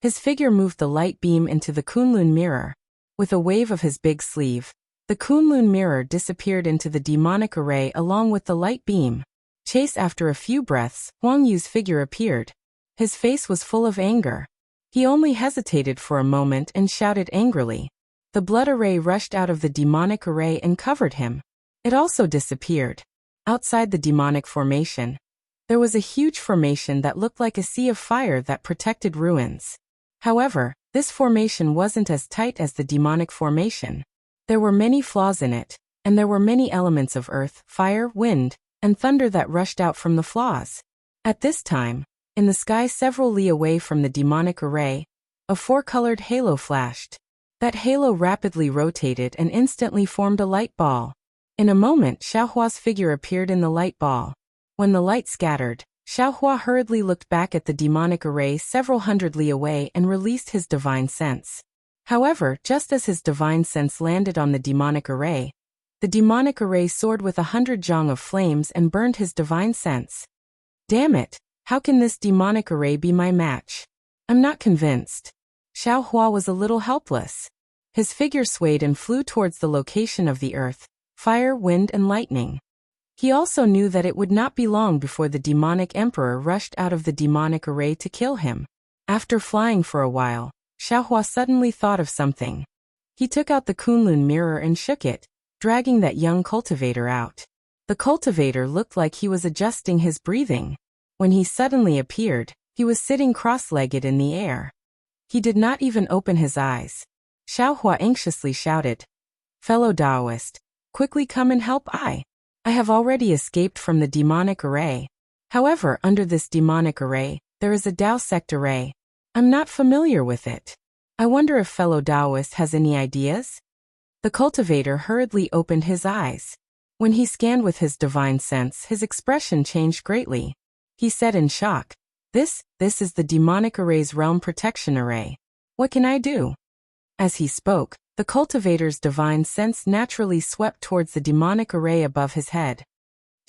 His figure moved the light beam into the Kunlun mirror. With a wave of his big sleeve, the Kunlun mirror disappeared into the demonic array along with the light beam. Chase after a few breaths, Huang Yu's figure appeared. His face was full of anger. He only hesitated for a moment and shouted angrily. The blood array rushed out of the demonic array and covered him. It also disappeared. Outside the demonic formation, there was a huge formation that looked like a sea of fire that protected ruins. However, this formation wasn't as tight as the demonic formation. There were many flaws in it, and there were many elements of earth, fire, wind, and thunder that rushed out from the flaws. At this time, in the sky several li away from the demonic array, a 4-colored halo flashed. That halo rapidly rotated and instantly formed a light ball. In a moment, Xiaohua's figure appeared in the light ball. When the light scattered, Xiaohua hurriedly looked back at the demonic array several hundred li away and released his divine sense. However, just as his divine sense landed on the demonic array soared with 100 zhang of flames and burned his divine sense. Damn it! How can this demonic array be my match? I'm not convinced. Xiao Hua was a little helpless. His figure swayed and flew towards the location of the earth, fire, wind, and lightning. He also knew that it would not be long before the demonic emperor rushed out of the demonic array to kill him. After flying for a while, Xiao Hua suddenly thought of something. He took out the Kunlun mirror and shook it, dragging that young cultivator out. The cultivator looked like he was adjusting his breathing. When he suddenly appeared, he was sitting cross-legged in the air. He did not even open his eyes. Xiao Hua anxiously shouted, "Fellow Taoist, quickly come and help I have already escaped from the demonic array. However, under this demonic array, there is a Tao sect array. I'm not familiar with it. I wonder if fellow Taoist has any ideas?" The cultivator hurriedly opened his eyes. When he scanned with his divine sense, his expression changed greatly. He said in shock, This is the demonic array's realm protection array. What can I do?" As he spoke, the cultivator's divine sense naturally swept towards the demonic array above his head.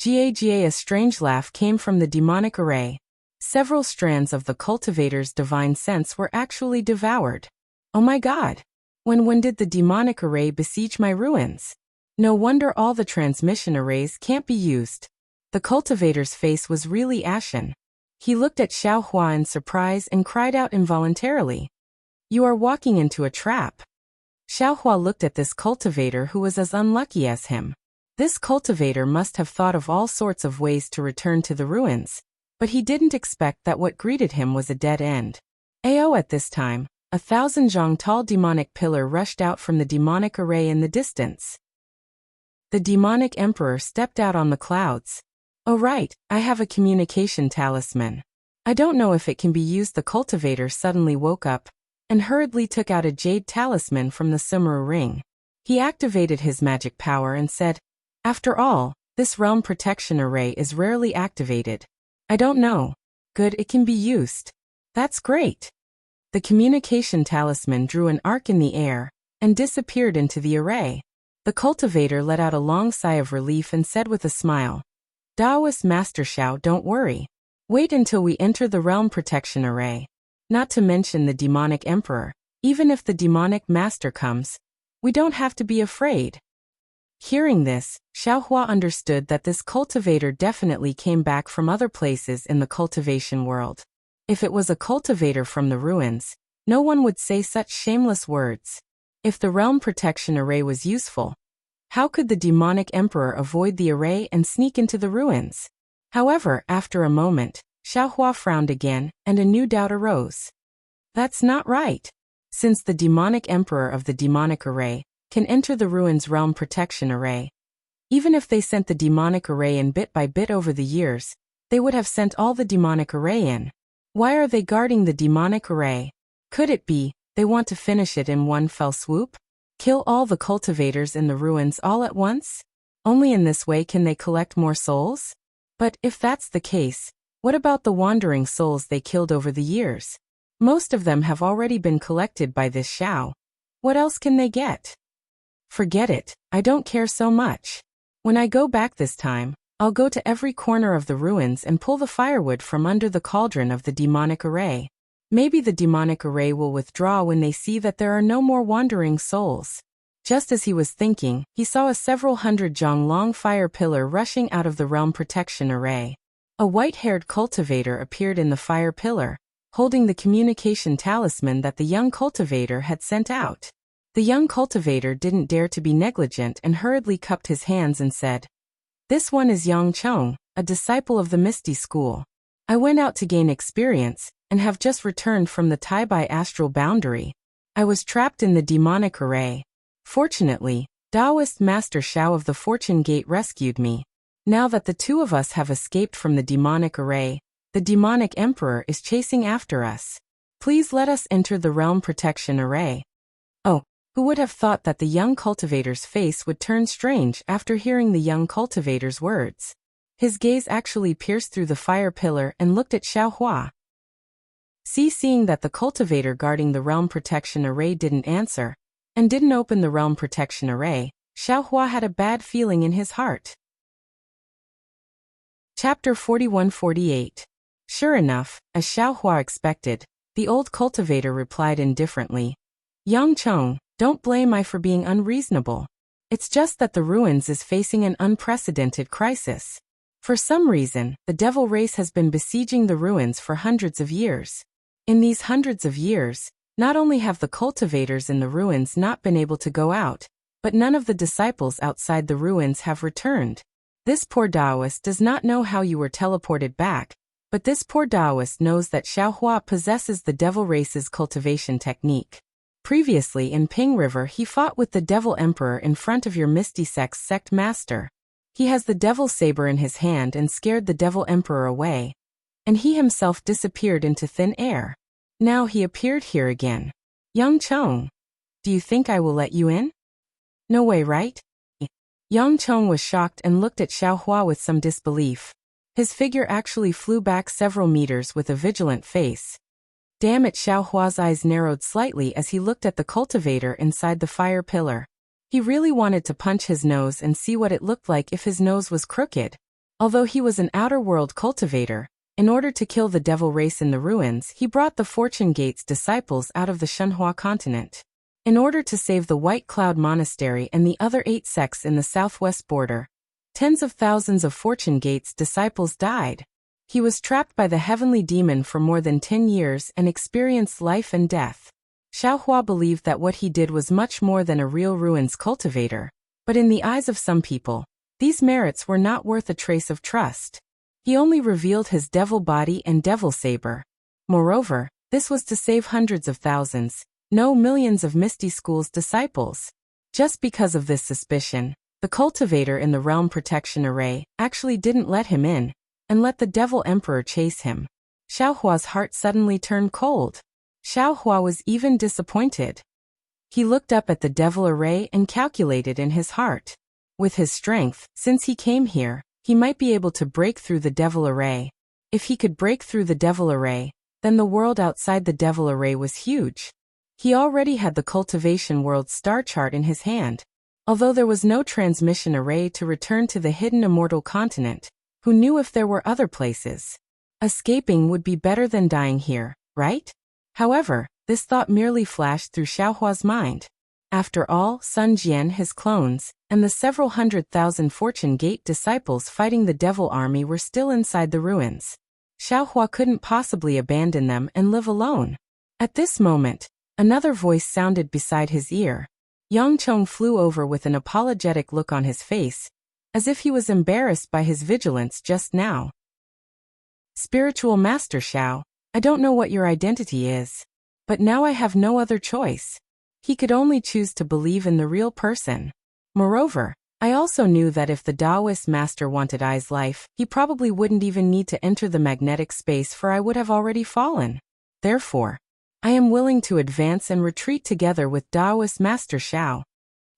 A strange laugh came from the demonic array. Several strands of the cultivator's divine sense were actually devoured. Oh my God! When did the demonic array besiege my ruins? No wonder all the transmission arrays can't be used. The cultivator's face was really ashen. He looked at Xiao Hua in surprise and cried out involuntarily, "You are walking into a trap." Xiao Hua looked at this cultivator who was as unlucky as him. This cultivator must have thought of all sorts of ways to return to the ruins, but he didn't expect that what greeted him was a dead end. At this time, 1,000 zhang tall demonic pillar rushed out from the demonic array in the distance. The demonic emperor stepped out on the clouds. "Oh right, I have a communication talisman. I don't know if it can be used." The cultivator suddenly woke up and hurriedly took out a jade talisman from the Sumeru ring. He activated his magic power and said, "After all, this realm protection array is rarely activated. I don't know. Good, it can be used. That's great." The communication talisman drew an arc in the air and disappeared into the array. The cultivator let out a long sigh of relief and said with a smile, "Taoist Master Xiao, don't worry. Wait until we enter the realm protection array. Not to mention the demonic emperor. Even if the demonic master comes, we don't have to be afraid." Hearing this, Xiao Hua understood that this cultivator definitely came back from other places in the cultivation world. If it was a cultivator from the ruins, no one would say such shameless words. If the realm protection array was useful, how could the demonic emperor avoid the array and sneak into the ruins? However, after a moment, Xiao Hua frowned again, and a new doubt arose. That's not right. Since the demonic emperor of the demonic array can enter the ruins realm protection array, even if they sent the demonic array in bit by bit over the years, they would have sent all the demonic array in. Why are they guarding the demonic array? Could it be they want to finish it in one fell swoop? Kill all the cultivators in the ruins all at once? Only in this way can they collect more souls? But if that's the case, what about the wandering souls they killed over the years? Most of them have already been collected by this Xiao. What else can they get? Forget it, I don't care so much. When I go back this time, I'll go to every corner of the ruins and pull the firewood from under the cauldron of the demonic array. Maybe the demonic array will withdraw when they see that there are no more wandering souls. Just as he was thinking, he saw a several hundred zhang long fire pillar rushing out of the realm protection array. A white-haired cultivator appeared in the fire pillar, holding the communication talisman that the young cultivator had sent out. The young cultivator didn't dare to be negligent and hurriedly cupped his hands and said, "This one is Yang Chong, a disciple of the Misty School. I went out to gain experience, and have just returned from the Taibai astral boundary. I was trapped in the demonic array. Fortunately, Taoist Master Xiao of the Fortune Gate rescued me. Now that the two of us have escaped from the demonic array, the demonic emperor is chasing after us. Please let us enter the realm protection array." Oh, who would have thought that the young cultivator's face would turn strange after hearing the young cultivator's words? His gaze actually pierced through the fire pillar and looked at Xiao Hua. Seeing that the cultivator guarding the realm protection array didn't answer, and didn't open the realm protection array, Xiao Hua had a bad feeling in his heart. Chapter 41-48. Sure enough, as Xiaohua expected, the old cultivator replied indifferently. Yang Chong, don't blame I for being unreasonable. It's just that the ruins is facing an unprecedented crisis. For some reason, the devil race has been besieging the ruins for hundreds of years. In these hundreds of years, not only have the cultivators in the ruins not been able to go out, but none of the disciples outside the ruins have returned. This poor Taoist does not know how you were teleported back, but this poor Taoist knows that Xiaohua possesses the devil race's cultivation technique. Previously in Ping River he fought with the devil emperor in front of your Misty sect master. He has the devil saber in his hand and scared the devil emperor away. And he himself disappeared into thin air. Now he appeared here again. Yang Chong, do you think I will let you in? No way, right? Yang Chong was shocked and looked at Xiaohua with some disbelief. His figure actually flew back several meters with a vigilant face. Damn it, Xiaohua's eyes narrowed slightly as he looked at the cultivator inside the fire pillar. He really wanted to punch his nose and see what it looked like if his nose was crooked. Although he was an outer world cultivator, in order to kill the devil race in the ruins, he brought the Fortune Gate's disciples out of the Shenhua continent. In order to save the White Cloud Monastery and the other 8 sects in the southwest border, tens of thousands of Fortune Gate's disciples died. He was trapped by the heavenly demon for more than 10 years and experienced life and death. Xiaohua believed that what he did was much more than a real ruins cultivator, but in the eyes of some people, these merits were not worth a trace of trust. He only revealed his devil body and devil saber. Moreover, this was to save hundreds of thousands, no millions of Misty School's disciples. Just because of this suspicion, the cultivator in the Realm Protection Array actually didn't let him in, and let the devil emperor chase him. Xiaohua's heart suddenly turned cold. Xiaohua was even disappointed. He looked up at the devil array and calculated in his heart. With his strength, since he came here, he might be able to break through the devil array. If he could break through the devil array, then the world outside the devil array was huge. He already had the cultivation world's star chart in his hand. Although there was no transmission array to return to the hidden immortal continent, who knew if there were other places? Escaping would be better than dying here, right? However, this thought merely flashed through Xiaohua's mind. After all, Sun Jian, his clones, and the several 100,000 Fortune Gate disciples fighting the devil army were still inside the ruins. Xiaohua couldn't possibly abandon them and live alone. At this moment, another voice sounded beside his ear. Yang Chong flew over with an apologetic look on his face, as if he was embarrassed by his vigilance just now. Spiritual Master Xiao, I don't know what your identity is, but now I have no other choice. He could only choose to believe in the real person. Moreover, I also knew that if the Taoist master wanted I's life, he probably wouldn't even need to enter the magnetic space, for I would have already fallen. Therefore, I am willing to advance and retreat together with Taoist Master Xiao.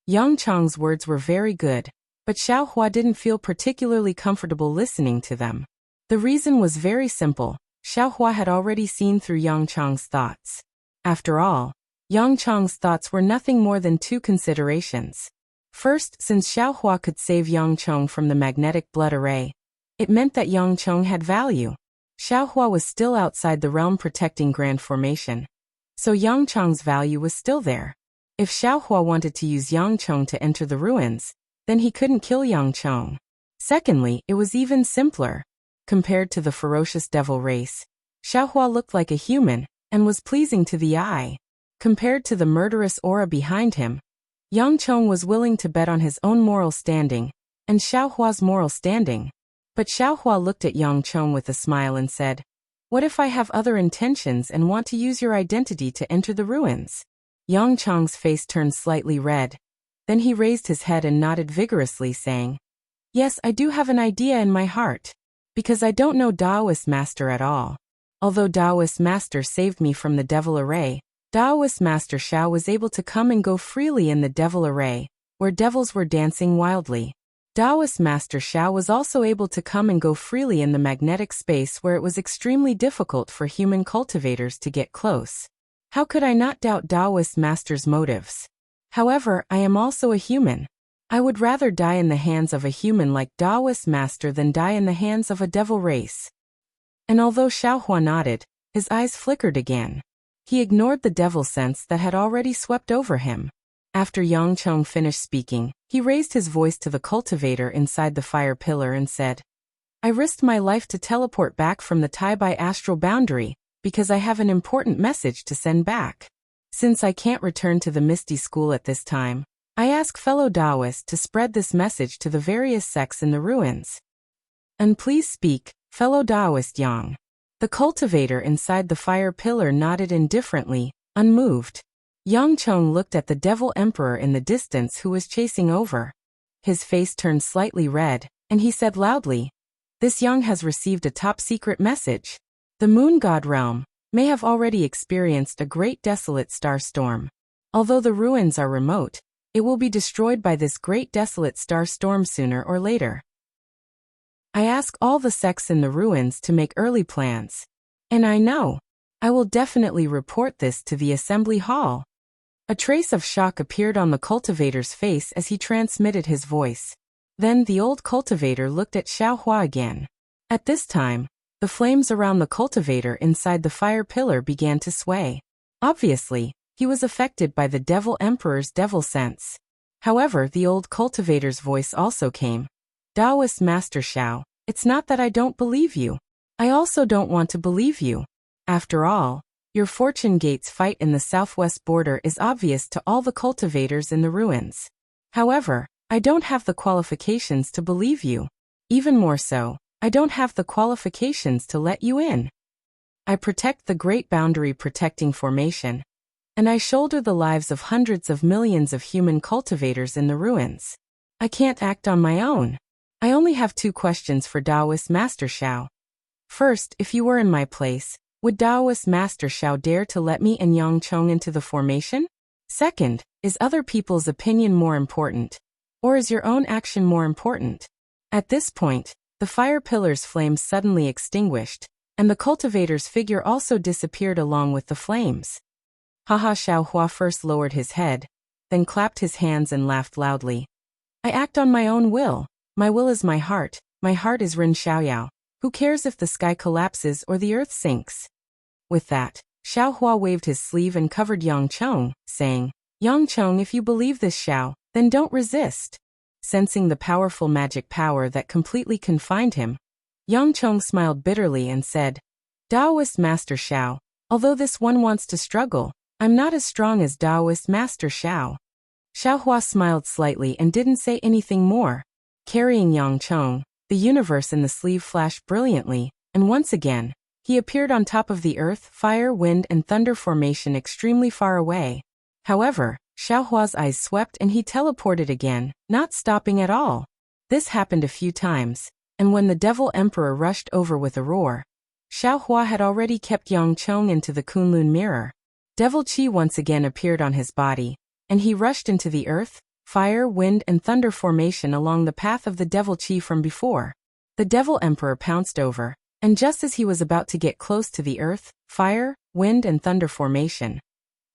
Yang Chong's words were very good, but Xiaohua didn't feel particularly comfortable listening to them. The reason was very simple. Xiaohua had already seen through Yang Chong's thoughts. After all, Yang Chong's thoughts were nothing more than 2 considerations. First, since Xiaohua could save Yang Chong from the magnetic blood array, it meant that Yang Chong had value. Xiaohua was still outside the realm protecting Grand Formation, so Yang Chong's value was still there. If Xiaohua wanted to use Yang Chong to enter the ruins, then he couldn't kill Yang Chong. Secondly, it was even simpler. Compared to the ferocious devil race, Xiaohua looked like a human, and was pleasing to the eye. Compared to the murderous aura behind him, Yang Chong was willing to bet on his own moral standing, and Xiaohua's moral standing. But Xiaohua looked at Yang Chong with a smile and said, "What if I have other intentions and want to use your identity to enter the ruins?" Yang Chong's face turned slightly red. Then he raised his head and nodded vigorously, saying, "Yes, I do have an idea in my heart. Because I don't know Taoist Master at all. Although Taoist Master saved me from the devil array, Taoist Master Xiao was able to come and go freely in the devil array, where devils were dancing wildly. Taoist Master Xiao was also able to come and go freely in the magnetic space where it was extremely difficult for human cultivators to get close. How could I not doubt Taoist Master's motives? However, I am also a human. I would rather die in the hands of a human like Taoist Master than die in the hands of a devil race." And although Xiaohua nodded, his eyes flickered again. He ignored the devil sense that had already swept over him. After Yang Chong finished speaking, he raised his voice to the cultivator inside the fire pillar and said, I risked my life to teleport back from the Taibai astral boundary, because I have an important message to send back. Since I can't return to the Misty School at this time, I ask fellow Taoists to spread this message to the various sects in the ruins. And please speak, fellow Taoist Yang. The cultivator inside the fire pillar nodded indifferently, unmoved. Yang Chong looked at the devil emperor in the distance who was chasing over. His face turned slightly red, and he said loudly, This Yang has received a top-secret message. The moon god realm may have already experienced a great desolate star storm. Although the ruins are remote, it will be destroyed by this great desolate star storm sooner or later. I ask all the sects in the ruins to make early plans. And I know. I will definitely report this to the assembly hall. A trace of shock appeared on the cultivator's face as he transmitted his voice. Then the old cultivator looked at Xiaohua again. At this time, the flames around the cultivator inside the fire pillar began to sway. Obviously, he was affected by the devil emperor's devil sense. However, the old cultivator's voice also came. Taoist Master Xiao, it's not that I don't believe you. I also don't want to believe you. After all, your Fortune Gates fight in the southwest border is obvious to all the cultivators in the ruins. However, I don't have the qualifications to believe you. Even more so, I don't have the qualifications to let you in. I protect the Great Boundary Protecting Formation. And I shoulder the lives of hundreds of millions of human cultivators in the ruins. I can't act on my own. I only have 2 questions for Taoist Master Xiao. First, if you were in my place, would Taoist Master Xiao dare to let me and Yang Chong into the formation? Second, is other people's opinion more important? Or is your own action more important? At this point, the fire pillar's flames suddenly extinguished, and the cultivator's figure also disappeared along with the flames. Haha, Xiaohua first lowered his head, then clapped his hands and laughed loudly. I act on my own will. My will is my heart is Ren Xiaoyao. Who cares if the sky collapses or the earth sinks? With that, Xiaohua waved his sleeve and covered Yang Chong, saying, Yang Chong, if you believe this Xiao, then don't resist. Sensing the powerful magic power that completely confined him, Yang Chong smiled bitterly and said, Taoist Master Xiao, although this one wants to struggle, I'm not as strong as Taoist Master Xiao. Xiaohua smiled slightly and didn't say anything more. Carrying Yang Chong, the universe in the sleeve flashed brilliantly, and once again, he appeared on top of the earth, fire, wind, and thunder formation extremely far away. However, Xiaohua's eyes swept and he teleported again, not stopping at all. This happened a few times, and when the Devil Emperor rushed over with a roar, Xiaohua had already kept Yang Chong into the Kunlun mirror. Devil Qi once again appeared on his body, and he rushed into the earth, fire, wind, and thunder formation along the path of the Devil Qi from before. The Devil Emperor pounced over, and just as he was about to get close to the earth, fire, wind, and thunder formation,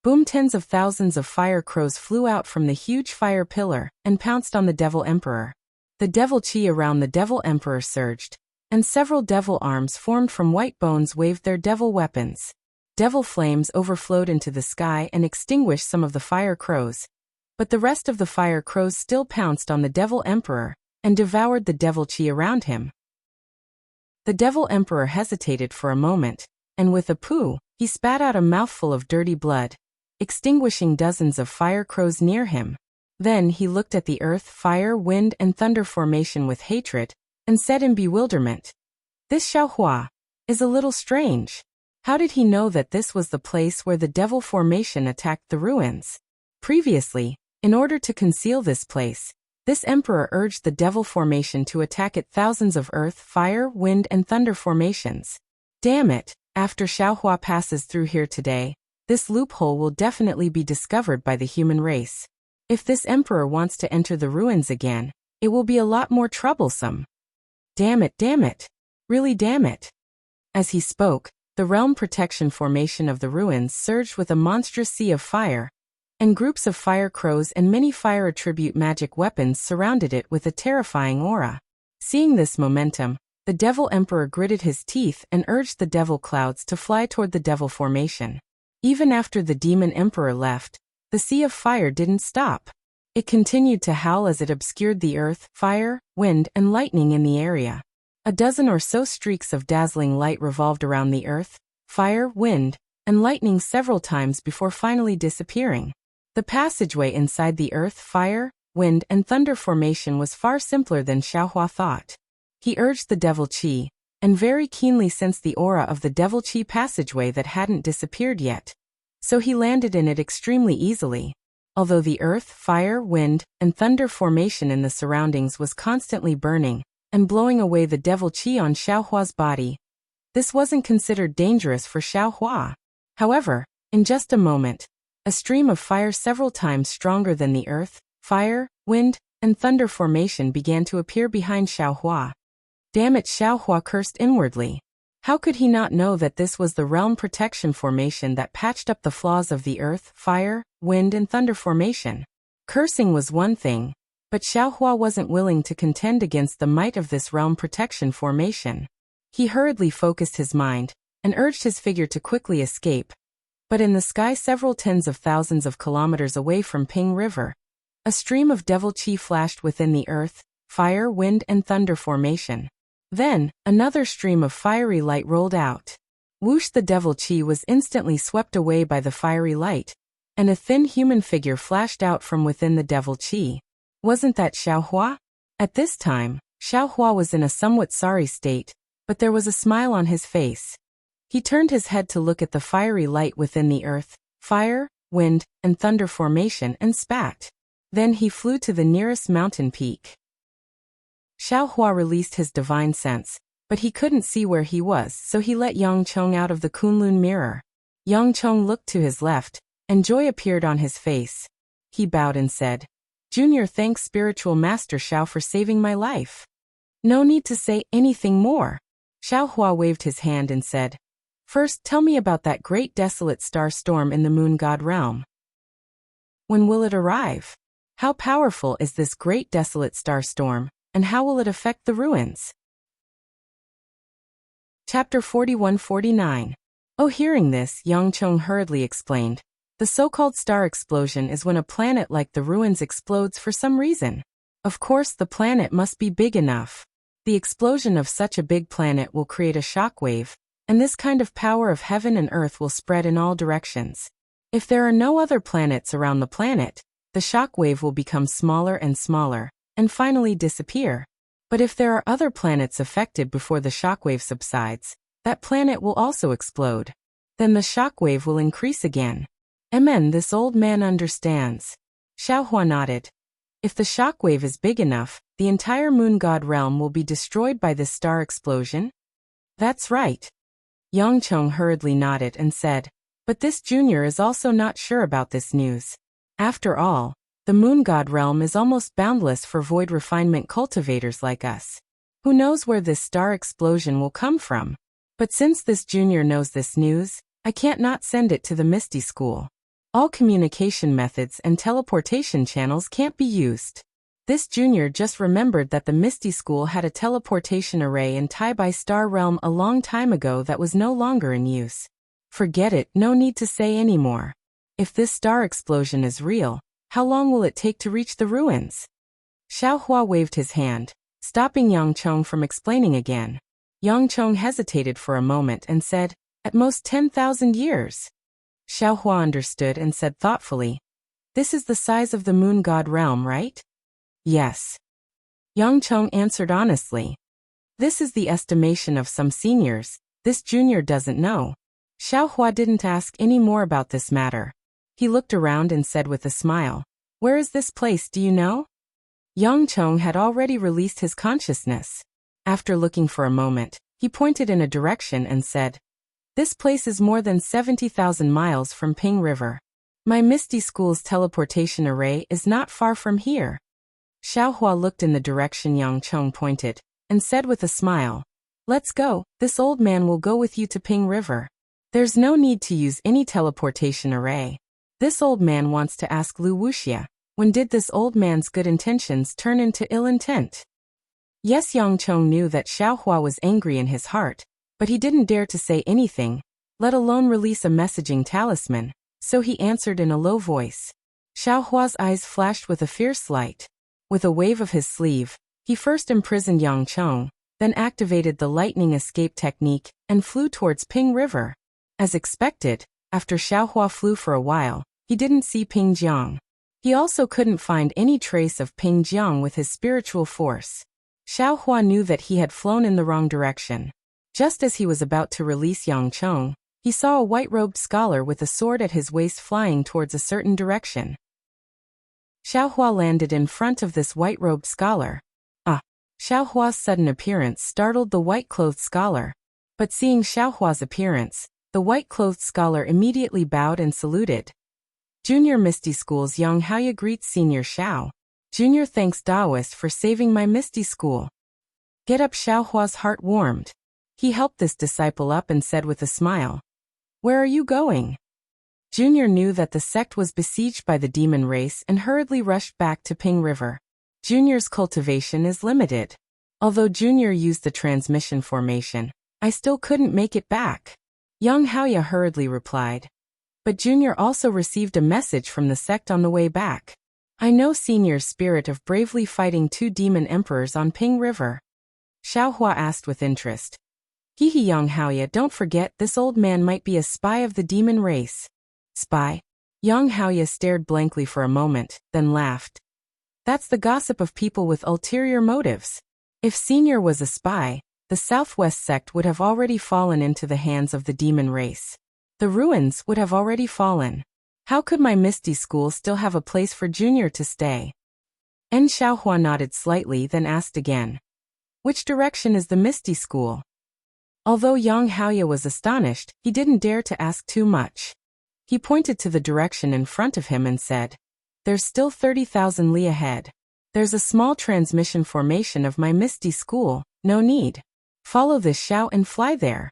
boom, tens of thousands of fire crows flew out from the huge fire pillar and pounced on the Devil Emperor. The Devil Qi around the Devil Emperor surged, and several devil arms formed from white bones waved their devil weapons. Devil flames overflowed into the sky and extinguished some of the fire crows, but the rest of the fire crows still pounced on the Devil Emperor and devoured the Devil Qi around him. The Devil Emperor hesitated for a moment, and with a poo, he spat out a mouthful of dirty blood, extinguishing dozens of fire crows near him. Then he looked at the earth, fire, wind, and thunder formation with hatred, and said in bewilderment, This Xiaohua is a little strange. How did he know that this was the place where the devil formation attacked the ruins? Previously, in order to conceal this place, this emperor urged the devil formation to attack it thousands of earth, fire, wind, and thunder formations. Damn it, after Xiaohua passes through here today, this loophole will definitely be discovered by the human race. If this emperor wants to enter the ruins again, it will be a lot more troublesome. Damn it, really damn it. As he spoke, the realm protection formation of the ruins surged with a monstrous sea of fire, and groups of fire crows and many fire attribute magic weapons surrounded it with a terrifying aura. Seeing this momentum, The Devil Emperor gritted his teeth and urged the devil clouds to fly toward the devil formation. Even after the Demon Emperor left, the sea of fire didn't stop. It continued to howl as it obscured the earth, fire, wind, and lightning in the area. A dozen or so streaks of dazzling light revolved around the earth, fire, wind, and lightning several times before finally disappearing. The passageway inside the earth, fire, wind, and thunder formation was far simpler than Xiaohua thought. He urged the devil qi, and very keenly sensed the aura of the devil qi passageway that hadn't disappeared yet. So he landed in it extremely easily. Although the earth, fire, wind, and thunder formation in the surroundings was constantly burning and blowing away the devil qi on Xiaohua's body, this wasn't considered dangerous for Xiaohua. However, in just a moment, a stream of fire several times stronger than the earth, fire, wind, and thunder formation began to appear behind Xiaohua. Damn it, Xiaohua cursed inwardly. How could he not know that this was the realm protection formation that patched up the flaws of the earth, fire, wind, and thunder formation? Cursing was one thing, but Xiaohua wasn't willing to contend against the might of this realm protection formation. He hurriedly focused his mind and urged his figure to quickly escape. But in the sky several tens of thousands of kilometers away from Ping River, a stream of devil qi flashed within the earth, fire, wind, and thunder formation. Then, another stream of fiery light rolled out. Whoosh! The devil qi was instantly swept away by the fiery light, and a thin human figure flashed out from within the devil qi. Wasn't that Xiaohua? At this time, Xiaohua was in a somewhat sorry state, but there was a smile on his face. He turned his head to look at the fiery light within the earth, fire, wind, and thunder formation and spat. Then he flew to the nearest mountain peak. Xiaohua released his divine sense, but he couldn't see where he was, so he let Yang Chong out of the Kunlun mirror. Yang Chong looked to his left, and joy appeared on his face. He bowed and said, "Junior, thanks Spiritual Master Xiao for saving my life." "No need to say anything more." Xiaohua waved his hand and said, "First, tell me about that great desolate star storm in the moon god realm. When will it arrive? How powerful is this great desolate star storm, and how will it affect the ruins?" Chapter 41-49. Oh, hearing this, Yang Chong hurriedly explained. The so-called star explosion is when a planet like the ruins explodes for some reason. Of course, the planet must be big enough. The explosion of such a big planet will create a shockwave, and this kind of power of heaven and earth will spread in all directions. If there are no other planets around the planet, the shockwave will become smaller and smaller, and finally disappear. But if there are other planets affected before the shockwave subsides, that planet will also explode. Then the shockwave will increase again. Amen, this old man understands. Xiaohua nodded. If the shockwave is big enough, the entire moon god realm will be destroyed by this star explosion? That's right. Yang Chong hurriedly nodded and said, but this junior is also not sure about this news. After all, the moon god realm is almost boundless for void refinement cultivators like us. Who knows where this star explosion will come from? But since this junior knows this news, I can't not send it to the Misty School. All communication methods and teleportation channels can't be used. This junior just remembered that the Misty School had a teleportation array in Tai-Bai Star Realm a long time ago that was no longer in use. Forget it, no need to say any more. If this star explosion is real, how long will it take to reach the ruins? Xiaohua waved his hand, stopping Yang Chong from explaining again. Yang Chong hesitated for a moment and said, at most 10,000 years. Xiaohua understood and said thoughtfully, this is the size of the moon god realm, right? Yes. Yang Chong answered honestly. This is the estimation of some seniors, this junior doesn't know. Xiaohua didn't ask any more about this matter. He looked around and said with a smile, where is this place, do you know? Yang Chong had already released his consciousness. After looking for a moment, he pointed in a direction and said, this place is more than 70,000 miles from Ping River. My Misty School's teleportation array is not far from here. Xiaohua looked in the direction Yang Chong pointed, and said with a smile, let's go, this old man will go with you to Ping River. There's no need to use any teleportation array. This old man wants to ask Wuxia, when did this old man's good intentions turn into ill intent? Yes, Yang Chong knew that Xiaohua was angry in his heart, but he didn't dare to say anything, let alone release a messaging talisman, so he answered in a low voice. Xiaohua's eyes flashed with a fierce light. With a wave of his sleeve, he first imprisoned Yang Chong, then activated the lightning escape technique and flew towards Ping River. As expected, after Xiaohua flew for a while, he didn't see Ping Jiang. He also couldn't find any trace of Ping Jiang with his spiritual force. Xiaohua knew that he had flown in the wrong direction. Just as he was about to release Yang Chong, he saw a white-robed scholar with a sword at his waist flying towards a certain direction. Xiaohua landed in front of this white-robed scholar. Xiaohua's sudden appearance startled the white-clothed scholar. But seeing Xiaohua's appearance, the white-clothed scholar immediately bowed and saluted. Junior Misty School's Yang Haoya greets Senior Xiao. Junior thanks Taoist for saving my Misty School. Get up. Xiaohua's heart warmed. He helped this disciple up and said with a smile, "Where are you going?" Junior knew that the sect was besieged by the demon race and hurriedly rushed back to Ping River. Junior's cultivation is limited. Although Junior used the transmission formation, I still couldn't make it back. Yang Haoya hurriedly replied. But Junior also received a message from the sect on the way back. I know Senior's spirit of bravely fighting 2 demon emperors on Ping River. Xiaohua asked with interest. Hehe, Yang Haoya, don't forget this old man might be a spy of the demon race. Spy? Yang Haoya stared blankly for a moment, then laughed. That's the gossip of people with ulterior motives. If Senior was a spy, the Southwest sect would have already fallen into the hands of the demon race. The ruins would have already fallen. How could my Misty School still have a place for Junior to stay? Xiaohua nodded slightly, then asked again. Which direction is the Misty School? Although Yang Haoya was astonished, he didn't dare to ask too much. He pointed to the direction in front of him and said, There's still 30,000 li ahead. There's a small transmission formation of my Misty School, no need. Follow this Xiao and fly there.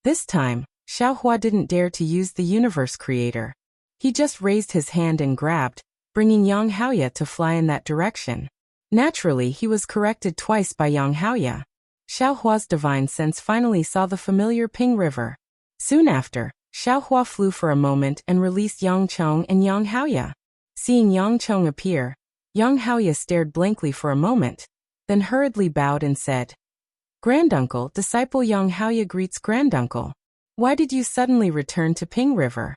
This time, Xiaohua didn't dare to use the universe creator. He just raised his hand and grabbed, bringing Yang Haoya to fly in that direction. Naturally, he was corrected twice by Yang Haoya. Xiaohua's divine sense finally saw the familiar Ping River. Soon after, Xiaohua flew for a moment and released Yang Chong and Yang Haoya. Seeing Yang Chong appear, Yang Haoya stared blankly for a moment, then hurriedly bowed and said, Granduncle, disciple Yang Haoya greets Granduncle. Why did you suddenly return to Ping River?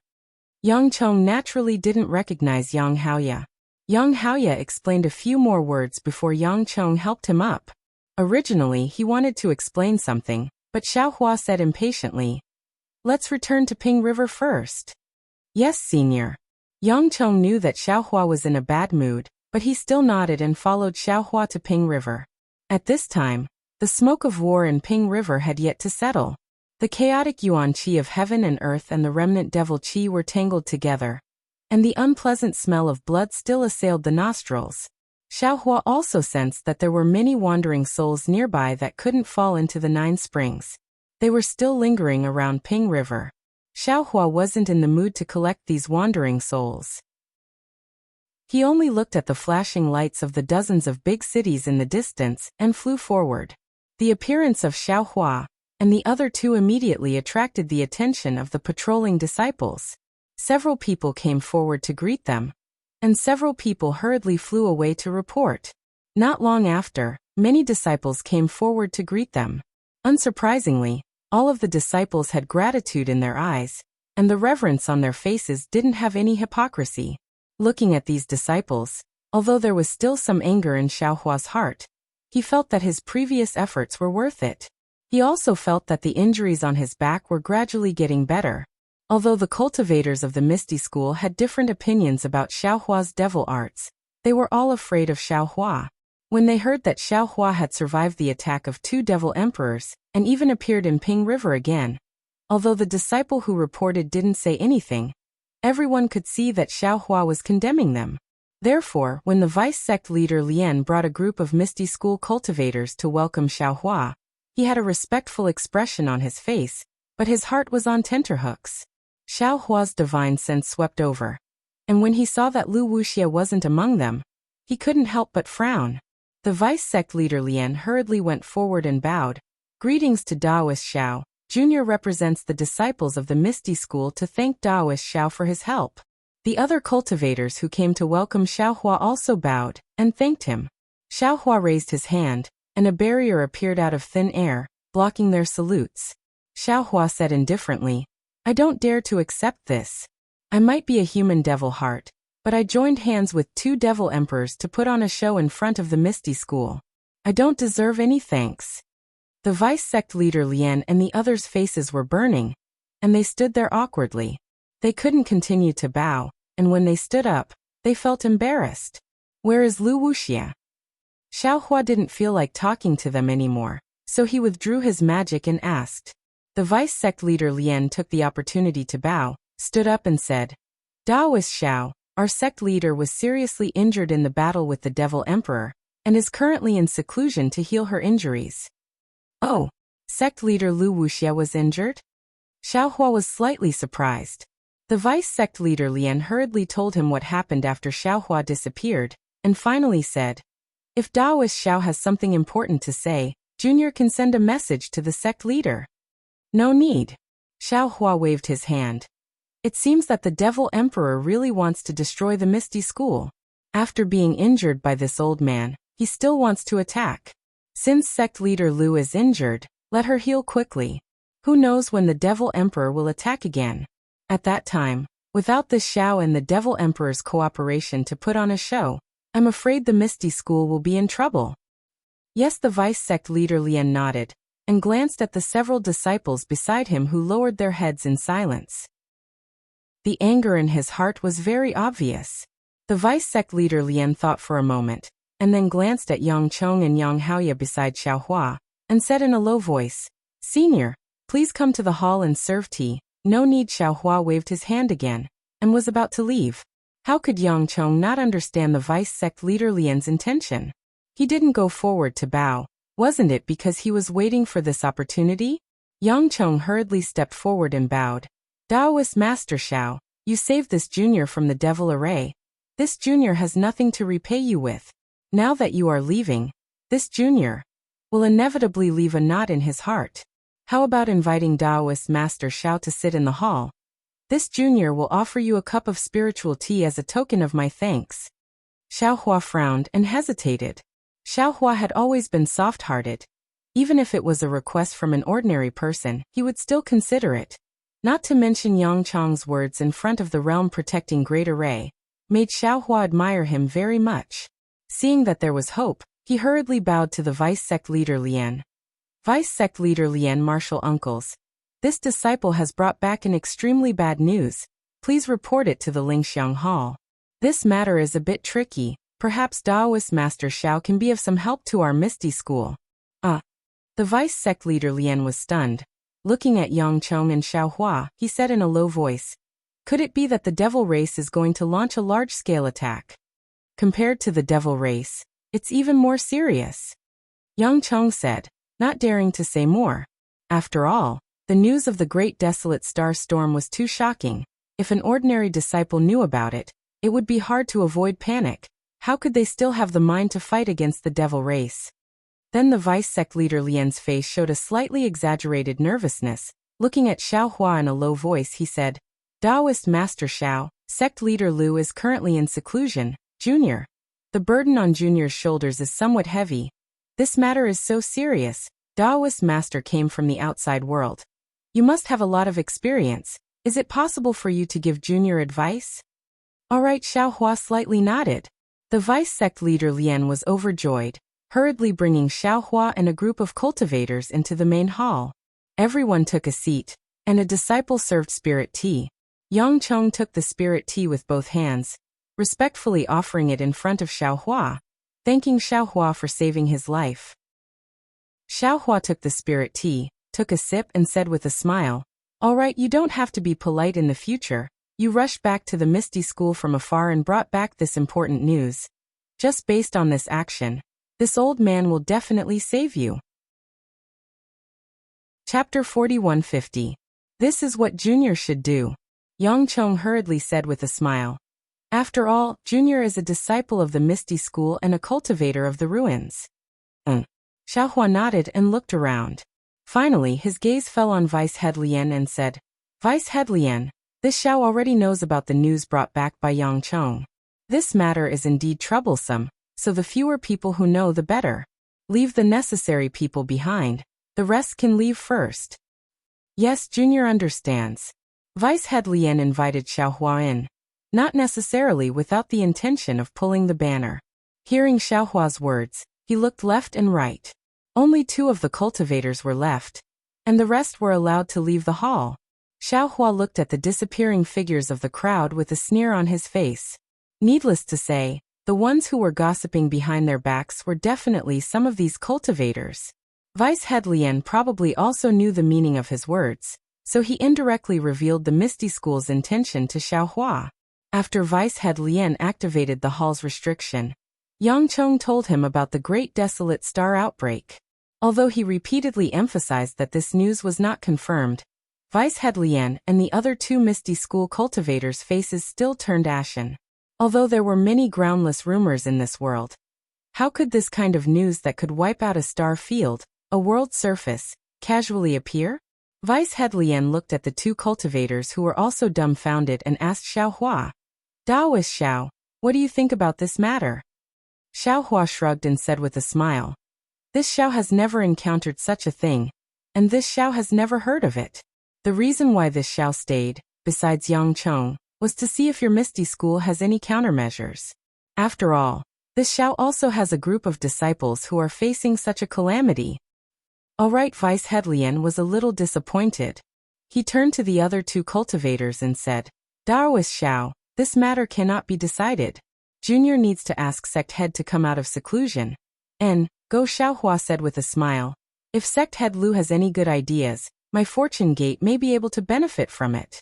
Yang Chong naturally didn't recognize Yang Haoya. Yang Haoya explained a few more words before Yang Chong helped him up. Originally, he wanted to explain something, but Xiaohua said impatiently, Let's return to Ping River first. Yes, Senior. Yang Chong knew that Xiaohua was in a bad mood, but he still nodded and followed Xiaohua to Ping River. At this time, the smoke of war in Ping River had yet to settle. The chaotic yuan qi of heaven and earth and the remnant devil qi were tangled together, and the unpleasant smell of blood still assailed the nostrils. Xiaohua also sensed that there were many wandering souls nearby that couldn't fall into the 9 springs. They were still lingering around Ping River. Xiaohua wasn't in the mood to collect these wandering souls. He only looked at the flashing lights of the dozens of big cities in the distance and flew forward. The appearance of Xiaohua and the other 2 immediately attracted the attention of the patrolling disciples. Several people came forward to greet them, and several people hurriedly flew away to report. Not long after, many disciples came forward to greet them. Unsurprisingly, all of the disciples had gratitude in their eyes, and the reverence on their faces didn't have any hypocrisy. Looking at these disciples, although there was still some anger in Xiaohua's heart, he felt that his previous efforts were worth it. He also felt that the injuries on his back were gradually getting better. Although the cultivators of the Misty School had different opinions about Xiaohua's devil arts, they were all afraid of Xiaohua. When they heard that Xiaohua had survived the attack of 2 devil emperors, and even appeared in Ping River again, although the disciple who reported didn't say anything, everyone could see that Xiaohua was condemning them. Therefore, when the vice-sect leader Lien brought a group of Misty School cultivators to welcome Xiaohua, he had a respectful expression on his face, but his heart was on tenterhooks. Xiaohua's divine sense swept over, and when he saw that Wuxia wasn't among them, he couldn't help but frown. The vice sect leader Lian hurriedly went forward and bowed. Greetings to Daoist Xiao. Junior represents the disciples of the Misty School to thank Daoist Xiao for his help. The other cultivators who came to welcome Xiaohua also bowed and thanked him. Xiaohua raised his hand, and a barrier appeared out of thin air, blocking their salutes. Xiaohua said indifferently, I don't dare to accept this. I might be a human devil heart, but I joined hands with 2 devil emperors to put on a show in front of the Misty School. I don't deserve any thanks. The vice sect leader Lian and the others' faces were burning, and they stood there awkwardly. They couldn't continue to bow, and when they stood up, they felt embarrassed. Where is Wuxia? Xiaohua didn't feel like talking to them anymore, so he withdrew his magic and asked. The vice sect leader Lian took the opportunity to bow, stood up and said, Daoist Xiao, our sect leader was seriously injured in the battle with the Devil Emperor, and is currently in seclusion to heal her injuries. Oh, sect leader Wuxia was injured? Xiaohua was slightly surprised. The vice sect leader Lian hurriedly told him what happened after Xiaohua disappeared, and finally said, If Daoist Xiao has something important to say, Junior can send a message to the sect leader. No need. Xiaohua waved his hand. It seems that the Devil Emperor really wants to destroy the Misty School. After being injured by this old man, he still wants to attack. Since sect leader Lu is injured, let her heal quickly. Who knows when the Devil Emperor will attack again? At that time, without the Xiao and the Devil Emperor's cooperation to put on a show, I'm afraid the Misty School will be in trouble. Yes, the vice sect leader Lian nodded, and glanced at the several disciples beside him who lowered their heads in silence. The anger in his heart was very obvious. The vice sect leader Lian thought for a moment, and then glanced at Yang Chong and Yang Haoya beside Xiaohua, and said in a low voice, Senior, please come to the hall and serve tea. No need. Xiaohua waved his hand again, and was about to leave. How could Yang Chong not understand the vice sect leader Lian's intention? He didn't go forward to bow. Wasn't it because he was waiting for this opportunity? Yang Chong hurriedly stepped forward and bowed. Daoist Master Xiao, you saved this junior from the devil array. This junior has nothing to repay you with. Now that you are leaving, this junior will inevitably leave a knot in his heart. How about inviting Daoist Master Xiao to sit in the hall? This junior will offer you a cup of spiritual tea as a token of my thanks. Xiaohua frowned and hesitated. Xiaohua had always been soft-hearted. Even if it was a request from an ordinary person, he would still consider it. Not to mention Yang Chong's words in front of the realm-protecting Great Array, made Xiaohua admire him very much. Seeing that there was hope, he hurriedly bowed to the vice sect leader Lian. Vice sect leader Lian, martial uncles. This disciple has brought back an extremely bad news. Please report it to the Lingxiang Hall. This matter is a bit tricky. Perhaps Daoist Master Xiao can be of some help to our Misty School. The vice sect leader Lian was stunned. Looking at Yang Chong and Xiaohua, he said in a low voice, Could it be that the devil race is going to launch a large-scale attack? Compared to the devil race, it's even more serious. Yang Chong said, not daring to say more. After all, the news of the great desolate star storm was too shocking. If an ordinary disciple knew about it, it would be hard to avoid panic. How could they still have the mind to fight against the devil race? Then the vice sect leader Lian's face showed a slightly exaggerated nervousness. Looking at Xiaohua in a low voice, he said, Daoist Master Xiao, sect leader Lu is currently in seclusion. Junior. The burden on Junior's shoulders is somewhat heavy. This matter is so serious. Daoist Master came from the outside world. You must have a lot of experience. Is it possible for you to give Junior advice? All right. Xiaohua slightly nodded. The vice sect leader Lian was overjoyed, hurriedly bringing Xiaohua and a group of cultivators into the main hall. Everyone took a seat, and a disciple served spirit tea. Yang Chong took the spirit tea with both hands, respectfully offering it in front of Xiaohua, thanking Xiaohua for saving his life. Xiaohua took the spirit tea, took a sip and said with a smile, All right, you don't have to be polite in the future. You rushed back to the Misty School from afar and brought back this important news. Just based on this action, this old man will definitely save you. Chapter 4150. This is what Junior should do. Yang Chong hurriedly said with a smile. After all, Junior is a disciple of the Misty School and a cultivator of the ruins. Xiaohua nodded and looked around. Finally, his gaze fell on Vice Head Lien and said, Vice Head Lien, this Xiao already knows about the news brought back by Yang Chong. This matter is indeed troublesome, so the fewer people who know the better. Leave the necessary people behind, the rest can leave first. Yes, Junior understands. Vice Head Lien invited Xiaohua in, not necessarily without the intention of pulling the banner. Hearing Xiaohua's words, he looked left and right. Only 2 of the cultivators were left, and the rest were allowed to leave the hall. Xiaohua looked at the disappearing figures of the crowd with a sneer on his face. Needless to say, the ones who were gossiping behind their backs were definitely some of these cultivators. Vice Head Lien probably also knew the meaning of his words, so he indirectly revealed the Misty School's intention to Xiaohua. After Vice Head Lien activated the hall's restriction, Yang Chong told him about the Great Desolate Star outbreak. Although he repeatedly emphasized that this news was not confirmed, Vice Head Lien and the other 2 Misty School cultivators' faces still turned ashen. Although there were many groundless rumors in this world, how could this kind of news that could wipe out a star field, a world surface, casually appear? Vice Head Lien looked at the 2 cultivators who were also dumbfounded and asked Xiaohua, Daoist Xiao, what do you think about this matter? Xiaohua shrugged and said with a smile, This Xiao has never encountered such a thing, and this Xiao has never heard of it. The reason why this Xiao stayed, besides Yang Chong, was to see if your Misty School has any countermeasures. After all, this Xiao also has a group of disciples who are facing such a calamity. Alright, Vice Head Lien was a little disappointed. He turned to the other 2 cultivators and said, Daoist Xiao, this matter cannot be decided. Junior needs to ask Sect Head to come out of seclusion. And, Go Xiaohua said with a smile, if Sect Head Lu has any good ideas, my fortune gate may be able to benefit from it.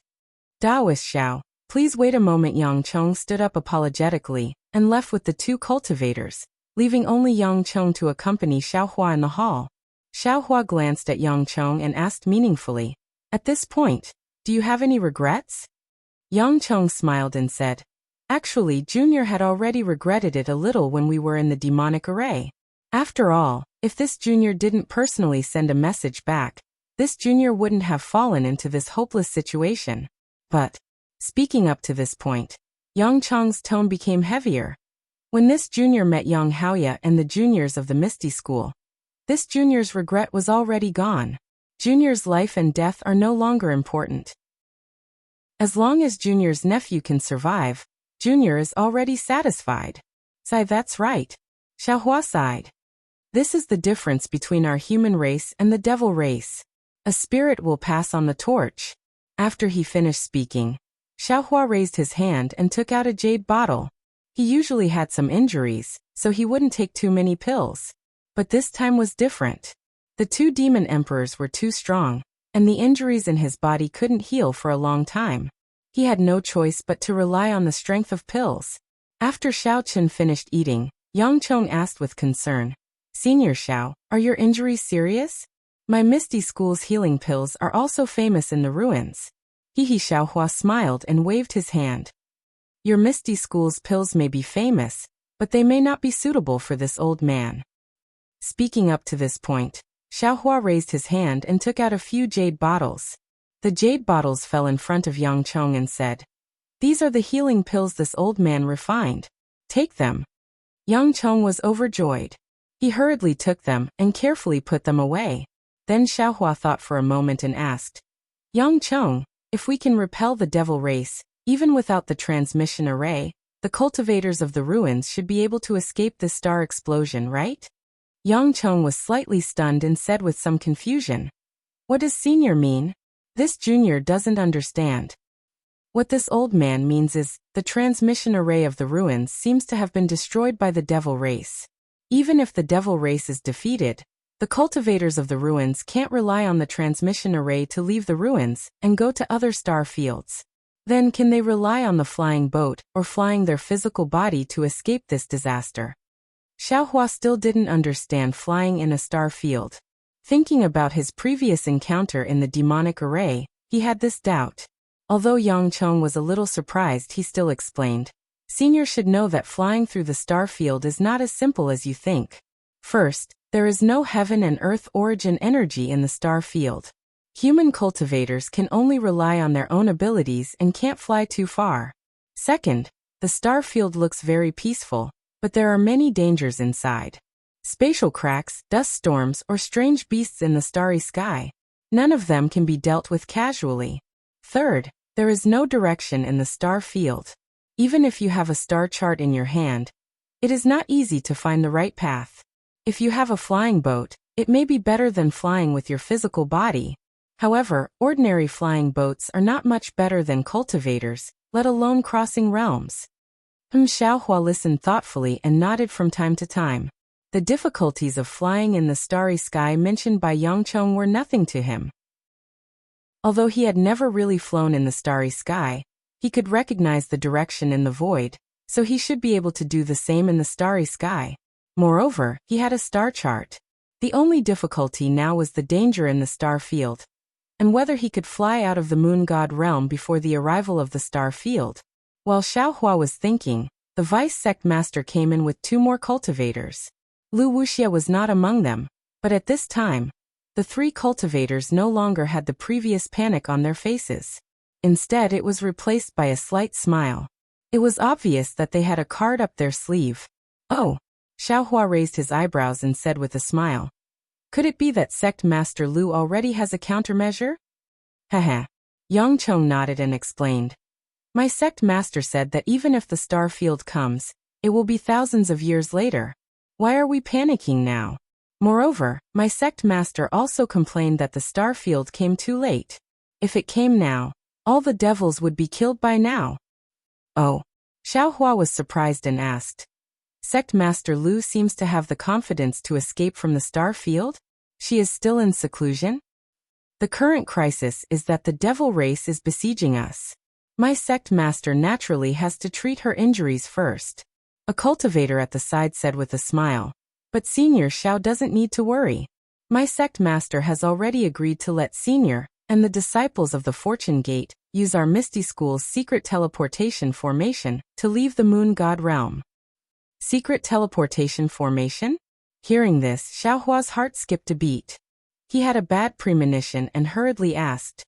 Daoist Xiao, please wait a moment. Yang Chong stood up apologetically and left with the 2 cultivators, leaving only Yang Chong to accompany Xiaohua in the hall. Xiaohua glanced at Yang Chong and asked meaningfully, At this point, do you have any regrets? Yang Chong smiled and said, Actually, Junior had already regretted it a little when we were in the demonic array. After all, if this Junior didn't personally send a message back, this Junior wouldn't have fallen into this hopeless situation. But, speaking up to this point, Yang Chong's tone became heavier. When this Junior met Yang Haoya and the juniors of the Misty School, this Junior's regret was already gone. Junior's life and death are no longer important. As long as Junior's nephew can survive, Junior is already satisfied. Sigh, that's right. Xiaohua sighed. This is the difference between our human race and the devil race. A spirit will pass on the torch. After he finished speaking, Xiaohua raised his hand and took out a jade bottle. He usually had some injuries, so he wouldn't take too many pills. But this time was different. The 2 demon emperors were too strong, and the injuries in his body couldn't heal for a long time. He had no choice but to rely on the strength of pills. After Xiao Chen finished eating, Yang Chong asked with concern, Senior Xiao, are your injuries serious? My Misty School's healing pills are also famous in the ruins. Xiaohua smiled and waved his hand. Your Misty School's pills may be famous, but they may not be suitable for this old man. Speaking up to this point, Xiaohua raised his hand and took out a few jade bottles. The jade bottles fell in front of Yang Chong and said, These are the healing pills this old man refined. Take them. Yang Chong was overjoyed. He hurriedly took them and carefully put them away. Then Xiaohua thought for a moment and asked, Yang Chong, if we can repel the devil race, even without the transmission array, the cultivators of the ruins should be able to escape this star explosion, right? Yang Chong was slightly stunned and said with some confusion, What does senior mean? This junior doesn't understand. What this old man means is, the transmission array of the ruins seems to have been destroyed by the devil race. Even if the devil race is defeated, the cultivators of the ruins can't rely on the transmission array to leave the ruins and go to other star fields. Then can they rely on the flying boat or flying their physical body to escape this disaster? Xiaohua still didn't understand flying in a star field. Thinking about his previous encounter in the demonic array, he had this doubt. Although Yang Chong was a little surprised, he still explained, Senior should know that flying through the star field is not as simple as you think. First, there is no heaven and earth origin energy in the star field. Human cultivators can only rely on their own abilities and can't fly too far. Second, the star field looks very peaceful, but there are many dangers inside. Spatial cracks, dust storms, or strange beasts in the starry sky. None of them can be dealt with casually. Third, there is no direction in the star field. Even if you have a star chart in your hand, it is not easy to find the right path. If you have a flying boat, it may be better than flying with your physical body. However, ordinary flying boats are not much better than cultivators, let alone crossing realms. Xiaohua listened thoughtfully and nodded from time to time. The difficulties of flying in the starry sky mentioned by Yangcheng were nothing to him. Although he had never really flown in the starry sky, he could recognize the direction in the void, so he should be able to do the same in the starry sky. Moreover, he had a star chart. The only difficulty now was the danger in the star field, and whether he could fly out of the moon god realm before the arrival of the star field. While Xiaohua was thinking, the vice sect master came in with 2 more cultivators. Lu Wuxia was not among them, but at this time, the 3 cultivators no longer had the previous panic on their faces. Instead, it was replaced by a slight smile. It was obvious that they had a card up their sleeve. Oh! Xiaohua raised his eyebrows and said with a smile. Could it be that Sect Master Lu already has a countermeasure? Haha. Yangcheng nodded and explained. My sect master said that even if the star field comes, it will be thousands of years later. Why are we panicking now? Moreover, my sect master also complained that the star field came too late. If it came now, all the devils would be killed by now. Oh. Xiaohua was surprised and asked. Sect Master Lu seems to have the confidence to escape from the star field? She is still in seclusion? The current crisis is that the devil race is besieging us. My sect master naturally has to treat her injuries first. A cultivator at the side said with a smile. But Senior Xiao doesn't need to worry. My sect master has already agreed to let Senior and the disciples of the Fortune Gate use our Misty School's secret teleportation formation to leave the moon god realm. Secret teleportation formation? Hearing this, Xiaohua's heart skipped a beat. He had a bad premonition and hurriedly asked,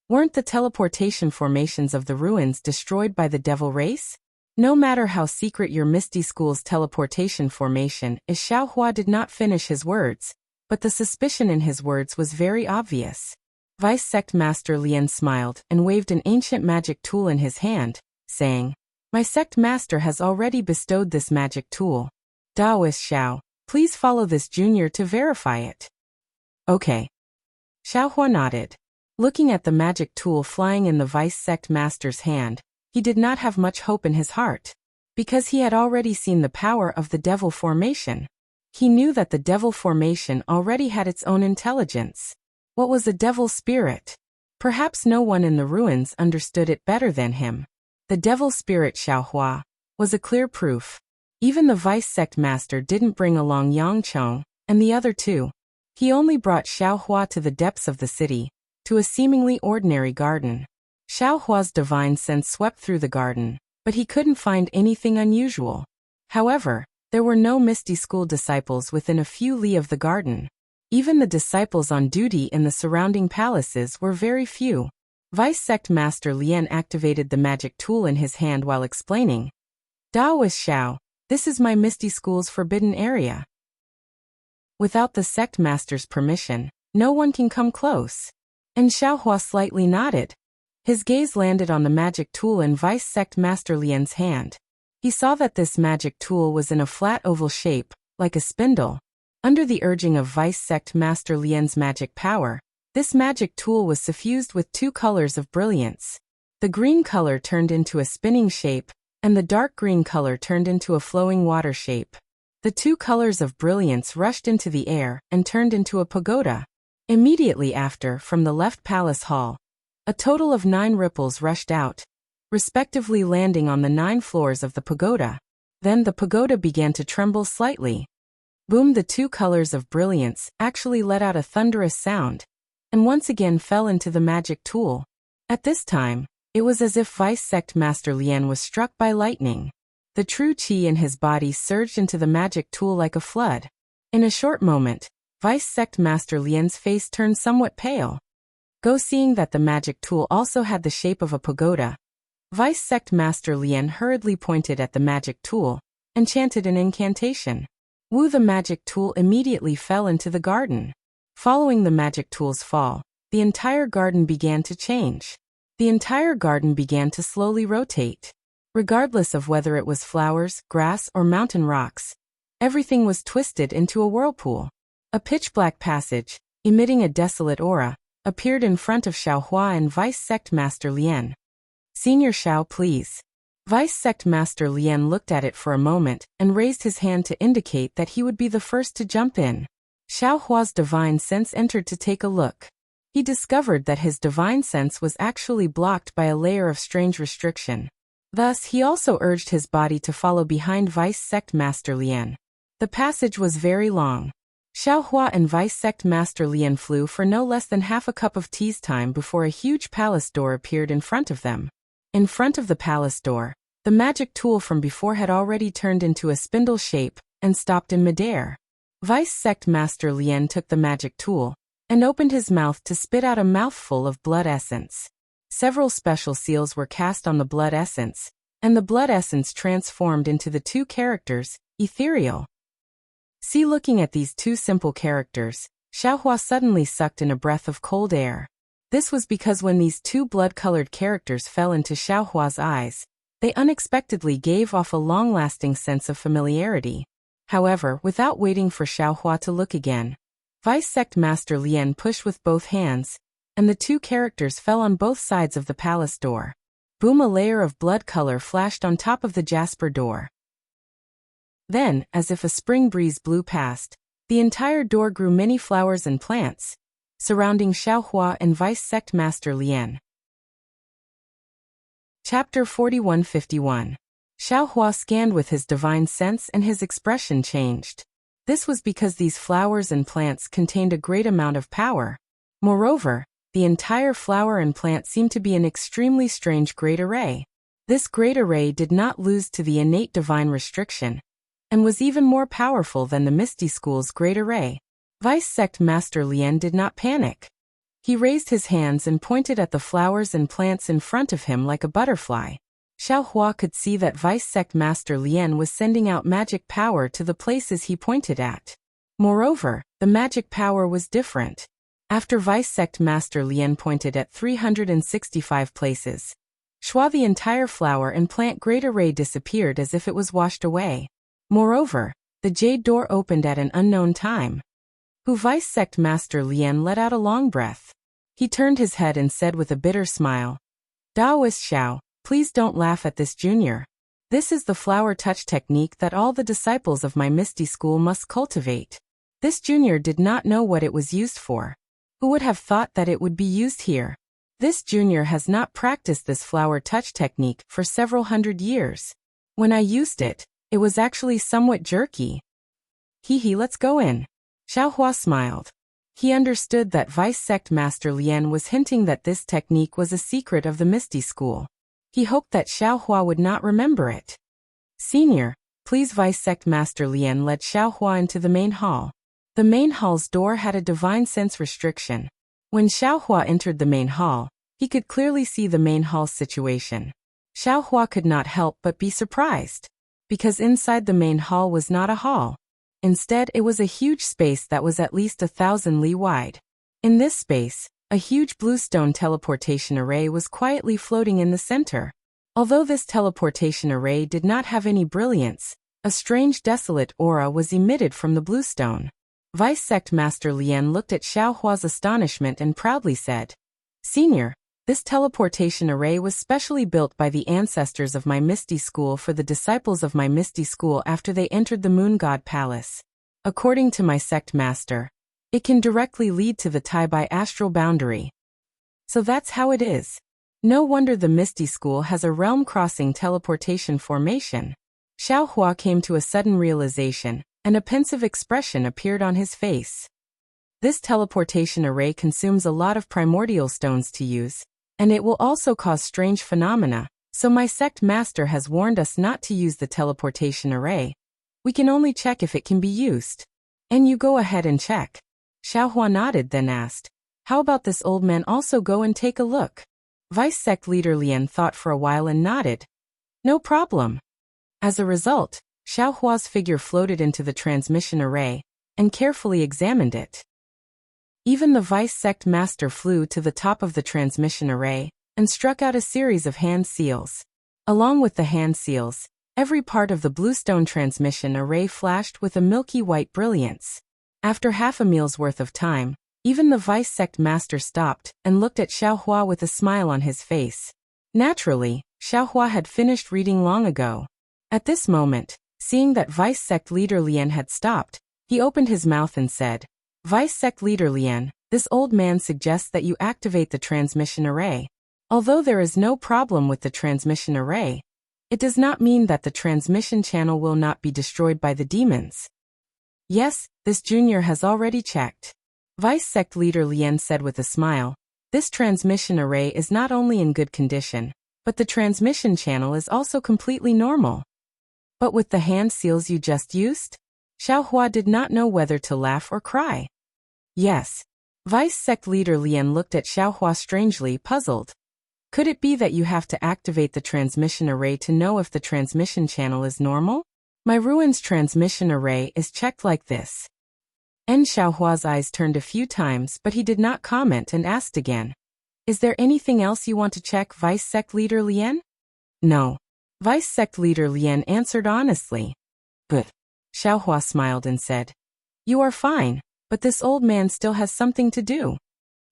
weren't the teleportation formations of the ruins destroyed by the devil race? No matter how secret your Misty School's teleportation formation is, Xiaohua did not finish his words, but the suspicion in his words was very obvious. Vice Sect Master Lian smiled and waved an ancient magic tool in his hand, saying, my sect master has already bestowed this magic tool. Daoist Xiao, please follow this junior to verify it. Okay. Xiaohua nodded. Looking at the magic tool flying in the vice sect master's hand, he did not have much hope in his heart, because he had already seen the power of the devil formation. He knew that the devil formation already had its own intelligence. What was a devil spirit? Perhaps no one in the ruins understood it better than him. The devil spirit Xiaohua was a clear proof. Even the vice sect master didn't bring along Yangcheng and the other 2. He only brought Xiaohua to the depths of the city, to a seemingly ordinary garden. Xiaohua's divine sense swept through the garden, but he couldn't find anything unusual. However, there were no Misty School disciples within a few li of the garden. Even the disciples on duty in the surrounding palaces were very few. Vice Sect Master Lian activated the magic tool in his hand while explaining. Daoist Xiao, this is my Misty School's forbidden area. Without the Sect Master's permission, no one can come close. And Xiaohua slightly nodded. His gaze landed on the magic tool in Vice Sect Master Lian's hand. He saw that this magic tool was in a flat oval shape, like a spindle. Under the urging of Vice Sect Master Lian's magic power, this magic tool was suffused with 2 colors of brilliance. The green color turned into a spinning shape, and the dark green color turned into a flowing water shape. The 2 colors of brilliance rushed into the air and turned into a pagoda. Immediately after, from the left palace hall, a total of 9 ripples rushed out, respectively landing on the 9 floors of the pagoda. Then the pagoda began to tremble slightly. Boom! The 2 colors of brilliance actually let out a thunderous sound, and once again fell into the magic tool. At this time, it was as if Vice Sect Master Lian was struck by lightning. The true qi in his body surged into the magic tool like a flood. In a short moment, Vice Sect Master Lian's face turned somewhat pale. Seeing that the magic tool also had the shape of a pagoda, Vice Sect Master Lian hurriedly pointed at the magic tool and chanted an incantation. Wu, the magic tool immediately fell into the garden. Following the magic tool's fall, the entire garden began to change. The entire garden began to slowly rotate. Regardless of whether it was flowers, grass, or mountain rocks, everything was twisted into a whirlpool. A pitch-black passage, emitting a desolate aura, appeared in front of Xiaohua and Vice Sect Master Lian. "Senior Xiao, please." Vice Sect Master Lian looked at it for a moment and raised his hand to indicate that he would be the first to jump in. Xiaohua's divine sense entered to take a look. He discovered that his divine sense was actually blocked by a layer of strange restriction. Thus, he also urged his body to follow behind Vice Sect Master Lian. The passage was very long. Xiaohua and Vice Sect Master Lian flew for no less than half a cup of tea's time before a huge palace door appeared in front of them. In front of the palace door, the magic tool from before had already turned into a spindle shape and stopped in midair. Vice Sect Master Lian took the magic tool and opened his mouth to spit out a mouthful of blood essence. Several special seals were cast on the blood essence, and the blood essence transformed into the two characters, ethereal. Looking at these two simple characters, Xiaohua suddenly sucked in a breath of cold air. This was because when these two blood-colored characters fell into Xiaohua's eyes, they unexpectedly gave off a long-lasting sense of familiarity. However, without waiting for Xiaohua to look again, Vice Sect Master Lian pushed with both hands, and the two characters fell on both sides of the palace door. Boom! A layer of blood color flashed on top of the jasper door. Then, as if a spring breeze blew past, the entire door grew many flowers and plants, surrounding Xiaohua and Vice Sect Master Lian. Chapter 4151. Xiaohua scanned with his divine sense and his expression changed. This was because these flowers and plants contained a great amount of power. Moreover, the entire flower and plant seemed to be an extremely strange great array. This great array did not lose to the innate divine restriction, and was even more powerful than the Misty School's great array. Vice Sect Master Lian did not panic. He raised his hands and pointed at the flowers and plants in front of him like a butterfly. Xiaohua could see that Vice Sect Master Lian was sending out magic power to the places he pointed at. Moreover, the magic power was different. After Vice Sect Master Lian pointed at 365 places, the entire flower and plant great array disappeared as if it was washed away. Moreover, the jade door opened at an unknown time. Vice Sect Master Lian let out a long breath. He turned his head and said with a bitter smile, "Daoist Xiao, please don't laugh at this, junior. This is the flower touch technique that all the disciples of my Misty School must cultivate." This junior did not know what it was used for. Who would have thought that it would be used here? This junior has not practiced this flower touch technique for several hundred years. When I used it, it was actually somewhat jerky. Let's go in. Xiaohua smiled. He understood that Vice Sect Master Lian was hinting that this technique was a secret of the Misty School. He hoped that Xiaohua would not remember it. "Senior, please." Vice Sect Master Lian led Xiaohua into the main hall. The main hall's door had a divine sense restriction. When Xiaohua entered the main hall, he could clearly see the main hall's situation. Xiaohua could not help but be surprised, because inside the main hall was not a hall. Instead, it was a huge space that was at least 1,000 li wide. In this space, a huge blue stone teleportation array was quietly floating in the center. Although this teleportation array did not have any brilliance, a strange desolate aura was emitted from the blue stone. Vice Sect Master Lian looked at Xiaohua's astonishment and proudly said, "Senior, this teleportation array was specially built by the ancestors of my Misty School for the disciples of my Misty School after they entered the Moon God Palace. According to my sect master, it can directly lead to the Tai-Bai astral boundary. So that's how it is. No wonder the Misty School has a realm-crossing teleportation formation." Xiaohua came to a sudden realization, and a pensive expression appeared on his face. This teleportation array consumes a lot of primordial stones to use, and it will also cause strange phenomena, So my sect master has warned us not to use the teleportation array. We can only check if it can be used. And you go ahead and check. Xiaohua nodded, then asked, how about this old man also go and take a look? Vice sect leader Lian thought for a while and nodded. No problem. As a result, Xiaohua's figure floated into the transmission array and carefully examined it. Even the vice sect master flew to the top of the transmission array and struck out a series of hand seals. Along with the hand seals, every part of the bluestone transmission array flashed with a milky white brilliance. After half a meal's worth of time, even the vice sect master stopped and looked at Xiaohua with a smile on his face. Naturally, Xiaohua had finished reading long ago. At this moment, seeing that vice sect leader Lian had stopped, he opened his mouth and said, Vice sect leader Lian, this old man suggests that you activate the transmission array. Although there is no problem with the transmission array, it does not mean that the transmission channel will not be destroyed by the demons. Yes, this junior has already checked. Vice sect leader Lian said with a smile, this transmission array is not only in good condition, but the transmission channel is also completely normal. But with the hand seals you just used? Xiaohua did not know whether to laugh or cry. Yes. Vice sect leader Lian looked at Xiaohua strangely puzzled. Could it be that you have to activate the transmission array to know if the transmission channel is normal? My ruins transmission array is checked like this. And Xiaohua's eyes turned a few times, but he did not comment and asked again. Is there anything else you want to check, Vice sect leader Lian? No. Vice sect leader Lian answered honestly. Good. Xiaohua smiled and said, you are fine, but this old man still has something to do.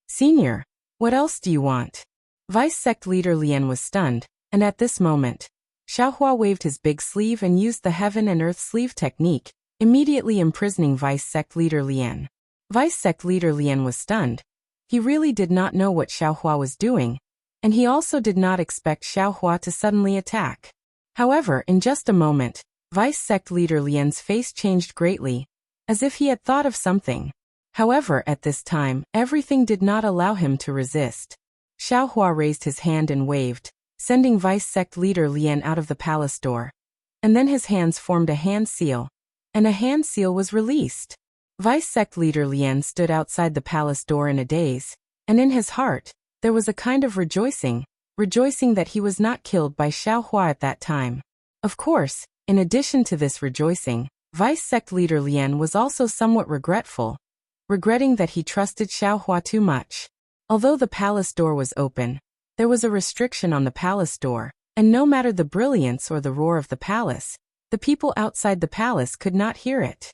Senior, what else do you want? Vice sect leader Lian was stunned, and at this moment, Xiaohua waved his big sleeve and used the heaven and earth sleeve technique, immediately imprisoning vice sect leader Lian. Vice sect leader Lian was stunned. He really did not know what Xiaohua was doing, and he also did not expect Xiaohua to suddenly attack. However, in just a moment, vice sect leader Lian's face changed greatly, as if he had thought of something. However, at this time, everything did not allow him to resist. Xiaohua raised his hand and waved, sending vice sect leader Lian out of the palace door. And then his hands formed a hand seal, and a hand seal was released. Vice sect leader Lian stood outside the palace door in a daze, and in his heart, there was a kind of rejoicing that he was not killed by Xiaohua at that time. Of course, in addition to this rejoicing, vice sect leader Lian was also somewhat regretting that he trusted Xiaohua too much. Although the palace door was open, there was a restriction on the palace door, and no matter the brilliance or the roar of the palace, the people outside the palace could not hear it.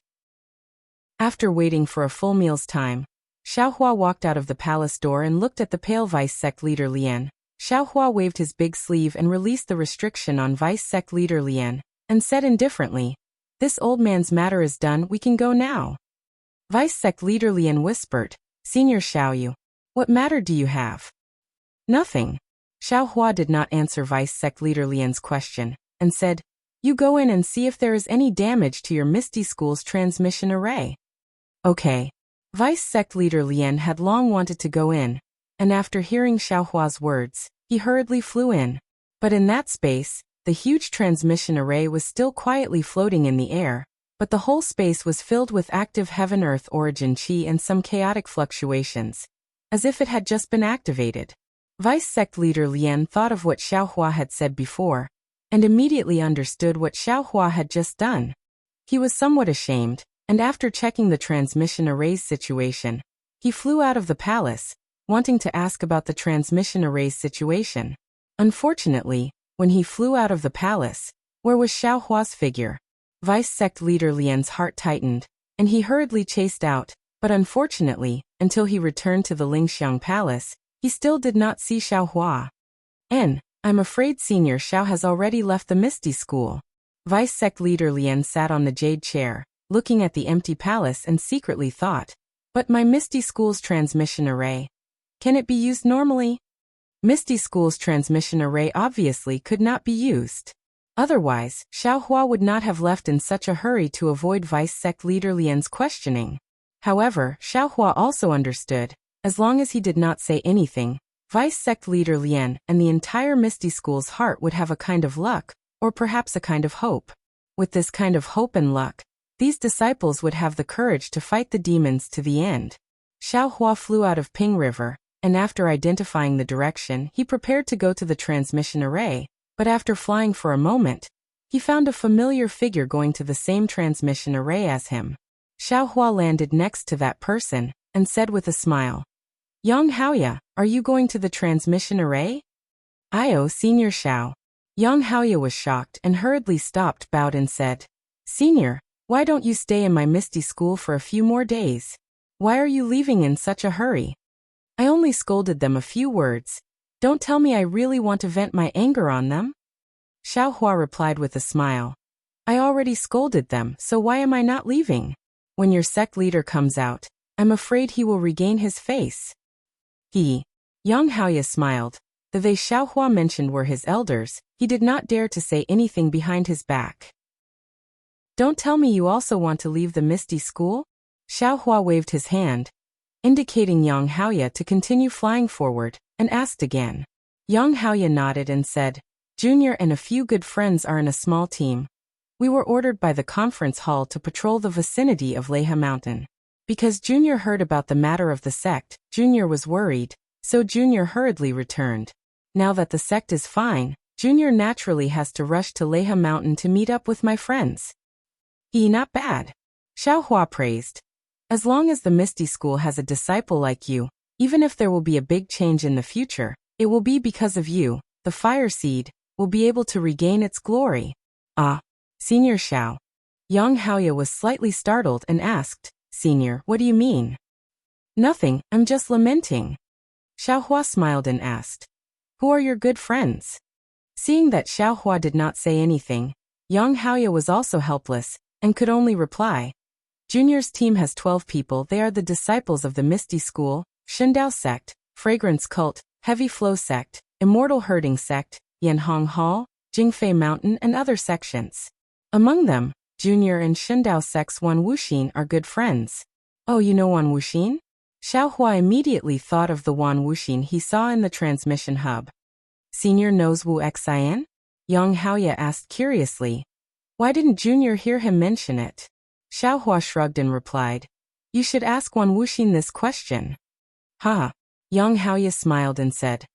After waiting for a full meal's time, Xiaohua walked out of the palace door and looked at the pale vice sect leader Lian. Xiaohua waved his big sleeve and released the restriction on vice sect leader Lian, and said indifferently, this old man's matter is done, we can go now. Vice sect leader Lian whispered, Senior Xiaoyu, what matter do you have? Nothing. Xiaohua did not answer vice sect leader Lian's question, and said, you go in and see if there is any damage to your Misty School's transmission array. Okay. Vice sect leader Lian had long wanted to go in, and after hearing Xiaohua's words, he hurriedly flew in. But in that space, the huge transmission array was still quietly floating in the air, but the whole space was filled with active heaven-earth origin chi and some chaotic fluctuations, as if it had just been activated. Vice sect leader Lian thought of what Xiaohua had said before, and immediately understood what Xiaohua had just done. He was somewhat ashamed, and after checking the transmission array's situation, he flew out of the palace, wanting to ask about the transmission array's situation. Unfortunately, when he flew out of the palace, where was Xiaohua's figure? Vice sect leader Lian's heart tightened, and he hurriedly chased out, but unfortunately, until he returned to the Lingxiang Palace, he still did not see Xiaohua. I'm afraid Senior Xiao has already left the Misty School. Vice sect leader Lian sat on the jade chair, looking at the empty palace and secretly thought, but my Misty School's transmission array, can it be used normally? Misty School's transmission array obviously could not be used. Otherwise, Xiaohua would not have left in such a hurry to avoid vice sect leader Lian's questioning. However, Xiaohua also understood, as long as he did not say anything, Vice Sect Leader Lian and the entire Misty School's heart would have a kind of luck, or perhaps a kind of hope. With this kind of hope and luck, these disciples would have the courage to fight the demons to the end. Xiao Hua flew out of Ping River, and after identifying the direction, he prepared to go to the transmission array, but after flying for a moment, he found a familiar figure going to the same transmission array as him. Xiao Hua landed next to that person, and said with a smile, "Yang Haoya, are you going to the transmission array?" "Io, Senior Xiao." Yang Haoya was shocked and hurriedly stopped, bowed and said, "Senior, why don't you stay in my Misty School for a few more days? Why are you leaving in such a hurry?" "I only scolded them a few words. Don't tell me I really want to vent my anger on them." Xiao Hua replied with a smile, "I already scolded them, so why am I not leaving? When your sect leader comes out, I'm afraid he will regain his face." Yang Haoya smiled. The they Xiao Hua mentioned were his elders. He did not dare to say anything behind his back. "Don't tell me you also want to leave the Misty School?" Xiao Hua waved his hand, indicating Yang Haoya to continue flying forward, and asked again. Yang Haoya nodded and said, "Junior and a few good friends are in a small team. We were ordered by the conference hall to patrol the vicinity of Leha Mountain. Because Junior heard about the matter of the sect, Junior was worried, so Junior hurriedly returned. Now that the sect is fine, Junior naturally has to rush to Leha Mountain to meet up with my friends." Not bad," Xiao Hua praised. "As long as the Misty School has a disciple like you, even if there will be a big change in the future, it will be because of you. The fire seed will be able to regain its glory." "Ah, Senior Xiao." Yang Haoya was slightly startled and asked, "Senior, what do you mean?" "Nothing, I'm just lamenting." Xiao Hua smiled and asked, "Who are your good friends?" Seeing that Xiao Hua did not say anything, Yang Haoya was also helpless, and could only reply, "Junior's team has 12 people. They are the disciples of the Misty School, Shindao Sect, Fragrance Cult, Heavy Flow Sect, Immortal Herding Sect, Yanhong Hall, Jingfei Mountain and other sections. Among them, Junior and Shindao Sect's Wan Wuxin are good friends." "Oh, you know Wan Wuxin?" Xiao Hua immediately thought of the Wan Wuxin he saw in the transmission hub. "Senior knows Wu Xian?" Yang Haoya asked curiously. "Why didn't Junior hear him mention it?" Xiao Hua shrugged and replied, "You should ask Wan Wuxin this question." "Ha!" Yang Haoya smiled and said,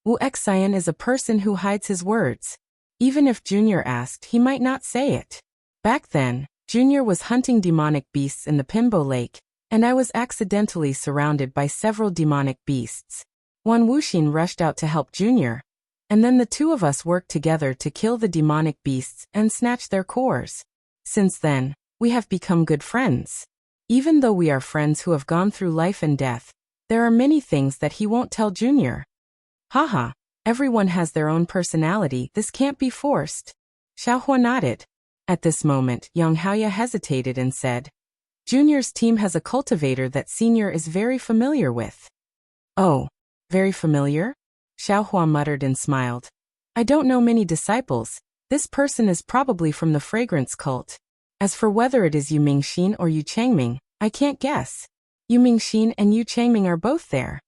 "Wu Xian is a person who hides his words. Even if Junior asked, he might not say it. Back then, Junior was hunting demonic beasts in the Pimbo Lake, and I was accidentally surrounded by several demonic beasts. Wan Wuxin rushed out to help Junior, and then the two of us worked together to kill the demonic beasts and snatch their cores. Since then, we have become good friends. Even though we are friends who have gone through life and death, there are many things that he won't tell Junior." "Haha, everyone has their own personality, this can't be forced." Xiao Hua nodded. At this moment, Yang Haoya hesitated and said, "Junior's team has a cultivator that Senior is very familiar with." "Oh, very familiar?" Xiao Hua muttered and smiled. "I don't know many disciples. This person is probably from the Fragrance Cult. As for whether it is Yu Mingxin or Yu Changming, I can't guess. Yu Mingxin and Yu Changming are both there."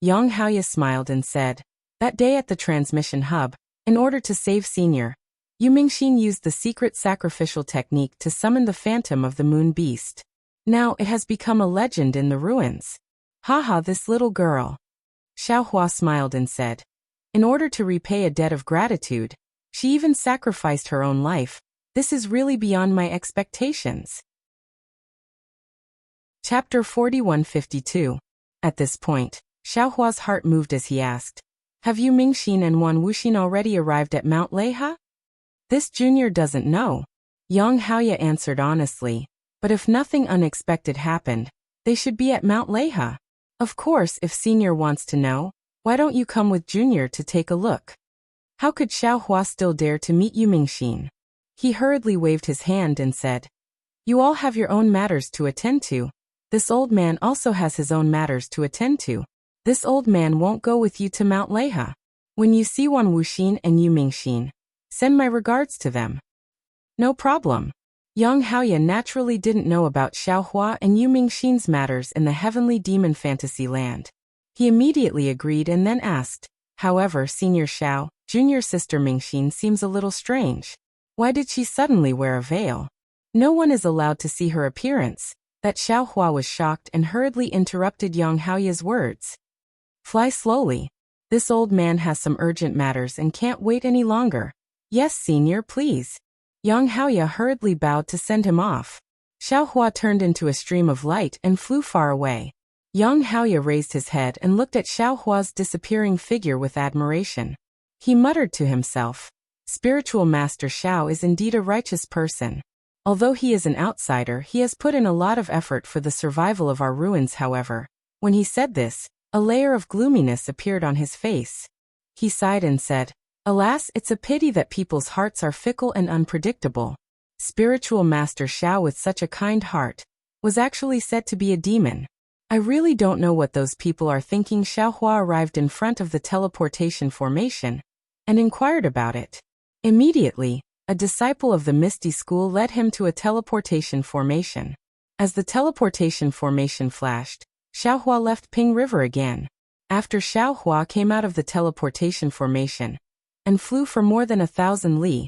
Yang Haoya smiled and said, "That day at the transmission hub, in order to save Senior, Yu Mingxin used the secret sacrificial technique to summon the phantom of the moon beast. Now it has become a legend in the ruins." "Haha, this little girl." Xiao Hua smiled and said, "In order to repay a debt of gratitude, she even sacrificed her own life. This is really beyond my expectations." Chapter 4152. At this point, Xiao Hua's heart moved as he asked, "Have Yu Mingxin and Wan Wuxin already arrived at Mount Leha?" "This Junior doesn't know," Yang Haoya answered honestly, "but if nothing unexpected happened, they should be at Mount Leha. Of course, if Senior wants to know, why don't you come with Junior to take a look?" How could Xiao Hua still dare to meet Yu Mingxin? He hurriedly waved his hand and said, "You all have your own matters to attend to. This old man also has his own matters to attend to. This old man won't go with you to Mount Leha. When you see Wan Wuxin and Yu Mingxin, send my regards to them." "No problem." Yang Haoya naturally didn't know about Xiao Hua and Yu Mingxin's matters in the heavenly demon fantasy land. He immediately agreed and then asked, "However, Senior Xiao, junior sister Mingxin seems a little strange. Why did she suddenly wear a veil? No one is allowed to see her appearance." That Xiao Hua was shocked and hurriedly interrupted Yang Haoya's words. "Fly slowly. This old man has some urgent matters and can't wait any longer." "Yes, senior, please." Yang Haoya hurriedly bowed to send him off. Xiao Hua turned into a stream of light and flew far away. Yang Haoya raised his head and looked at Xiao Hua's disappearing figure with admiration. He muttered to himself, "Spiritual Master Xiao is indeed a righteous person. Although he is an outsider, he has put in a lot of effort for the survival of our ruins." However, when he said this, a layer of gloominess appeared on his face. He sighed and said, "Alas, it's a pity that people's hearts are fickle and unpredictable." Spiritual Master Xiao with such a kind heart was actually said to be a demon. "I really don't know what those people are thinking." Xiao Hua arrived in front of the teleportation formation and inquired about it. Immediately, a disciple of the Misty School led him to a teleportation formation. As the teleportation formation flashed, Xiao Hua left Ping River again. After Xiao Hua came out of the teleportation formation and flew for more than 1,000 li,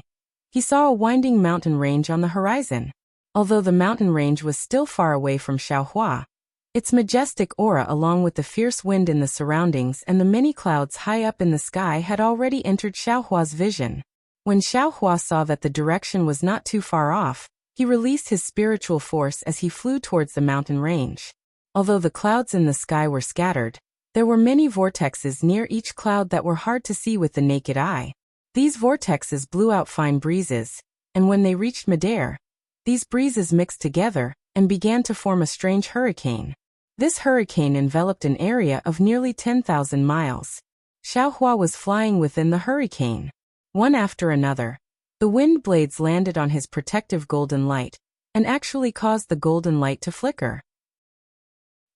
he saw a winding mountain range on the horizon. Although the mountain range was still far away from Xiao Hua, its majestic aura along with the fierce wind in the surroundings and the many clouds high up in the sky had already entered Xiao Hua's vision. When Xiao Hua saw that the direction was not too far off, he released his spiritual force as he flew towards the mountain range. Although the clouds in the sky were scattered, there were many vortexes near each cloud that were hard to see with the naked eye. These vortexes blew out fine breezes, and when they reached midair, these breezes mixed together and began to form a strange hurricane. This hurricane enveloped an area of nearly 10,000 miles. Xiao Hua was flying within the hurricane. One after another, the wind blades landed on his protective golden light and actually caused the golden light to flicker.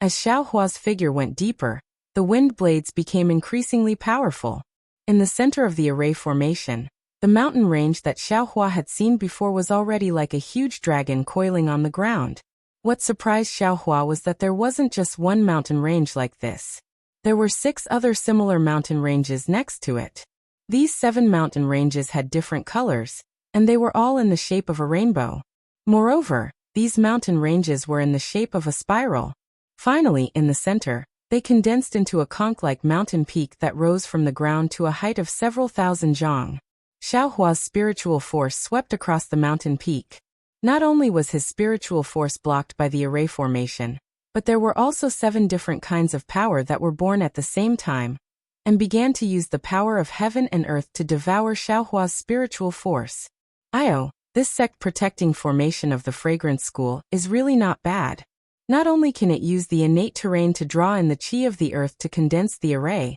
As Xiao Hua's figure went deeper, the wind blades became increasingly powerful. In the center of the array formation, the mountain range that Xiao Hua had seen before was already like a huge dragon coiling on the ground. What surprised Xiao Hua was that there wasn't just one mountain range like this. There were 6 other similar mountain ranges next to it. These 7 mountain ranges had different colors, and they were all in the shape of a rainbow. Moreover, these mountain ranges were in the shape of a spiral. Finally, in the center, they condensed into a conch-like mountain peak that rose from the ground to a height of several thousand zhang. Xiao Hua's spiritual force swept across the mountain peak. Not only was his spiritual force blocked by the array formation, but there were also 7 different kinds of power that were born at the same time, and began to use the power of heaven and earth to devour Xiao Hua's spiritual force. This sect-protecting formation of the Fragrance School is really not bad. Not only can it use the innate terrain to draw in the qi of the earth to condense the array,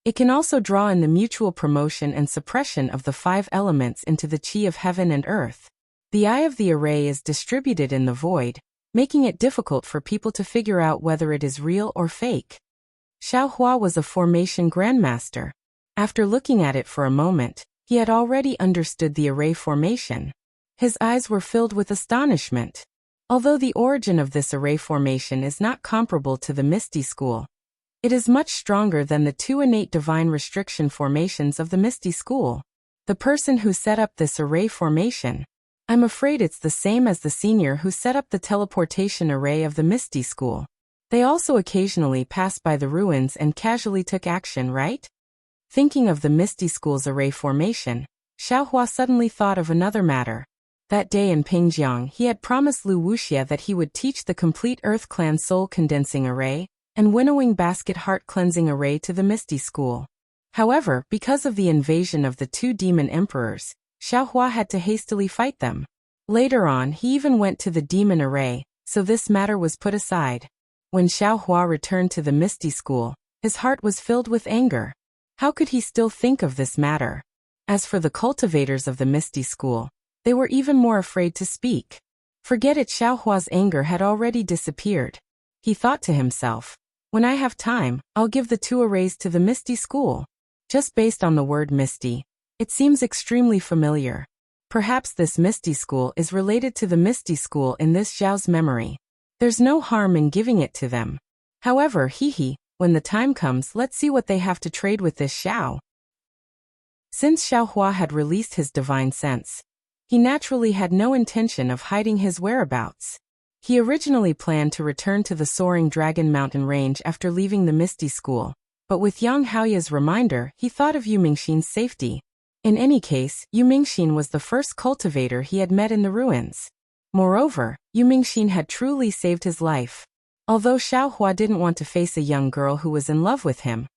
it can also draw in the mutual promotion and suppression of the 5 elements into the qi of heaven and earth. The eye of the array is distributed in the void, making it difficult for people to figure out whether it is real or fake. Xiao Hua was a formation grandmaster. After looking at it for a moment, he had already understood the array formation. His eyes were filled with astonishment. Although the origin of this array formation is not comparable to the Misty School, it is much stronger than the 2 innate divine restriction formations of the Misty School. The person who set up this array formation, I'm afraid it's the same as the senior who set up the teleportation array of the Misty School. They also occasionally passed by the ruins and casually took action, right? Thinking of the Misty School's array formation, Xiao Hua suddenly thought of another matter. That day in Pingjiang, he had promised Lu Wuxia that he would teach the complete Earth Clan Soul Condensing Array and Winnowing Basket Heart Cleansing Array to the Misty School. However, because of the invasion of the 2 demon emperors, Xiao Hua had to hastily fight them. Later on, he even went to the demon array, so this matter was put aside. When Xiao Hua returned to the Misty School, his heart was filled with anger. How could he still think of this matter? As for the cultivators of the Misty School, they were even more afraid to speak. Forget it, Xiao Hua's anger had already disappeared. He thought to himself, when I have time, I'll give the 2 arrays to the Misty School. Just based on the word Misty, it seems extremely familiar. Perhaps this Misty School is related to the Misty School in this Zhao's memory. There's no harm in giving it to them. However, When the time comes, let's see what they have to trade with this Xiao. Since Xiaohua had released his divine sense, he naturally had no intention of hiding his whereabouts. He originally planned to return to the soaring Dragon Mountain range after leaving the Misty School, but with Yang Haoya's reminder, he thought of Yu Mingxin's safety. In any case, Yu Mingxin was the first cultivator he had met in the ruins. Moreover, Yu Mingxin had truly saved his life. Although Xiaohua didn't want to face a young girl who was in love with him,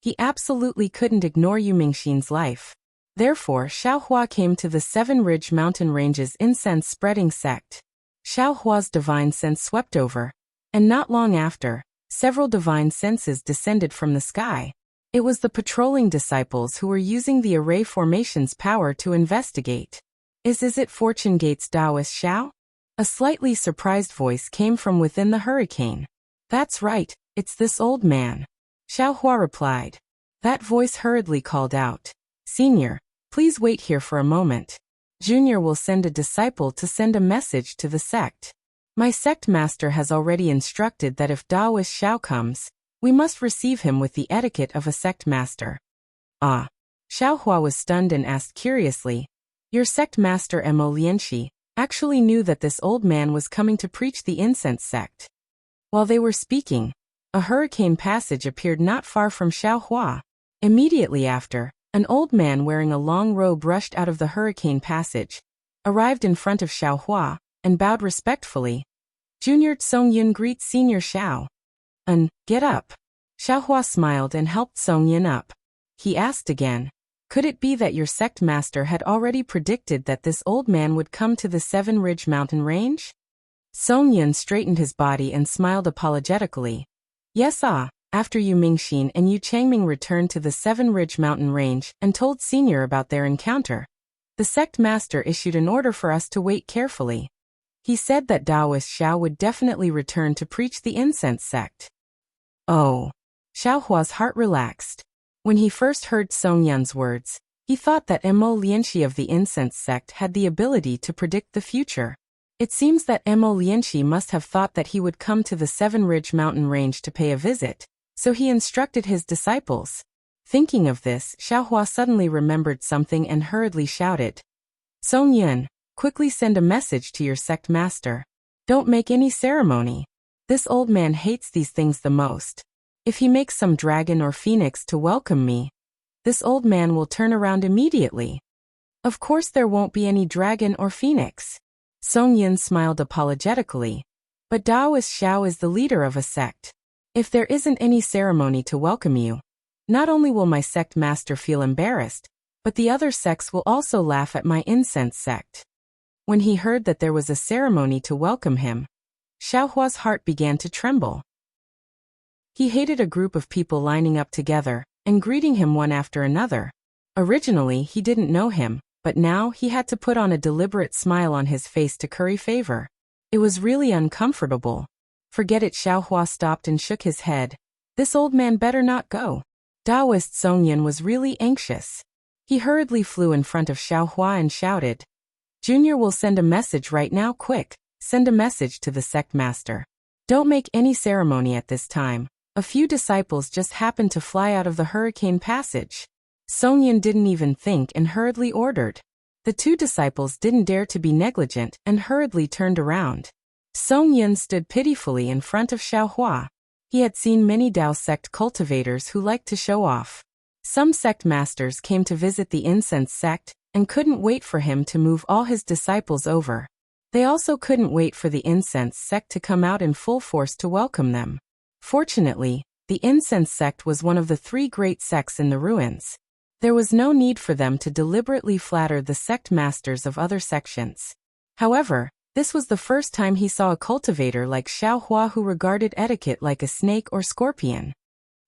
he absolutely couldn't ignore Yu Mingxin's life. Therefore, Xiaohua came to the Seven Ridge Mountain Range's incense-spreading sect. Xiaohua's divine sense swept over, and not long after, several divine senses descended from the sky. It was the patrolling disciples who were using the array formation's power to investigate. Is it Fortune Gate's Taoist Xiao? A slightly surprised voice came from within the hurricane. That's right, it's this old man. Xiaohua replied. That voice hurriedly called out. Senior, please wait here for a moment. Junior will send a disciple to send a message to the sect. My sect master has already instructed that if Taoist Xiao comes, we must receive him with the etiquette of a sect master. Ah. Xiaohua was stunned and asked curiously. Your sect master Mo Lianxi actually knew that this old man was coming to preach the incense sect. While they were speaking, a hurricane passage appeared not far from Xiaohua. Immediately after, an old man wearing a long robe rushed out of the hurricane passage, arrived in front of Xiaohua, and bowed respectfully. Junior Song Yun greets Senior Xiao. Get up. Xiaohua smiled and helped Song Yun up. He asked again, could it be that your sect master had already predicted that this old man would come to the Seven Ridge Mountain Range? Song Yun straightened his body and smiled apologetically. Yes, after Yu Mingxin and Yu Changming returned to the Seven Ridge Mountain Range and told Senior about their encounter, the sect master issued an order for us to wait carefully. He said that Taoist Xiao would definitely return to preach the incense sect. Oh. Xiaohua's heart relaxed. When he first heard Song Yun's words, he thought that Mo Lianxi of the incense sect had the ability to predict the future. It seems that Mo Lianxi must have thought that he would come to the Seven Ridge Mountain Range to pay a visit, so he instructed his disciples. Thinking of this, Xiaohua suddenly remembered something and hurriedly shouted. Song Yun, quickly send a message to your sect master. Don't make any ceremony. This old man hates these things the most. If he makes some dragon or phoenix to welcome me, this old man will turn around immediately. Of course there won't be any dragon or phoenix. Song Yun smiled apologetically. But Taoist Xiao is the leader of a sect. If there isn't any ceremony to welcome you, not only will my sect master feel embarrassed, but the other sects will also laugh at my incense sect. When he heard that there was a ceremony to welcome him, Xiaohua's heart began to tremble. He hated a group of people lining up together and greeting him one after another. Originally, he didn't know him, but now he had to put on a deliberate smile on his face to curry favor. It was really uncomfortable. Forget it, Xiaohua stopped and shook his head. This old man better not go. Taoist Song Yun was really anxious. He hurriedly flew in front of Xiaohua and shouted, Junior will send a message right now, quick. Send a message to the sect master. Don't make any ceremony at this time. A few disciples just happened to fly out of the hurricane passage. Song Yun didn't even think and hurriedly ordered. The two disciples didn't dare to be negligent and hurriedly turned around. Song Yun stood pitifully in front of Xiaohua. He had seen many Dao sect cultivators who liked to show off. Some sect masters came to visit the incense sect and couldn't wait for him to move all his disciples over. They also couldn't wait for the incense sect to come out in full force to welcome them. Fortunately, the incense sect was one of the three great sects in the ruins. There was no need for them to deliberately flatter the sect masters of other sections. However, this was the first time he saw a cultivator like Xiaohua who regarded etiquette like a snake or scorpion.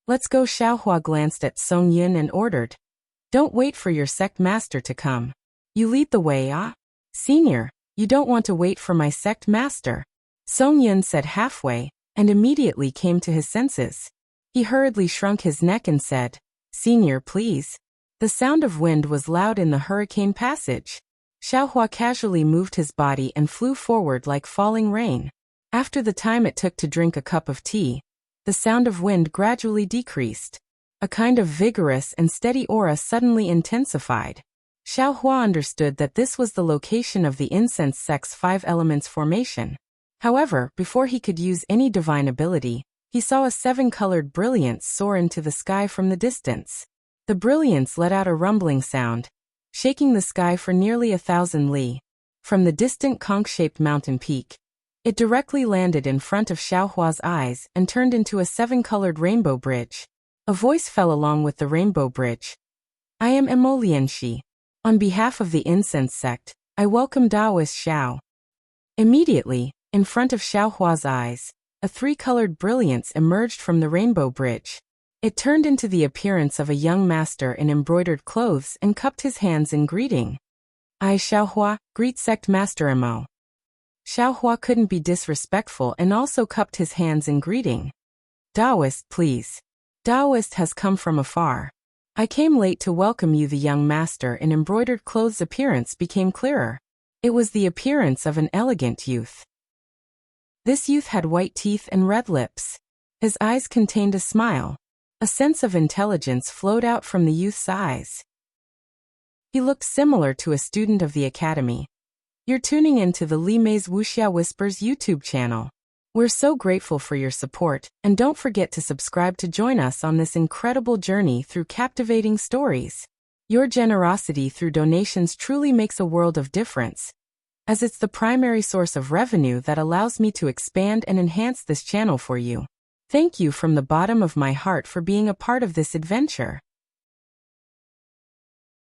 Let's go. Xiaohua glanced at Song Yun and ordered. Don't wait for your sect master to come. You lead the way, Senior, you don't want to wait for my sect master. Song Yun said halfway, and immediately came to his senses. He hurriedly shrunk his neck and said, Senior, please. The sound of wind was loud in the hurricane passage. Xiaohua casually moved his body and flew forward like falling rain. After the time it took to drink a cup of tea, the sound of wind gradually decreased. A kind of vigorous and steady aura suddenly intensified. Xiao Hua understood that this was the location of the incense sect's 5 elements formation. However, before he could use any divine ability, he saw a 7-colored brilliance soar into the sky from the distance. The brilliance let out a rumbling sound, shaking the sky for nearly 1,000 li. From the distant conch-shaped mountain peak, it directly landed in front of Xiao Hua's eyes and turned into a 7-colored rainbow bridge. A voice fell along with the rainbow bridge. I am Emolianshi. On behalf of the incense sect, I welcome Taoist Xiao. Immediately, in front of Xiao Hua's eyes, a 3-colored brilliance emerged from the rainbow bridge. It turned into the appearance of a young master in embroidered clothes and cupped his hands in greeting. I, Xiao Hua, greet sect master Mo. Xiao Hua couldn't be disrespectful and also cupped his hands in greeting. Taoist, please. Taoist has come from afar. I came late to welcome you. The young master in embroidered clothes' appearance became clearer. It was the appearance of an elegant youth. This youth had white teeth and red lips. His eyes contained a smile. A sense of intelligence flowed out from the youth's eyes. He looked similar to a student of the academy. You're tuning into the Li Mei's Wuxia Whispers YouTube channel. We're so grateful for your support, and don't forget to subscribe to join us on this incredible journey through captivating stories. Your generosity through donations truly makes a world of difference, as it's the primary source of revenue that allows me to expand and enhance this channel for you. Thank you from the bottom of my heart for being a part of this adventure.